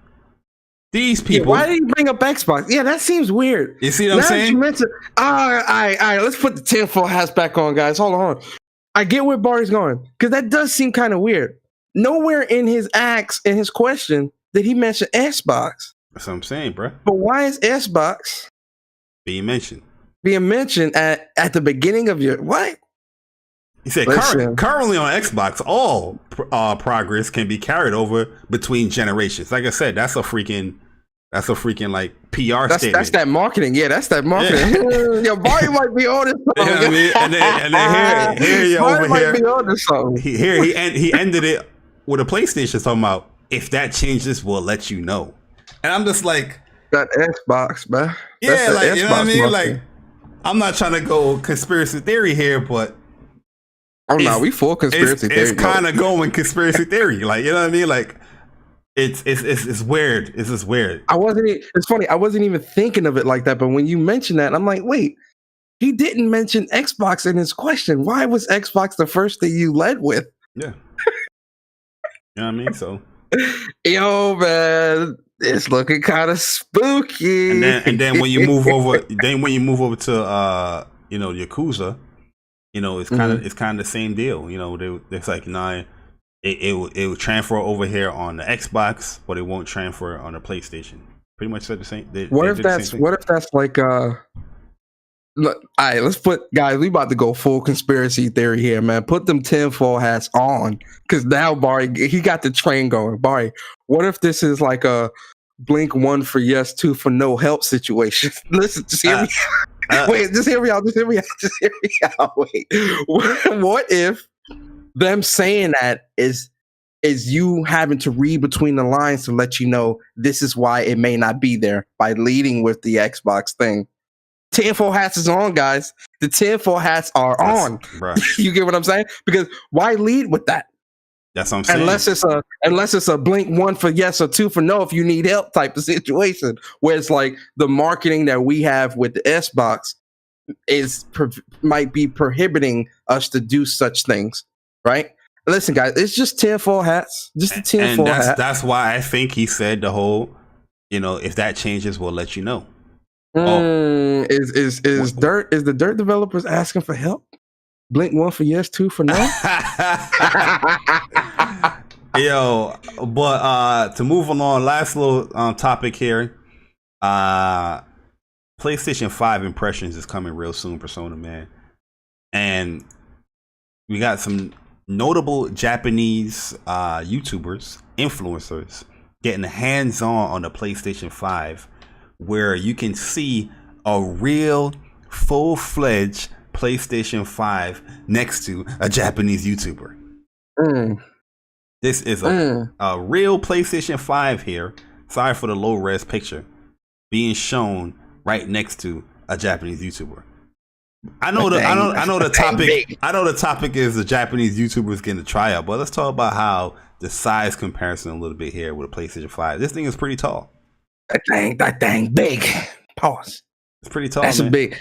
These people. Why did you bring up Xbox? Yeah, that seems weird. You see what I'm saying? All right. Let's put the tinfoil hats back on, guys. Hold on. I get where Bari's going, because that does seem kind of weird. Nowhere in his question did he mention Xbox. That's what I'm saying, bro. But why is Xbox being mentioned at the beginning of your what? He said currently on Xbox, all progress can be carried over between generations. Like I said, that's a freaking like PR statement. That's that marketing. Yeah, that's that marketing. Yeah. Your Bari might be on this. You know what I mean? And then here you over might here. Be on this something. He ended it with a PlayStation talking about, if that changes, we'll let you know. And I'm just like, that Xbox, man. Yeah, like Xbox, you know what I mean? Marketing. Like, I'm not trying to go conspiracy theory here, but oh no, we full conspiracy theory. It's kind of going conspiracy theory, like, you know what I mean? Like, it's weird. It's just weird. It's funny. I wasn't even thinking of it like that, but when you mentioned that, I'm like, wait, he didn't mention Xbox in his question. Why was Xbox the first thing you led with? Yeah. You know what I mean? So, yo, man, it's looking kind of spooky. And then when you move over, to Yakuza. It's kind of the same deal. It's like, nah, it will transfer over here on the Xbox, but it won't transfer on the PlayStation. Pretty much said the same. What if that's like look, all right, let's put, guys, we about to go full conspiracy theory here, man. Put them tinfoil hats on, because now Bari, he got the train going. Bari, what if this is like a blink one for yes, two for no help situation? Listen, just hear me. Wait, just hear me out. Wait, what if them saying that is is you having to read between the lines to let you know this is why it may not be there by leading with the Xbox thing. Tinfoil hats is on, guys. The tinfoil hats are on. You get what I'm saying? Because why lead with that? That's what I'm saying. Unless it's a blink 1 for yes or 2 for no if you need help type of situation, where it's like the marketing that we have with the Xbox might be prohibiting us to do such things, right? Listen, guys, it's just tinfoil hats, just a tinfoil hat. That's why I think he said the whole, if that changes, we'll let you know. Is the Dirt developers asking for help? Blink 1 for yes, 2 for no. Yo, but to move along, last little topic here. PlayStation 5 impressions is coming real soon, Persona, man. And we got some notable Japanese YouTubers, influencers, getting hands-on on the PlayStation 5, where you can see a real full-fledged PlayStation 5 next to a Japanese YouTuber. This is a real PlayStation 5 here. Sorry for the low-res picture being shown right next to a Japanese YouTuber. I know the topic is the Japanese YouTubers getting a tryout, but let's talk about how the size comparison a little bit here with a PlayStation 5. This thing is pretty tall. That thing big. Pause. It's pretty tall. That's a big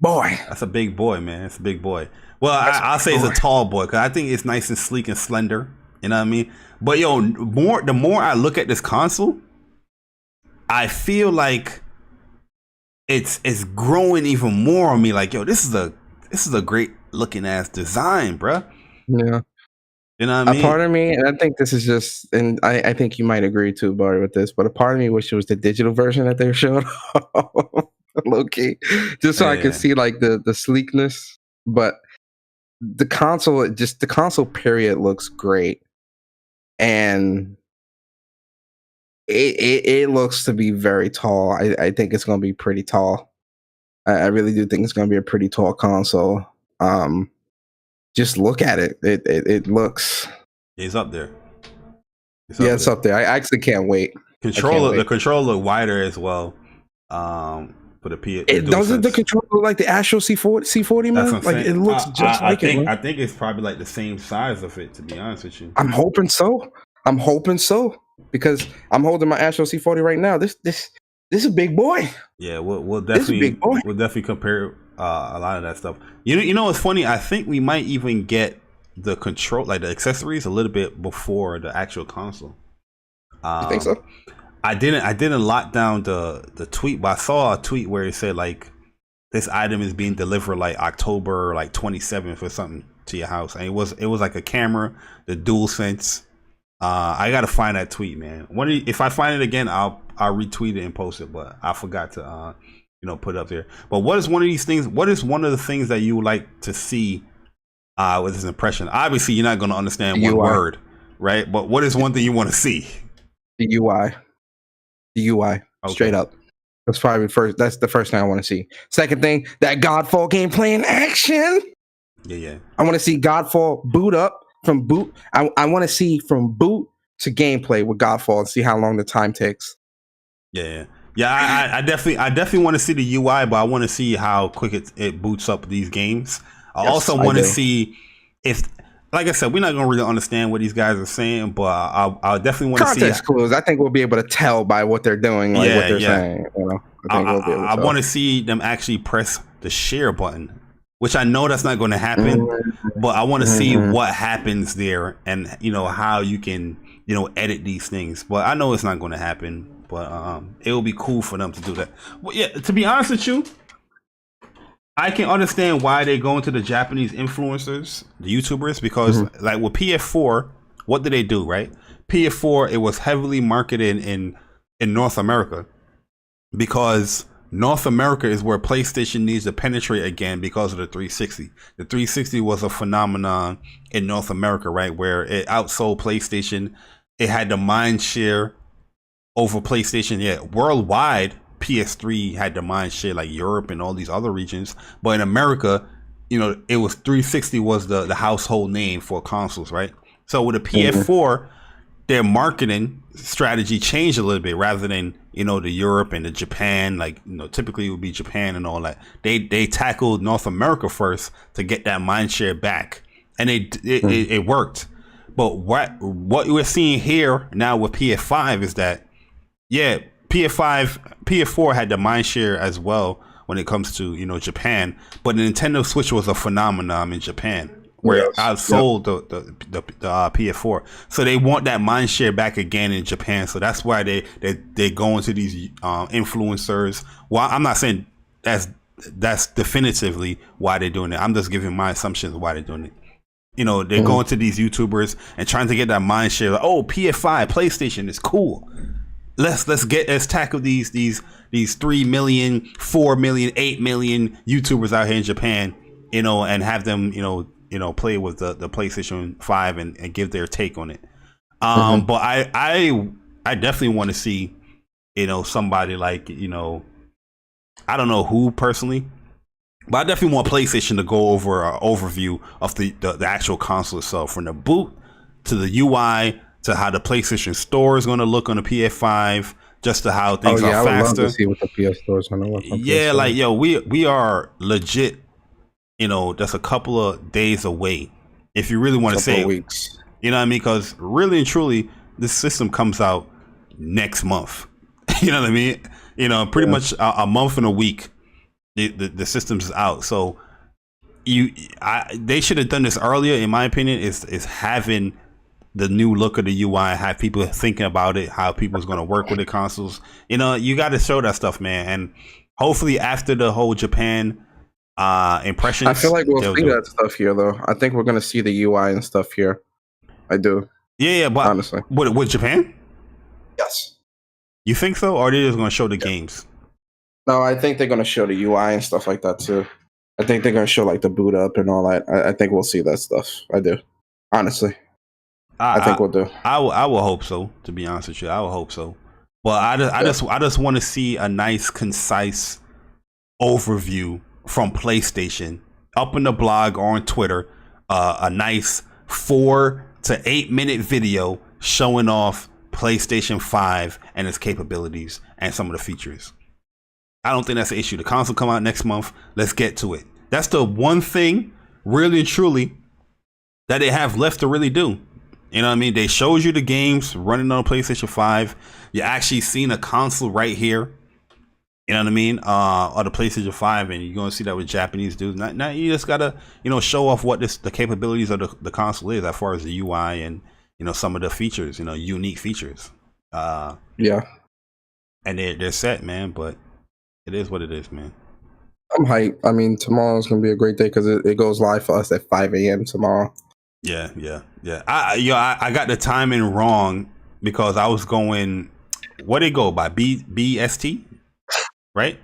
boy. That's a big boy, man. It's a big boy. Well, I'll say it's a tall boy because I think it's nice and sleek and slender. You know what I mean? But the more I look at this console, I feel like it's growing even more on me. Like, this is a great looking ass design, bruh. Yeah. You know what I mean? A part of me, and I think this is just, and I think you might agree too, Bari, with this, but a part of me wish it was the digital version that they showed low key, just so I could see like the sleekness. But the console period looks great, and it looks to be very tall. I think it's going to be pretty tall. I really do think it's going to be a pretty tall console. Just look at it. It looks. It's up there. It's up there. I actually can't wait. The controller look wider as well. For the PS. Doesn't the controller look like the Astro C40, man? Like it looks just like it. I think it's probably like the same size of it. To be honest with you, I'm hoping so because I'm holding my Astro C40 right now. This is a big boy. Yeah, we'll definitely compare a lot of that stuff. You know what's funny? I think we might even get the control, like the accessories, a little bit before the actual console. You think so? I didn't lock down the tweet, but I saw a tweet where it said like this item is being delivered like October like 27th or something to your house, and it was like a camera, the DualSense. I gotta find that tweet, man. If I find it again, I'll retweet it and post it, but I forgot to put it up there. But what is one of these things? What is one of the things that you would like to see with this impression? Obviously, you're not going to understand one word, right? But what is one thing you want to see? The UI. Okay. Straight up. That's probably that's the first thing I want to see. Second thing, that Godfall gameplay in action. Yeah. I want to see Godfall boot up from boot. I want to see from boot to gameplay with Godfall and see how long the time takes. Yeah. I definitely want to see the UI, but I want to see how quick it boots up these games. I also want to see if, like I said, we're not going to really understand what these guys are saying, but I definitely want to see context clues. I think we'll be able to tell by what they're doing, like what they're saying. I want to see them actually press the share button, which I know that's not going to happen, but I want to see what happens there and how you can edit these things. But I know it's not going to happen. But it will be cool for them to do that. Well, yeah, to be honest with you, I can understand why they're going to the Japanese influencers, the YouTubers, because like with PS4, what did they do, right? PS4, it was heavily marketed in North America because North America is where PlayStation needs to penetrate again because of the 360. The 360 was a phenomenon in North America, right? Where it outsold PlayStation. It had the mind share over PlayStation. Yeah, worldwide, PS3 had the mind share like Europe and all these other regions. But in America, it was 360 was the household name for consoles, right? So with a PS4, their marketing strategy changed a little bit. Rather than the Europe and the Japan, like typically it would be Japan and all that. They tackled North America first to get that mind share back, and it worked. But what we're seeing here now with PS5 is that PS4 had the mind share as well when it comes to Japan, but the Nintendo Switch was a phenomenon in Japan, where it outsold the PS4. So they want that mind share back again in Japan. So that's why they go into these influencers. Well, I'm not saying that's definitively why they're doing it. I'm just giving my assumptions of why they're doing it. They're going to these YouTubers and trying to get that mind share. Like, oh, PS5, PlayStation is cool. Let's tackle these 3 million, 4 million, 8 million YouTubers out here in Japan, and have them, play with the PlayStation 5 and give their take on it. But I definitely want to see, somebody like, I don't know who personally, but I definitely want PlayStation to go over an overview of the actual console itself, from the boot to the UI to how the PlayStation Store is going to look on the PS5, just to how things are faster. I would love to see what the PS Store is going to look like. Yeah, like we are legit, just a couple of days away, if you really want to say weeks. You know what I mean? Because really and truly, this system comes out next month. You know what I mean? Pretty much a month and a week. The system's out, so they should have done this earlier. In my opinion, is having the new look of the UI, have people thinking about it, how people's going to work with the consoles. You got to show that stuff, man. And hopefully, after the whole Japan impressions, I feel like we'll see that stuff here, though. I think we're going to see the UI and stuff here. I do. Yeah, but honestly, with Japan, yes. You think so, or are they just going to show the games? No, I think they're going to show the UI and stuff like that too. I think they're going to show like the boot up and all that. I think we'll see that stuff. I do. Honestly. I think we'll do. I will hope so, to be honest with you. I will hope so. But I just want to see a nice, concise overview from PlayStation up in the blog or on Twitter. A nice 4 to 8 minute video showing off PlayStation 5 and its capabilities and some of the features. I don't think that's an issue. The console come out next month. Let's get to it. That's the one thing, really and truly, that they have left to really do. You know what I mean? They showed you the games running on PlayStation 5. You actually seen a console right here. You know what I mean? Or the PlayStation 5, and you're gonna see that with Japanese dudes. Now you just gotta, show off what the capabilities of the console is as far as the UI and some of the features, unique features. Yeah. And they're set, man. But it is what it is, man. I'm hyped. I mean, tomorrow's gonna be a great day because it goes live for us at 5 a.m. tomorrow. Yeah. I got the timing wrong because I was going. What did it go by? BST, right?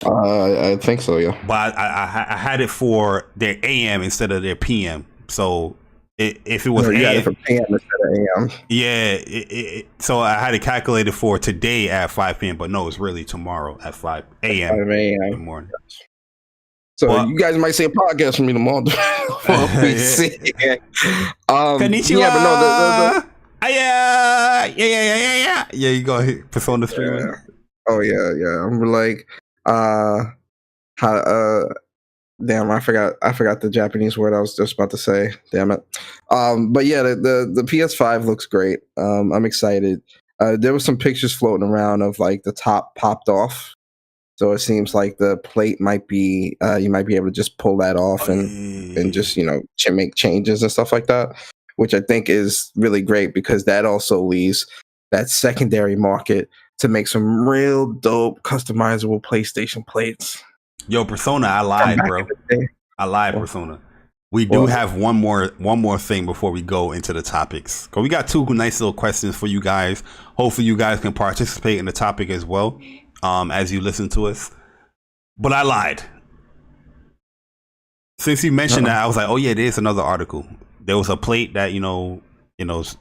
I think so, yeah. But I had it for their AM instead of their PM. So if it was AM, for PM instead of AM. Yeah. So I had it calculated for today at 5 p.m. But no, it's really tomorrow at 5 a.m. 5 a.m. in the morning. So you guys might see a podcast from me tomorrow. We see. Konnichiwa. Yeah, but no, yeah. You go ahead, Persona streaming. Yeah. Oh yeah. I'm like, damn, I forgot the Japanese word I was just about to say. Damn it. But yeah, the PS5 looks great. I'm excited. There was some pictures floating around of like the top popped off. So it seems like the plate might be, you might be able to just pull that off and just, make changes and stuff like that, which I think is really great because that also leaves that secondary market to make some real dope customizable PlayStation plates. Yo, Persona, I lied, bro. I lied, Persona. We do have one more thing before we go into the topics. Because we got 2 nice little questions for you guys. Hopefully you guys can participate in the topic as well. As you listen to us, but I lied. Since you mentioned that, I was like, oh yeah, there's another article. There was a plate that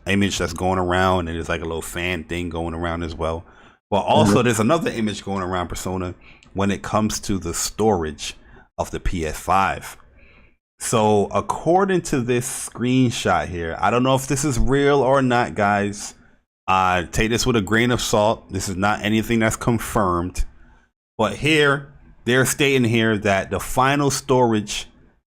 image that's going around, and there's like a little fan thing going around as well. But also, there's another image going around, Persona, when it comes to the storage of the PS5. So according to this screenshot here, I don't know if this is real or not, guys. Take this with a grain of salt. This is not anything that's confirmed. But here, they're stating here that the final storage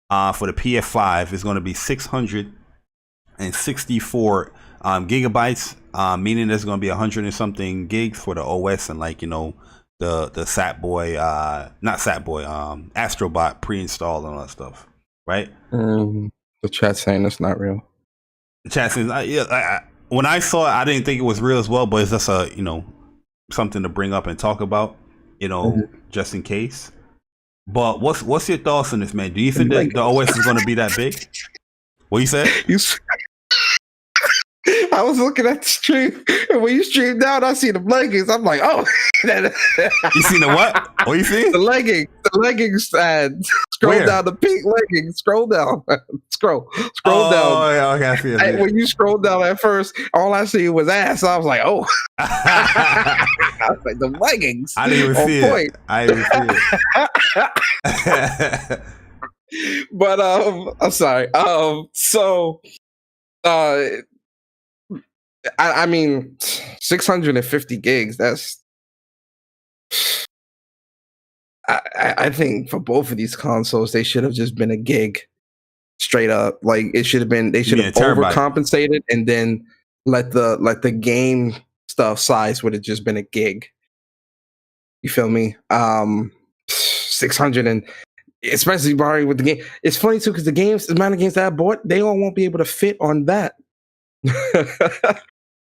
for the PS5 is going to be 664 gigabytes, meaning there's going to be 100 and something gigs for the OS and like, the Astrobot pre-installed and all that stuff, right? The chat saying it's not real. The chat saying, when I saw it, I didn't think it was real as well, but it's just something to bring up and talk about, just in case. But what's your thoughts on this, man? Do you think that the OS is going to be that big? What you said? I was looking at the stream, and when you streamed out, I see the leggings. I'm like, oh. You seen the what? What you see? The leggings ad. Scroll down the pink leggings. Scroll down. Scroll down. Oh, yeah, okay, I see it. When you scroll down at first, all I see was ass. I was like, oh. I was like, the leggings. I didn't even see it. I didn't see it. But I'm sorry. I mean, 650 gigs. That's. I think for both of these consoles, they should have just been a gig, straight up. Like it should have been. They should have overcompensated and then let the game stuff size would have just been a gig. You feel me? 600 and especially Bari with the game. It's funny too because the amount of games that I bought, they all won't be able to fit on that.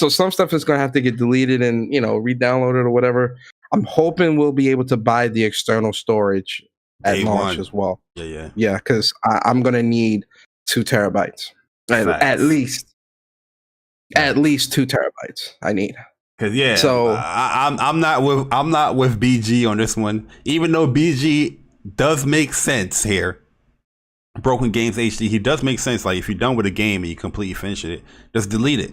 So some stuff is going to have to get deleted and, re-downloaded or whatever. I'm hoping we'll be able to buy the external storage at launch as well. Yeah, because I'm going to need 2 terabytes. At least 2 terabytes I need. Because so I'm not with BG on this one, even though BG does make sense here. Broken Games HD, he does make sense. Like if you're done with a game and you completely finish it, just delete it.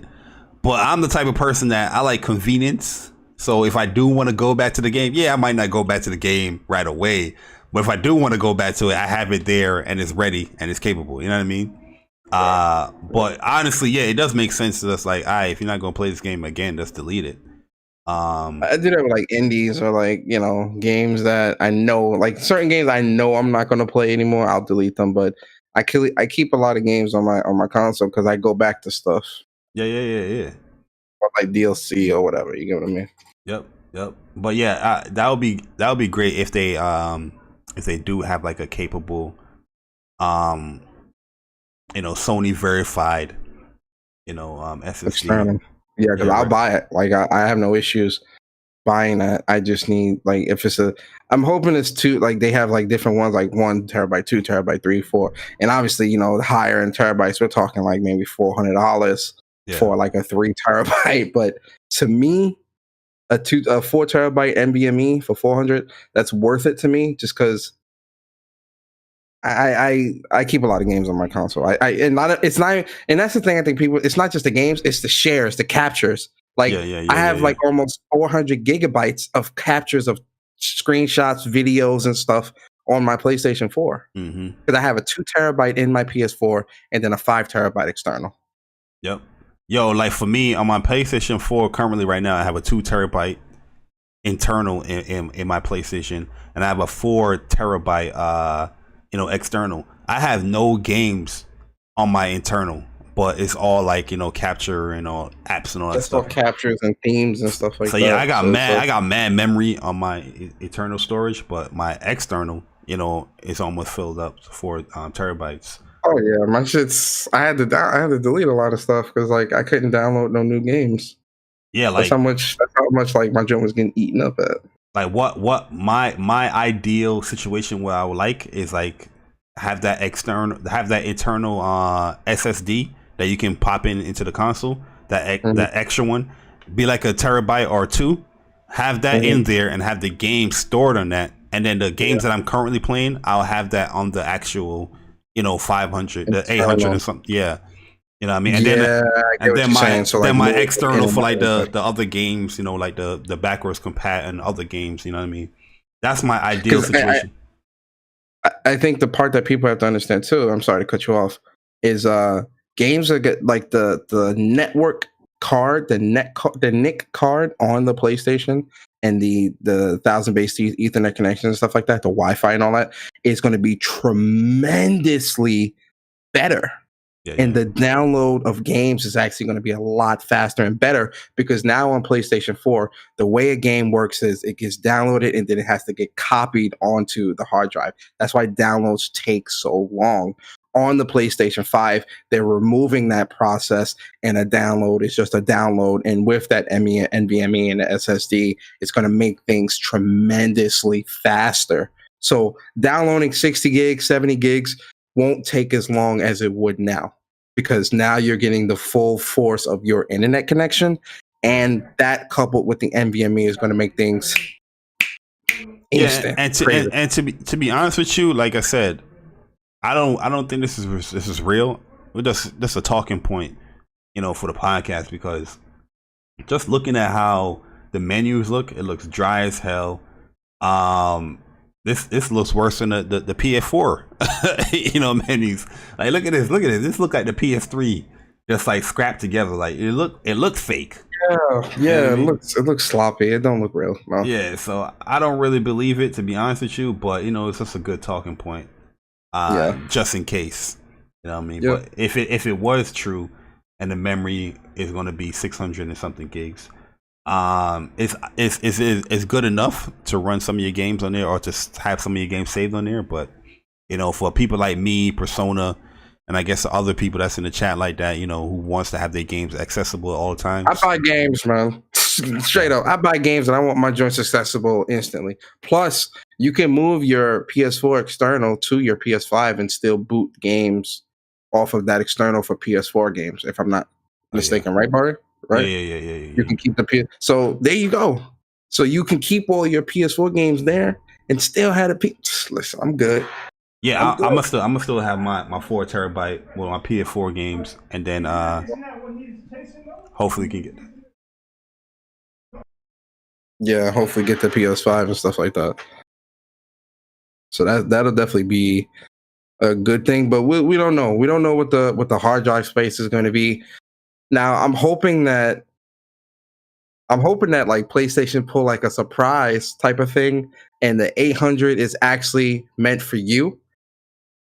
But I'm the type of person that I like convenience. So if I do want to go back to the game, I might not go back to the game right away. But if I do want to go back to it, I have it there and it's ready and it's capable. You know what I mean? But honestly, it does make sense to us. Like, if you're not going to play this game again, just delete it. I do that with like indies or like, games that I know, like certain games I know I'm not going to play anymore. I'll delete them. But I keep a lot of games on my console because I go back to stuff. Yeah. Or like DLC or whatever. You get what I mean? Yep. But that would be great if they do have like a capable, Sony verified, SSD. External. Yeah, because I'll buy it. Like I have no issues buying that. I just need like if it's I'm hoping it's 2. Like they have like different ones, like 1 terabyte, 2 terabyte, 3, 4, and obviously the higher in terabytes we're talking like maybe $400 for like a 3 terabyte. But to me, a 4 terabyte NVMe for $400, that's worth it to me just because. I keep a lot of games on my console. It's not, and that's the thing. I think people, it's not just the games, it's the shares, the captures. Like I have like almost 400 gigabytes of captures of screenshots, videos, and stuff on my PlayStation 4 because I have a 2 terabyte in my PS4 and then a 5 terabyte external. Yep. Like for me on my PlayStation 4 currently right now, I have a 2 terabyte internal in my PlayStation, and I have a 4 terabyte external. I have no games on my internal, but it's all like capture and all apps and all that stuff. Captures and themes and stuff like that. So I got mad memory on my internal storage, but my external, is almost filled up to 4 terabytes. Oh yeah, my shit's. I had to delete a lot of stuff because like I couldn't download no new games. Yeah, like that's how much like my joint was getting eaten up at. Like what my ideal situation where I would like is like have that internal SSD that you can pop into the console, that extra one, be like a terabyte or 2, have that in there and have the game stored on that, and then the games that I'm currently playing, I'll have that on the actual 500, the 800 or something. Yeah. You know what I mean? And then my external for like the other games, like the backwards compat and other games, you know what I mean? That's my ideal situation. I think the part that people have to understand too, I'm sorry to cut you off, is games are get like the network card, the NIC card on the PlayStation and the 1000 base Ethernet connection and stuff like that, the Wi-Fi and all that is going to be tremendously better. And the download of games is actually going to be a lot faster and better because now on PlayStation 4, the way a game works is it gets downloaded and then it has to get copied onto the hard drive. That's why downloads take so long. On the PlayStation 5, they're removing that process and a download is just a download. And with that NVMe and the SSD, it's going to make things tremendously faster. So downloading 60 gigs, 70 gigs, won't take as long as it would now because now you're getting the full force of your internet connection, and that coupled with the NVMe is going to make things instant. Yeah, and to be honest with you, like I said, I don't think this is real. We're just a talking point, for the podcast because just looking at how the menus look, it looks dry as hell. This looks worse than the PS4, menus. Like look at this. This look like the PS3, just like scrapped together. Like it looks fake. Yeah, it looks sloppy. It don't look real. No. Yeah, so I don't really believe it to be honest with you, but it's just a good talking point. Just in case, you know what I mean. Yep. But if it was true, and the memory is going to be 600 and something gigs. It's good enough to run some of your games on there or to have some of your games saved on there, but for people like me, Persona, and I guess the other people that's in the chat like that, who wants to have their games accessible all the time. I buy games, man. Straight up, I buy games and I want my joints accessible instantly. Plus, you can move your PS4 external to your PS5 and still boot games off of that external for PS4 games, if I'm not mistaken, right, Bari? Right? Yeah. You can keep the PS. So there you go. So you can keep all your PS4 games there and still have a Listen, I'm good. Yeah, I'm gonna still have my 4 terabyte with my PS4 games, and then hopefully can get. Yeah, hopefully get the PS5 and stuff like that. So that'll definitely be a good thing, but we don't know. We don't know what the hard drive space is going to be. Now, I'm hoping that like PlayStation pull like a surprise type of thing, and the 800 is actually meant for you,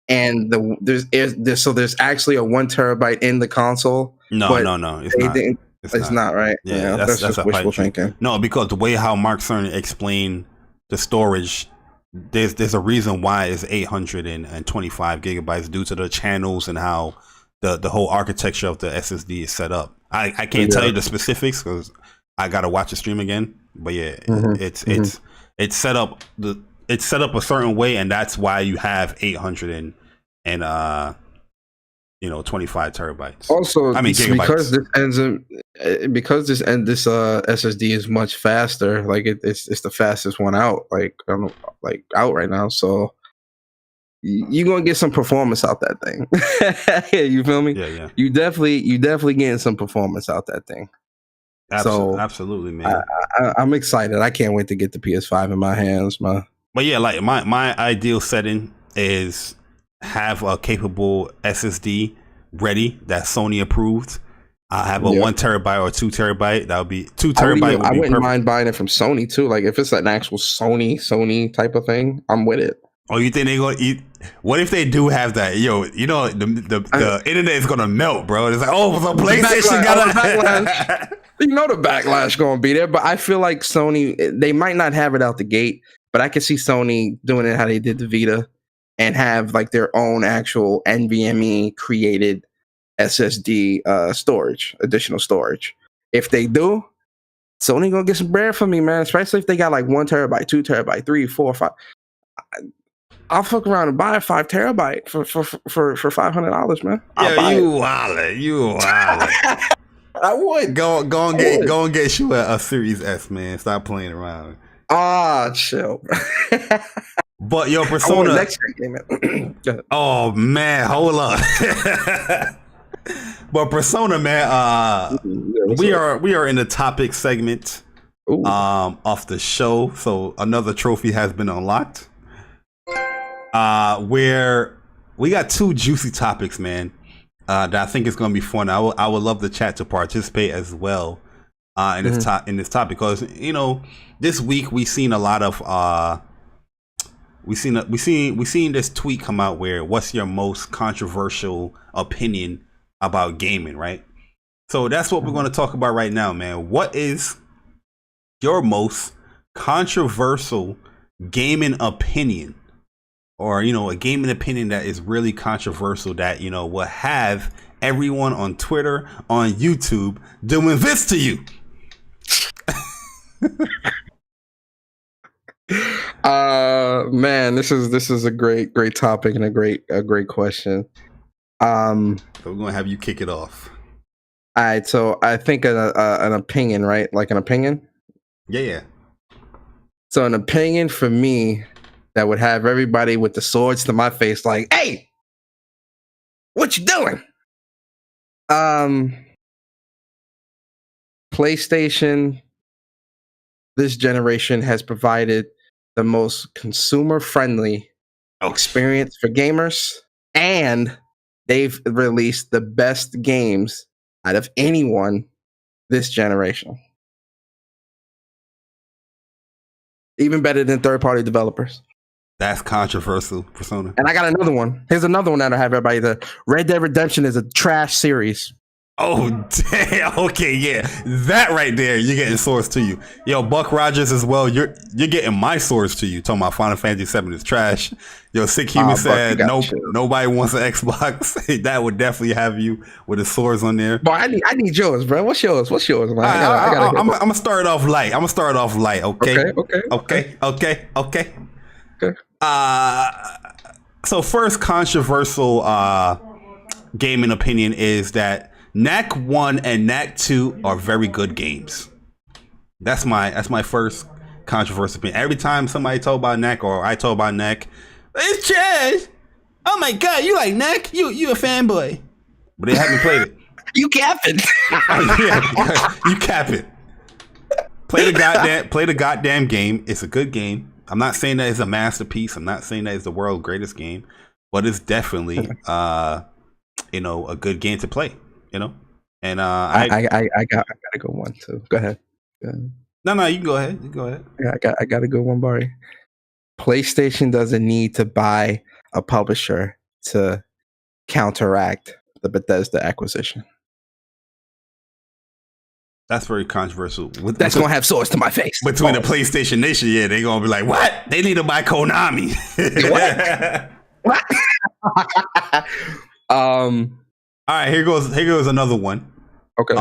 and there's actually a 1 terabyte in the console. No, it's not right. Yeah, that's just wishful thinking. No, because the way how Mark Cerny explained the storage, there's a reason why it's 825 gigabytes due to the channels and how the whole architecture of the SSD is set up. I can't tell you the specifics because I gotta watch the stream again. But yeah, it's set up a certain way, and that's why you have 800 and 25 terabytes. Also, gigabytes. Because this SSD is much faster. Like it's the fastest one out. Like out right now. So you're gonna get some performance out that thing. You feel me? Yeah. You definitely getting some performance out that thing. Absolutely, man. I'm excited. I can't wait to get the PS5 in my hands, man. But yeah, like my ideal setting is have a capable SSD ready that Sony approved. I have a 1 terabyte or 2 terabyte. That would be 2 terabyte. I wouldn't mind buying it from Sony too. Like if it's an actual Sony type of thing, I'm with it. Oh, you think they're gonna eat? What if they do have that? Yo, the internet is gonna melt, bro. It's like, oh, the PlayStation got backlash. The backlash gonna be there, but I feel like Sony, they might not have it out the gate, but I can see Sony doing it how they did the Vita and have like their own actual NVMe created SSD additional storage. If they do, Sony gonna get some bread from me, man. Especially if they got like 1 terabyte, 2 terabyte, 3, 4, 5. I'll fuck around and buy a 5 terabyte for $500, man. Yeah, you wallet. I would go and get you a Series S, man. Stop playing around. Chill. But yo, Persona. Next game, oh man, hold up. But Persona, man. We are in the topic segment of the show. So another trophy has been unlocked. where we got two juicy topics, man. That I think is going to be fun. I would love the chat to participate as well in this topic, because this week we seen a lot of we seen this tweet come out where what's your most controversial opinion about gaming, right? So that's what we're going to talk about right now, man. What is your most controversial gaming opinion, or a gaming opinion that is really controversial that will have everyone on Twitter, on YouTube doing this to you? Man, this is a great topic and a great question. So we're gonna have you kick it off. All right, so I think an opinion, right? Like an opinion. Yeah. So an opinion for me that would have everybody with the swords to my face, like, "Hey, what you doing?" PlayStation this generation has provided the most consumer-friendly experience for gamers, and they've released the best games out of anyone this generation. Even better than third-party developers. That's controversial, Persona. And I got another one. Here's another one that'll have everybody. The Red Dead Redemption is a trash series. Oh, damn. Okay, yeah. That right there, you're getting swords to you. Yo, Buck Rogers as well, you're getting my swords to you. Talking about Final Fantasy VII is trash. Yo, Sick Human said nobody wants an Xbox. That would definitely have you with the swords on there. Boy, I need yours, bro. What's yours, man? I'm gonna start off light. Okay. So first controversial gaming opinion is that Knack 1 and Knack 2 are very good games. That's my first controversial opinion. Every time somebody told about Knack or I told about Knack, it's trash. Oh my god, you like Knack? You a fanboy. But they haven't played it. You capping. Yeah, you cap it. Play the goddamn game. It's a good game. I'm not saying that it's a masterpiece. I'm not saying that it's the world's greatest game, but it's definitely a good game to play. And I gotta go one too. Go ahead. No, you can go ahead. Yeah, I got a good one, Bari. PlayStation doesn't need to buy a publisher to counteract the Bethesda acquisition. That's very controversial. That's gonna have swords to my face. Between the PlayStation Nation, yeah, they're gonna be like, "What? They need to buy Konami." What? All right, here goes another one. Okay.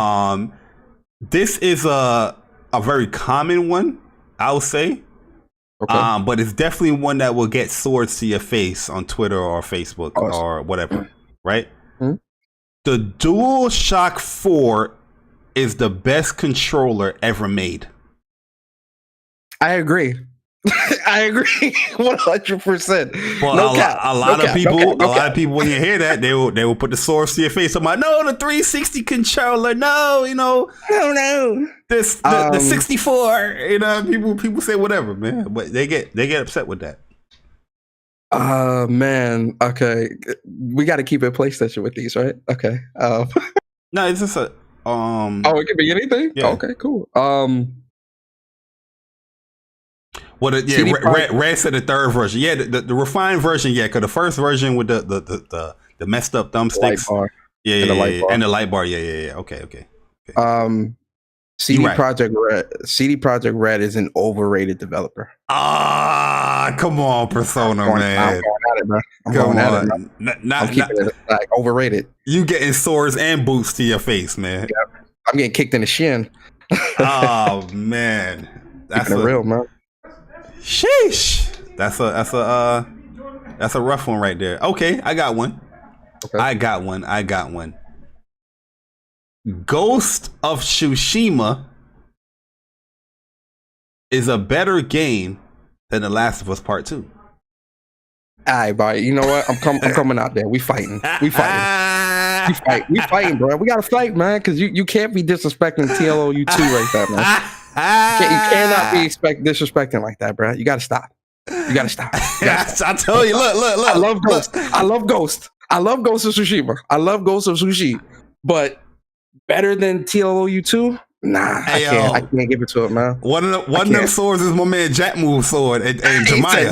This is a very common one, I would say. Okay. But it's definitely one that will get swords to your face on Twitter or Facebook or whatever, right? Mm-hmm. The DualShock 4 is the best controller ever made. I agree. I agree 100%. Well, a lot of people, when you hear that, they will put the swords to your face. I'm like, no, the 360 controller, no, no. This the 64, people say whatever, man, but they get upset with that. Man, okay, we got to keep it PlayStation with these, right? Okay. No, it's just a Oh, it can be anything. Yeah. Okay, cool. Well, Red said the third version. Yeah, the refined version. Yeah, because the first version with the messed up thumbsticks. And the light bar. Yeah. Okay. CD Projekt Red is an overrated developer. Come on, Persona, man. I'm going at it. I'm keeping it like overrated. You getting swords and boots to your face, man. Yeah, I'm getting kicked in the shin. Oh man, that's real, man. Sheesh. That's a rough one right there. Okay, I got one. Okay. I got one. Ghost of Tsushima is a better game than The Last of Us Part 2. All right, bye. You know what? I'm coming out there. We fighting, bro. We gotta fight, man, because you can't be disrespecting TLOU2 right there, man. You cannot be disrespecting like that, bro. You gotta stop. You gotta stop. You gotta stop. I tell you, look. I love Ghost. I love Ghost. I love Ghost of Tsushima. I love Ghost of Tsushima. But better than TLOU 2? Nah, Hey, I can't give it to it, man. One of them swords is my man Jack Move's sword and Jemiah.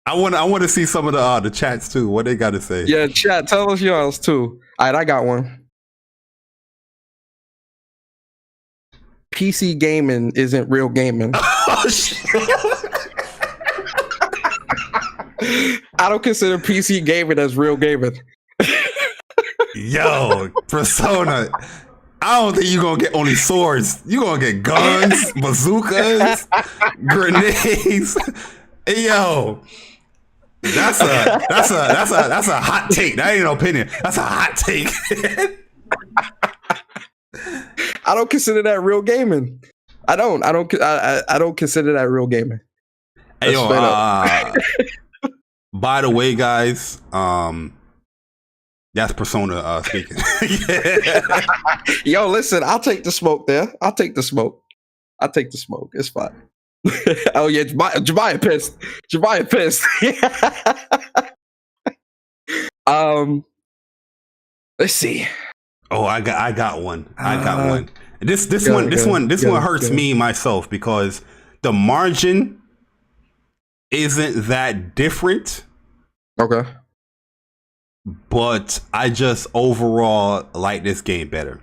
I want to see some of the chats too. What they got to say? Yeah, chat. Tell us yours too. All right, I got one. PC gaming isn't real gaming. Oh, shit. I don't consider PC gaming as real gaming. Yo, Persona. I don't think you're gonna get only swords. You're gonna get guns, bazookas, grenades. Hey, yo. That's a hot take. That ain't no opinion. That's a hot take. I don't consider that real gaming. I don't consider that real gaming. Hey, yo, by the way, guys, that's Persona speaking. Yo, listen, I'll take the smoke there. I'll take the smoke. It's fine. Oh yeah, Jemiah pissed. Let's see. Oh, I got one. This one hurts me myself because the margin isn't that different. Okay. But I just overall like this game better.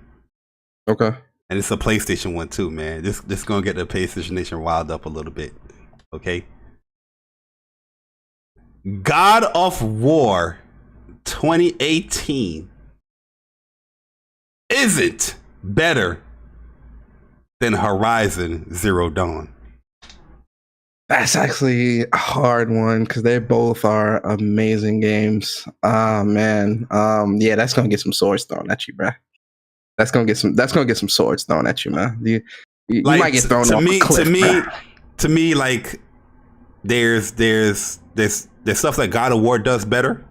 Okay. And it's a PlayStation one too, man. This gonna get the PlayStation Nation riled up a little bit. Okay. God of War 2018 isn't better than Horizon Zero Dawn. That's actually a hard one because they both are amazing games. Ah man. Yeah, that's gonna get some swords thrown at you, bro. That's gonna get some swords thrown at you, man. You like, might get thrown off a cliff, to me, like there's stuff that God of War does better,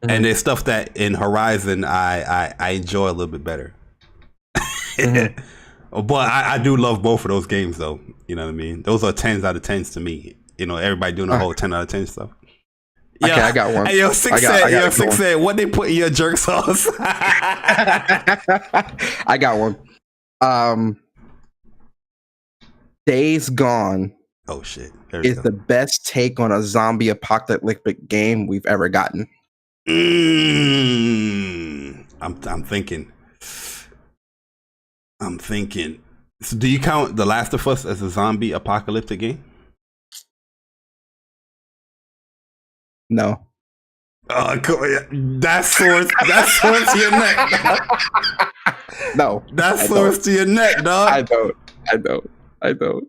and there's stuff that in Horizon I enjoy a little bit better. But I do love both of those games, though. You know what I mean? Those are 10s out of 10s to me. You know, everybody doing the whole 10 out of 10 stuff. Okay, I got one. Hey, yo, Six said, what they put in your jerk sauce? I got one. Days Gone. Oh shit! Is the best take on a zombie apocalyptic game we've ever gotten. I'm thinking. So do you count The Last of Us as a zombie apocalyptic game? No. That's swords to your neck. No. That's swords to your neck, dog. I don't.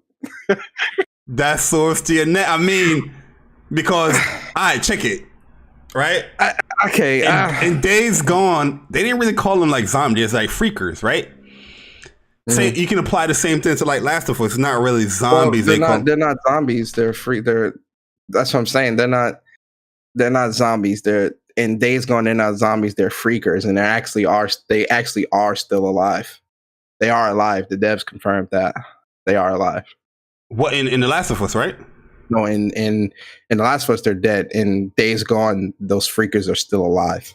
That's swords to your neck. I mean, because check it. Right? Okay. In Days Gone, they didn't really call them like zombies, it's like freakers, right? Say you can apply the same thing to like Last of Us. It's not really zombies. Well, they're not zombies. They're free. That's what I'm saying. They're not zombies. They're in Days Gone. They're not zombies. They're freakers, and they actually are still alive. They are alive. The devs confirmed that they are alive. What in The Last of Us, right? No, in The Last of Us, they're dead. In Days Gone, those freakers are still alive.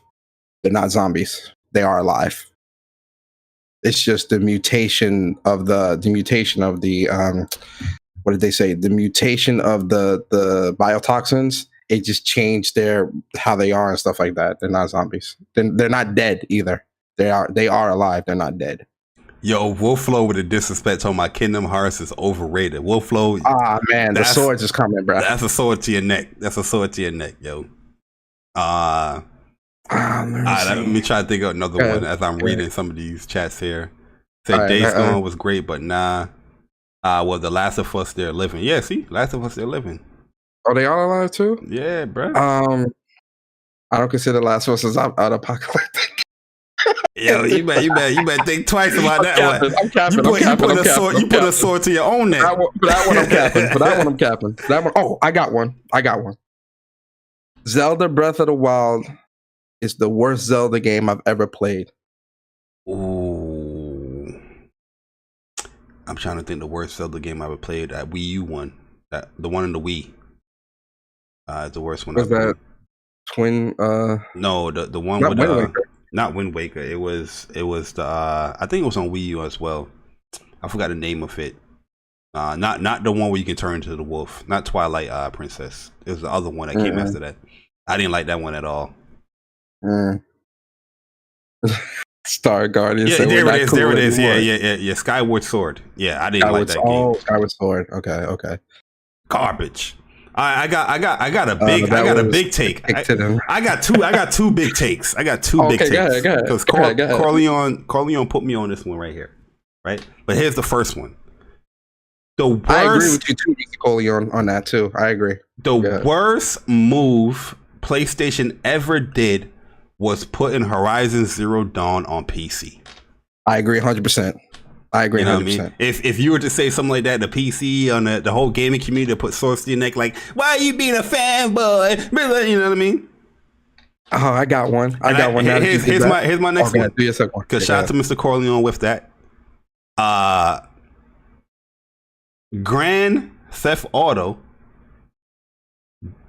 They're not zombies. They are alive. It's just the mutation of the what did they say? The mutation of the biotoxins. It just changed how they are and stuff like that. They're not zombies. They're not dead either. They are alive. They're not dead. Yo, Wolflow with a disrespect on my Kingdom Hearts is overrated. Wolflow. Ah man, the swords is coming, bro. That's a sword to your neck. Yo. Let me try to think of another one as I'm reading some of these chats here. Say Days Gone was great, but nah. Well, The Last of Us, they're living. Yeah, see, Last of Us, they're living. Are they all alive too? Yeah, bro. I don't consider Last of Us as out apocalyptic. Yo, you better think twice about that one. I'm capping. You put a sword to your own neck. For that one, I'm capping. That one. Oh, I got one. Zelda Breath of the Wild is the worst Zelda game I've ever played. Ooh. I I'm trying to think the worst Zelda game I ever played. That Wii U one, the one in the Wii. Is the worst one. Was that Twin? No, the one not with Wind Waker. not Wind Waker. It was the I think it was on Wii U as well. I forgot the name of it. Not the one where you can turn into the wolf. Not Twilight Princess. It was the other one that came after that. I didn't like that one at all. Star Guardian. Yeah, there it is. Yeah. Skyward Sword. Yeah, I didn't like that game. Oh, Skyward Sword. Okay. Garbage. I got a big take. I got two big takes. Because Corleone put me on this one right here. Right? But here's the first one. I agree with you too, Corleone, on that too. I agree. The worst move PlayStation ever did was putting Horizon Zero Dawn on PC. I agree 100%. I agree 100%. You know what I mean? If you were to say something like that, the PC, on the whole gaming community, to put swords to your neck, like, why are you being a fanboy? You know what I mean? Oh, I got one. Here's my next one. Because shout out to Mr. Corleone with that. Grand Theft Auto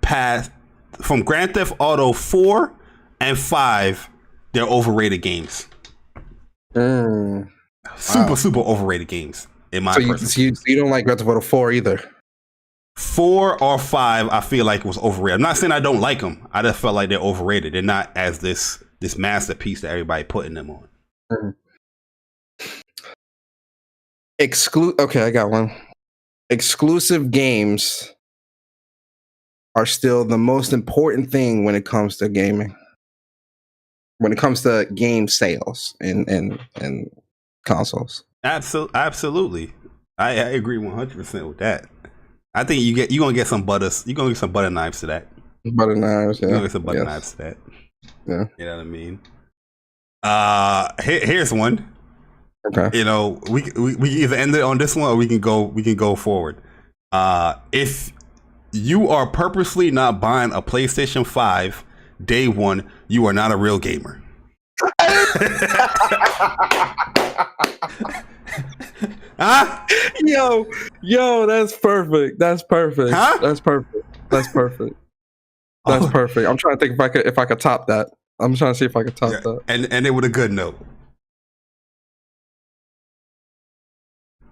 passed from Grand Theft Auto 4 and 5. They're overrated games. Super overrated games in my personal. So you don't like Grand Theft Auto 4 either? 4 or 5, I feel like was overrated. I'm not saying I don't like them. I just felt like they're overrated. They're not as this masterpiece that everybody putting them on. Okay, I got one. Exclusive games are still the most important thing when it comes to gaming. When it comes to game sales and consoles. Absolutely. I agree 100% with that. I think you're gonna get some butter knives to that. Butter knives, yeah. You're gonna get some butter knives to that. Yeah. You know what I mean? Here's one. Okay. You know, we either end it on this one or we can go forward. If you are purposely not buying a PlayStation 5 day one, you are not a real gamer. Huh? Yo, that's perfect. Huh? That's perfect. I'm trying to think if I could top that. I'm trying to see if I could top that. And it with a good note.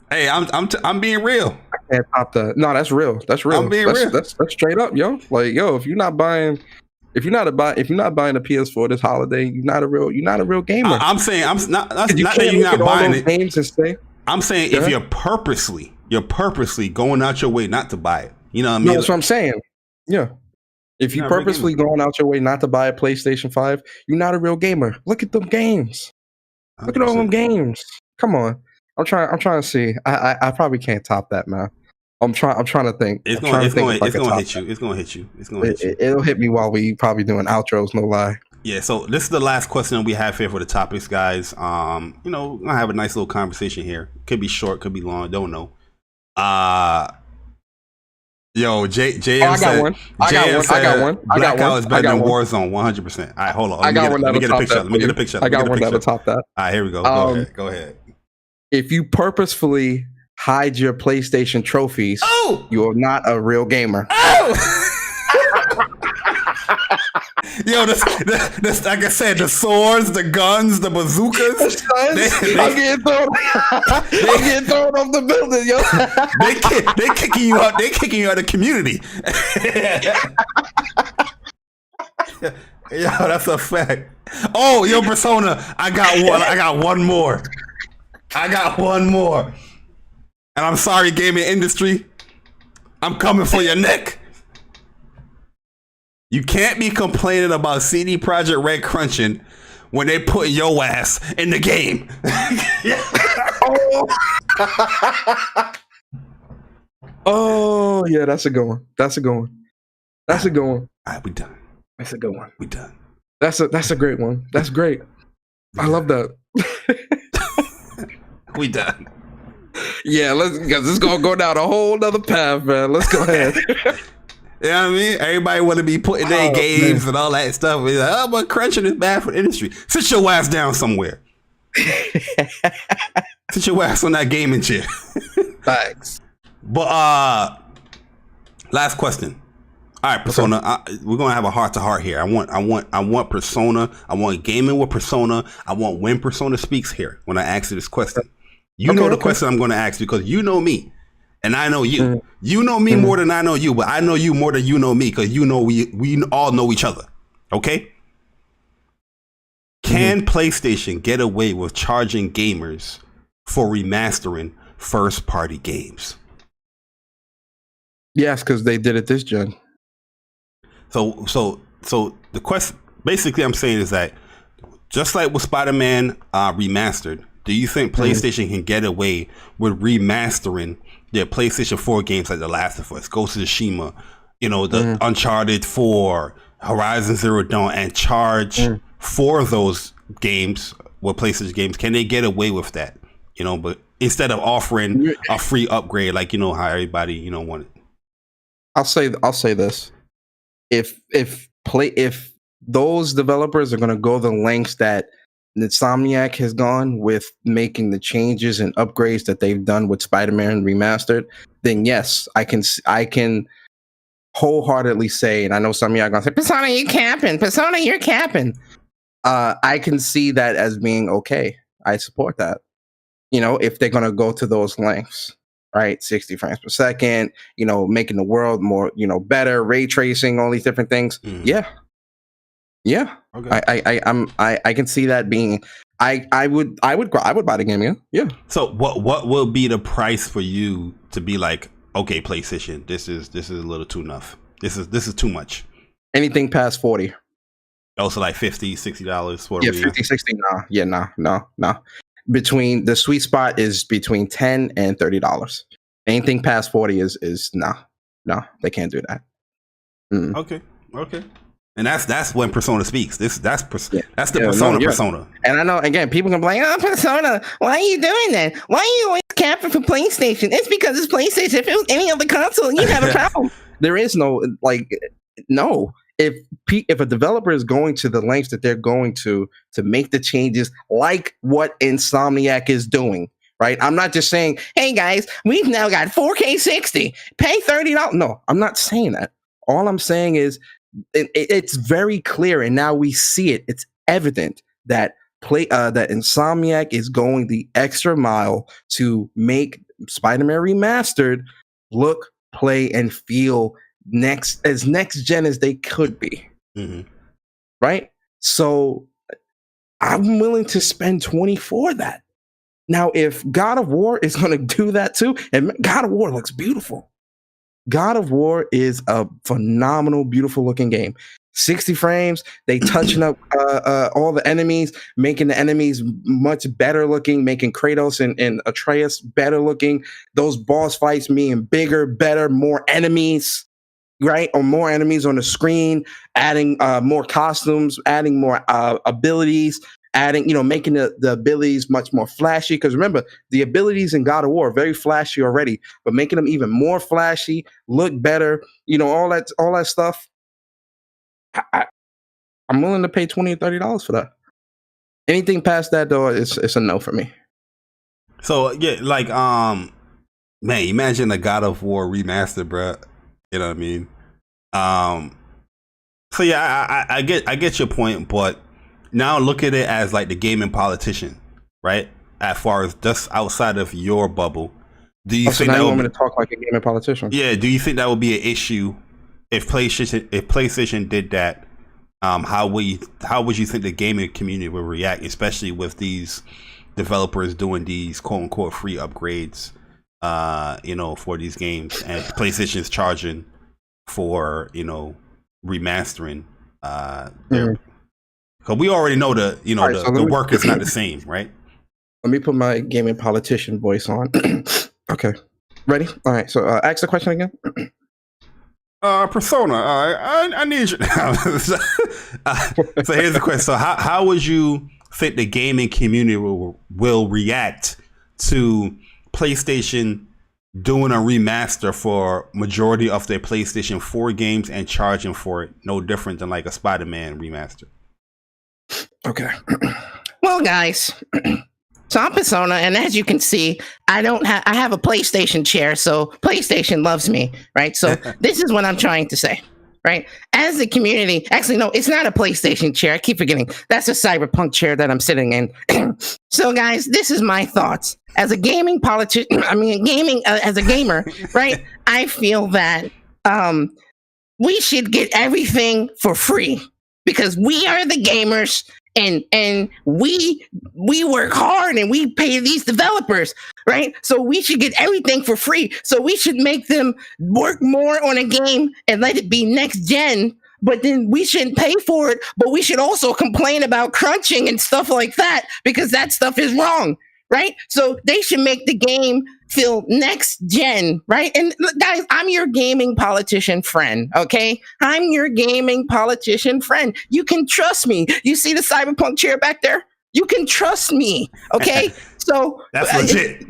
Hey, I'm being real. I can't top that. No, that's real. I'm being real. That's straight up, yo. Like, yo, if you're not buying a PS4 this holiday, you're not a real gamer. I'm saying I'm not that you're not buying it. Games and say, I'm saying if you're purposely going out your way not to buy it. You know what I mean? No, that's what I'm saying. Yeah. If you purposely going out your way not to buy a PlayStation 5, you're not a real gamer. Look at them games. 100%. Look at all them games. Come on. I'm trying to see. I probably can't top that, man. I'm trying to think. It's gonna hit you. It's gonna hit you. It'll hit me while we probably doing outros. No lie. Yeah. So this is the last question we have here for the topics, guys. We're gonna have a nice little conversation here. Could be short, could be long. Don't know. Yo, JM I got one. Blackout is better than Warzone, 100%. All right, hold on. Let me get a picture. I got one that'll top that. All right, here we go. Go ahead. If you purposefully hide your PlayStation trophies, you are not a real gamer. Yo, this like I said, the swords, the guns, the bazookas. I'm getting thrown off the building, yo. They kicking you out. They kicking you out of the community. Yo, that's a fact. Oh, yo, Persona, I got one more. And I'm sorry, gaming industry. I'm coming for your neck. You can't be complaining about CD Projekt Red crunching when they put your ass in the game. Oh yeah, that's a good one. All right, we done. That's a good one. We done. That's a great one. That's great. I love that. We done. Yeah, because it's gonna go down a whole nother path, man. Let's go ahead. You know what I mean? Everybody want to be putting their games and all that stuff. It's like, but crunching is bad for the industry. Sit your ass down somewhere. Sit your ass on that gaming chair. Thanks. But last question. All right, Persona. We're gonna have a heart to heart here. I want Persona. I want gaming with Persona. I want when Persona speaks here when I ask you this question. You know the question I'm going to ask because you know me, and I know you. You know me more than I know you, but I know you more than you know me because you know we all know each other. Okay. Can PlayStation get away with charging gamers for remastering first-party games? Yes, because they did it this gen. So the question, basically, I'm saying is that just like with Spider-Man Remastered, do you think PlayStation can get away with remastering their PlayStation 4 games like The Last of Us, Ghost of Tsushima, the Uncharted 4, Horizon Zero Dawn, and charge for those games with PlayStation games? Can they get away with that? But instead of offering a free upgrade, like how everybody wanted. I'll say this: if those developers are going to go the lengths that Insomniac has gone with making the changes and upgrades that they've done with Spider-Man Remastered, then yes, I can wholeheartedly say, and I know some of y'all are going to say, Persona, you're capping. Persona, you're capping. I can see that as being okay. I support that. If they're going to go to those lengths, right? 60 frames per second, making the world more, better, ray tracing, all these different things. Yeah. Okay. I can see that being. I would buy the game. Yeah. So what will be the price for you to be like, okay, PlayStation, this is a little too enough. This is too much. Anything past 40. Also like $50-$60 for 50-60. No. Between the sweet spot is between $10 and $30. Anything past 40 is no, they can't do that. Okay. And that's when Persona speaks. That's the Persona. And I know, again, people can be like, oh, Persona, why are you doing that? Why are you always capping for PlayStation? It's because it's PlayStation. If it was any other console, you'd have a problem. There is no, no. If a developer is going to the lengths that they're going to make the changes like what Insomniac is doing, right? I'm not just saying, hey guys, we've now got 4K 60, pay $30. No, I'm not saying that. All I'm saying is it's very clear, and now we see it. It's evident that that Insomniac is going the extra mile to make Spider-Man Remastered look, play, and feel next gen as they could be. Right? So I'm willing to spend 20 for that. Now, if God of War is going to do that too, and God of War looks beautiful. God of War is a phenomenal, beautiful looking game. 60 frames, they touching up all the enemies, making the enemies much better looking, making Kratos and Atreus better looking. Those boss fights being bigger, better, more enemies. Right, or more enemies on the screen, adding more costumes, adding more abilities, making the abilities much more flashy. Because remember, the abilities in God of War are very flashy already, but making them even more flashy, look better, all that stuff. I'm willing to pay $20 or $30 for that. Anything past that, though, it's a no for me. So yeah, man, imagine a God of War remaster, bro. You know what I mean? So yeah, I get your point, but now look at it as like the gaming politician, right? As far as just outside of your bubble, do you think now that you want me to talk like a gaming politician? Yeah. Do you think that would be an issue if PlayStation did that? How would you think the gaming community would react, especially with these developers doing these quote unquote free upgrades? For these games, and PlayStation's charging for remastering because we already know the work is not the same, right? Let me put my gaming politician voice on. Okay, ready? All right, so ask the question again. Persona, I need you now. So here's the question. So how would you think the gaming community will react to PlayStation doing a remaster for majority of their PlayStation 4 games and charging for it, no different than like a Spider-Man remaster? Okay. Well, guys, so I'm Persona, and as you can see, I have a PlayStation chair, so PlayStation loves me, right? So this is what I'm trying to say, right? As a community, actually, no, it's not a PlayStation chair. I keep forgetting. That's a Cyberpunk chair that I'm sitting in. So, guys, this is my thoughts as a gaming politician. I mean, as a gamer, right? I feel that we should get everything for free because we are the gamers. And we work hard and we pay these developers, right? So we should get everything for free. So we should make them work more on a game and let it be next gen. But then we shouldn't pay for it. But we should also complain about crunching and stuff like that because that stuff is wrong, right? So they should make the game feel next gen, right? And look, guys, I'm your gaming politician friend, okay? I'm your gaming politician friend. You can trust me. You see the Cyberpunk chair back there? You can trust me, okay? So that's legit.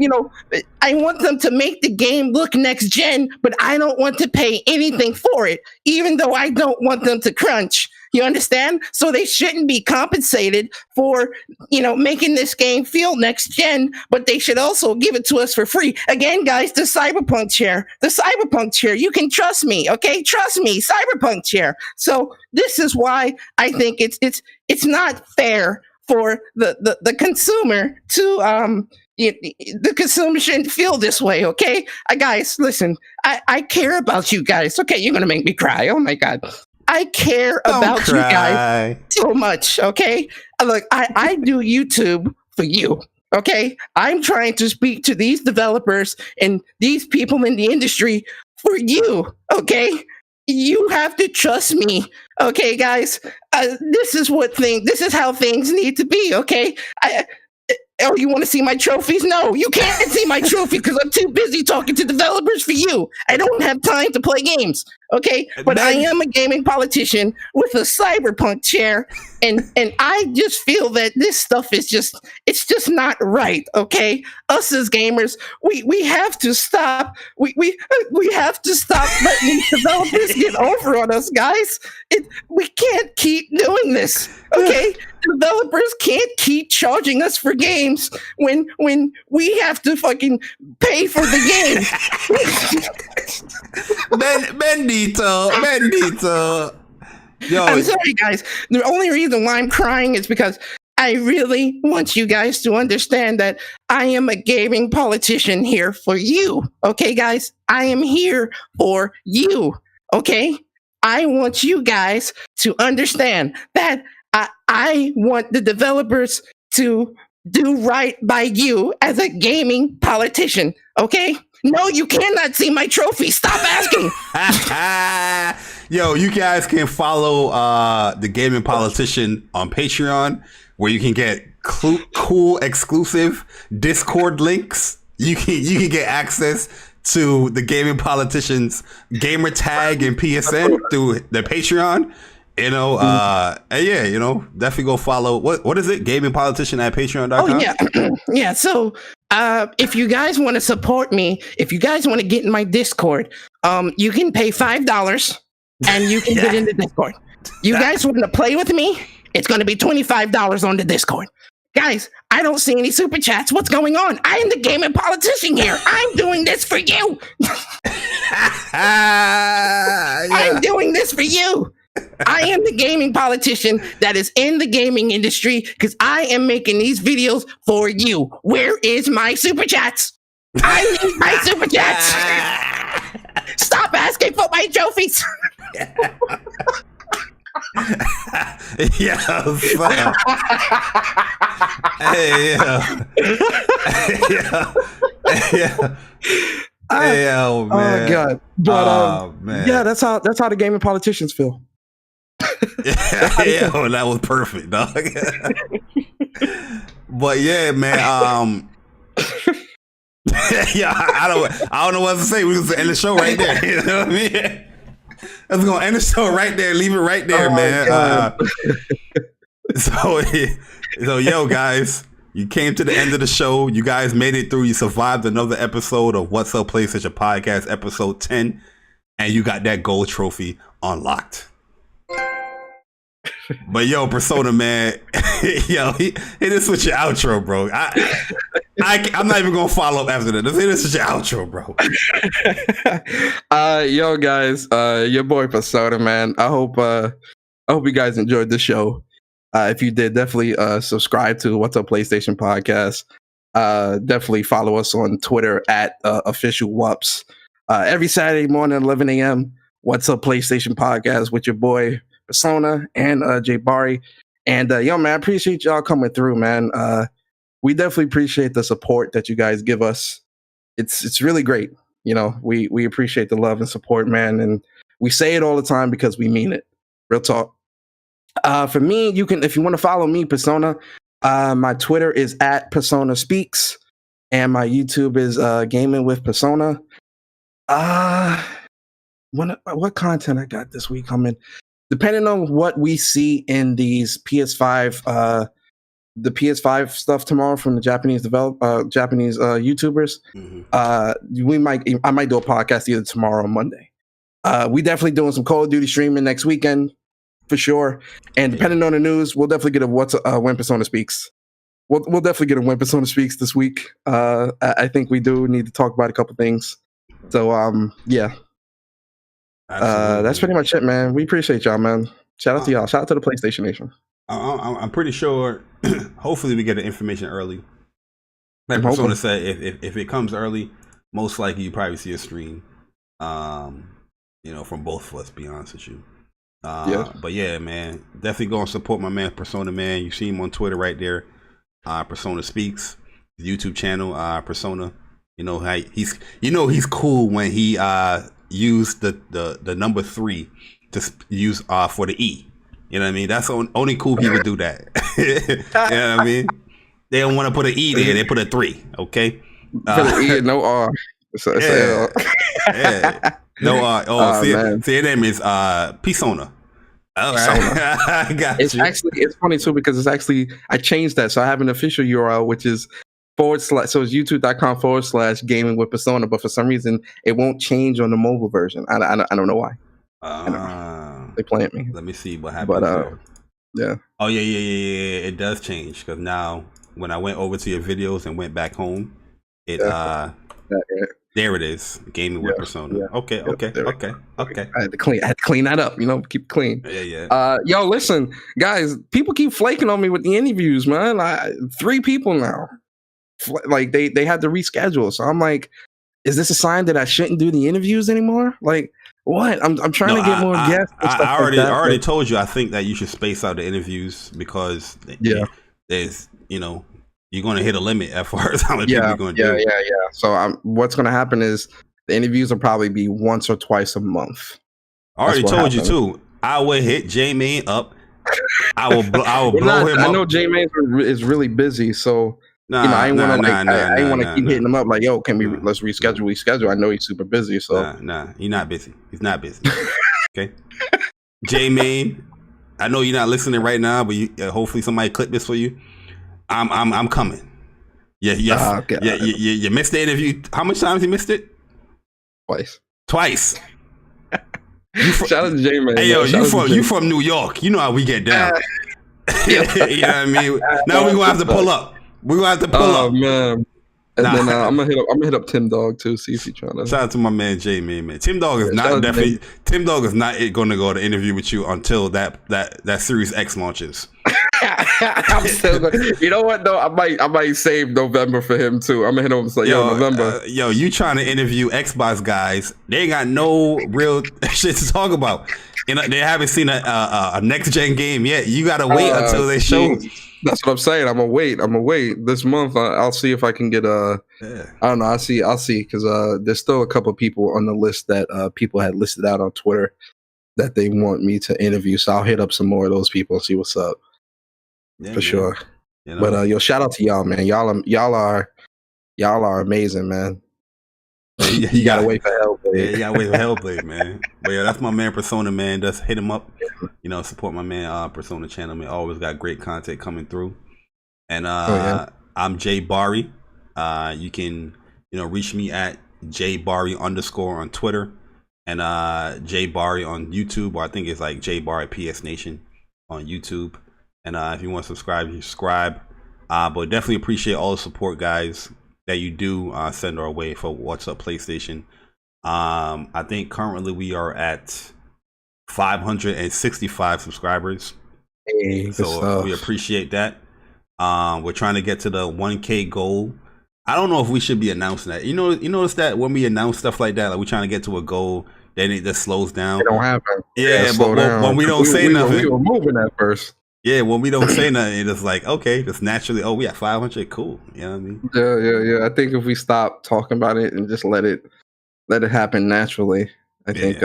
I want them to make the game look next gen, but I don't want to pay anything for it, even though I don't want them to crunch. You understand? So they shouldn't be compensated for, making this game feel next gen, but they should also give it to us for free. Again, guys, the Cyberpunk chair, you can trust me, okay? Trust me, Cyberpunk chair. So this is why I think it's not fair for the consumer to the consumer shouldn't feel this way, okay? Guys, listen, I care about you guys. Okay, you're gonna make me cry. Oh my god. I care about you guys so much, okay? Look, I do YouTube for you, okay? I'm trying to speak to these developers and these people in the industry for you, okay? You have to trust me, okay, guys? This is how things need to be, okay? Oh, you want to see my trophies? No, you can't see my trophy because I'm too busy talking to developers for you. I don't have time to play games, okay? But I am a gaming politician with a Cyberpunk chair, and I just feel that this stuff is just not right, okay? Us as gamers, we have to stop. We have to stop letting these developers get over on us, guys. We can't keep doing this, okay? Developers can't keep charging us for games when we have to fucking pay for the game. Bendito. Yo, I'm sorry, guys. The only reason why I'm crying is because I really want you guys to understand that I am a gaming politician here for you. Okay, guys? I am here for you. Okay? I want you guys to understand that I want the developers to do right by you as a gaming politician, okay? No, you cannot see my trophy. Stop asking. Yo, you guys can follow the Gaming Politician on Patreon, where you can get cool exclusive Discord links. You can get access to the Gaming Politician's gamer tag and PSN through the Patreon. And yeah, definitely go follow. What is it? Gaming Politician at patreon.com? Oh, yeah. Yeah. So if you guys want to support me, if you guys want to get in my Discord, you can pay $5 and you can get in the Discord. You guys want to play with me? It's going to be $25 on the Discord. Guys, I don't see any super chats. What's going on? I am the gaming politician here. I'm doing this for you. I'm doing this for you. I am the gaming politician that is in the gaming industry because I am making these videos for you. Where is my super chats? I need my super chats. Stop asking for my trophies. Yeah, son. Hey, oh man. Oh god. But man. Yeah, that's how the gaming politicians feel. Yeah, that was perfect, dog. But yeah, man. Yeah, I don't know what to say. We're gonna end the show right there. You know what I mean? Let's go end the show right there. Leave it right there, man. So yo, guys, you came to the end of the show. You guys made it through. You survived another episode of What's Up PlayStation Podcast, episode 10, and you got that gold trophy unlocked. But yo, Persona man, yo, hit us with your outro, bro. I'm not even gonna follow up after that. Hit us with your outro, bro. Yo, guys, your boy Persona, man. I hope you guys enjoyed the show. If you did, definitely subscribe to What's Up PlayStation Podcast. Definitely follow us on Twitter at official WUPS. Every Saturday morning, 11 a.m. What's Up PlayStation Podcast with your boy Persona and Jay Bari. And yo, man, I appreciate y'all coming through, man. We definitely appreciate the support that you guys give us. It's really great. You know, we appreciate the love and support, man. And we say it all the time because we mean it. Real talk. For me, you can, if you want to follow me, Persona, my Twitter is at Persona Speaks, and my YouTube is Gaming with Persona. What content I got this week coming? Depending on what we see in these PS5, the PS5 stuff tomorrow from the Japanese YouTubers, I might do a podcast either tomorrow or Monday. We definitely doing some Call of Duty streaming next weekend for sure. And depending on the news, we'll definitely get When Persona Speaks. We'll definitely get a When Persona Speaks this week. I think we do need to talk about a couple things. So yeah. That's pretty much it, man. We appreciate y'all, man. Shout out to y'all. Shout out to the PlayStation Nation. I'm pretty sure. Hopefully, we get the information early. Like Persona said, if it comes early, most likely you probably see a stream. From both of us. Be honest with you. But yeah, man, definitely go and support my man Persona, man. You see him on Twitter right there. Persona Speaks, YouTube channel. Persona. You know how he's cool when he use the number 3 to use for the E. You know what I mean? That's only cool people do that. You know what I mean? They don't want to put an E there. They put a 3. Okay. Put an E and no R. Yeah. No R. See, your name is Persona. All right. I got you. It's funny too because it's actually I changed that, so I have an official URL which is / so it's youtube.com/ gaming with Persona, but for some reason it won't change on the mobile version. I don't know why. They play at me. Let me see what happens. But yeah. Oh yeah. It does change because now when I went over to your videos and went back home, there it is. Gaming with Persona. Yeah. Okay. I had to clean that up. Keep it clean. Yeah. Yo, listen, guys. People keep flaking on me with the interviews, man. 3 people now. Like they had to reschedule, so I'm like, is this a sign that I shouldn't do the interviews anymore? Like, what? I'm trying to get more guests. I already told you. I think that you should space out the interviews because there's you're going to hit a limit as far as how many people you're going to do. Yeah. So what's going to happen is the interviews will probably be once or twice a month. I already told you too. I will hit J-Main up. I will blow him up. I know J-Main is really busy, so. I ain't want to keep hitting him up like, yo, let's reschedule. I know he's super busy, so he's not busy. He's not busy. Okay, J-Main, I know you're not listening right now, but hopefully somebody clip this for you. I'm coming. Yeah. You missed the interview. How much times you missed it? Twice. Shout out to J-Man. Hey yo, you from New York? You know how we get down. You know what I mean? Now we're gonna have to pull up. We're gonna have to pull up. Man. And then I'm gonna hit up Tim Dog too, see if he's trying to. Shout out to my man J-Man, man. Tim Dog is Tim Dog is not gonna go to interview with you until that Series X launches. I'm still you know what though? I might save November for him too. I'm gonna hit him and say, November. You trying to interview Xbox guys? They ain't got no real shit to talk about. They haven't seen a next gen game yet. You gotta wait until they show. That's what I'm saying. I'm gonna wait this month. I'll see if I can get I don't know. I'll see because there's still a couple of people on the list that people had listed out on Twitter that they want me to interview. So I'll hit up some more of those people and see what's up. For sure. But shout out to y'all, man. Y'all are amazing, man. You gotta wait for Hellblade. Yeah, you gotta wait for Hellblade, man. But yeah, that's my man Persona, man. Just hit him up. Support my man Persona channel, man. Always got great content coming through. And I'm Jay Bari. You can reach me at JBari_ on Twitter and Jay Bari on YouTube, or I think it's like Jay Bari PS Nation. on YouTube. And if you want to subscribe, you subscribe. But definitely appreciate all the support, guys, that you do send our way for What's Up PlayStation. I think currently we are at 565 subscribers. Hey, so we appreciate that. We're trying to get to the 1K goal. I don't know if we should be announcing that. You notice that when we announce stuff like that, like we're trying to get to a goal, then it just slows down. It don't happen. Yeah, but when we don't say nothing, we were moving at first. Yeah, when we don't say nothing, it's just like, okay, just naturally, oh, we at 500, cool. You know what I mean? Yeah. I think if we stop talking about it and just let it happen naturally, I think.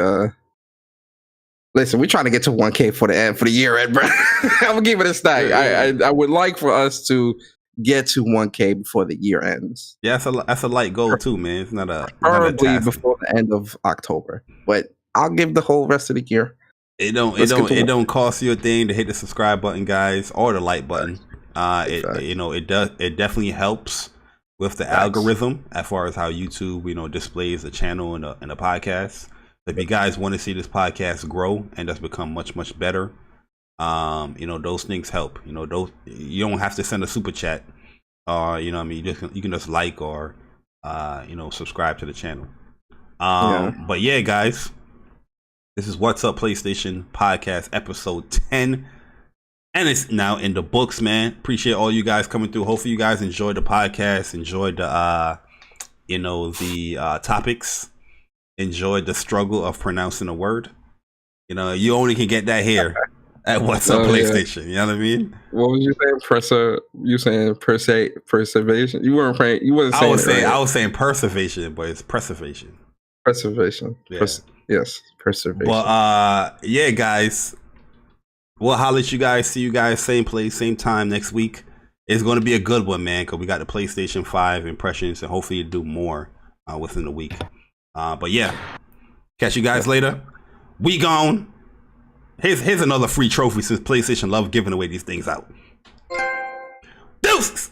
Listen, we're trying to get to 1K for the year end, bro. I'm gonna give it a stack. I would like for us to get to 1K before the year ends. Yeah, that's a light goal too, man. It's not a preferably before the end of October, but I'll give the whole rest of the year. It don't cost you a thing to hit the subscribe button, guys, or the like button. Exactly. It definitely helps with the algorithm as far as how YouTube displays the channel and the podcast. If you guys want to see this podcast grow and just become much better, those things help. Those, you don't have to send a super chat, or you can just like or subscribe to the channel. But yeah, guys. This is What's Up PlayStation Podcast episode 10. And it's now in the books, man. Appreciate all you guys coming through. Hopefully you guys enjoyed the podcast, enjoyed the topics, enjoyed the struggle of pronouncing a word. You only can get that here at What's Up PlayStation. Yeah. You know what I mean? What was you saying? You saying preservation? You weren't saying. I was saying preservation, but it's preservation. Preservation. Yeah. Yes, preservation. But yeah, guys, we'll holler at you guys. See you guys same place, same time next week. It's going to be a good one, man, because we got the PlayStation 5 impressions, and hopefully do more within the week. But yeah, catch you guys later. We gone. Here's another free trophy since PlayStation love giving away these things out. Deuces.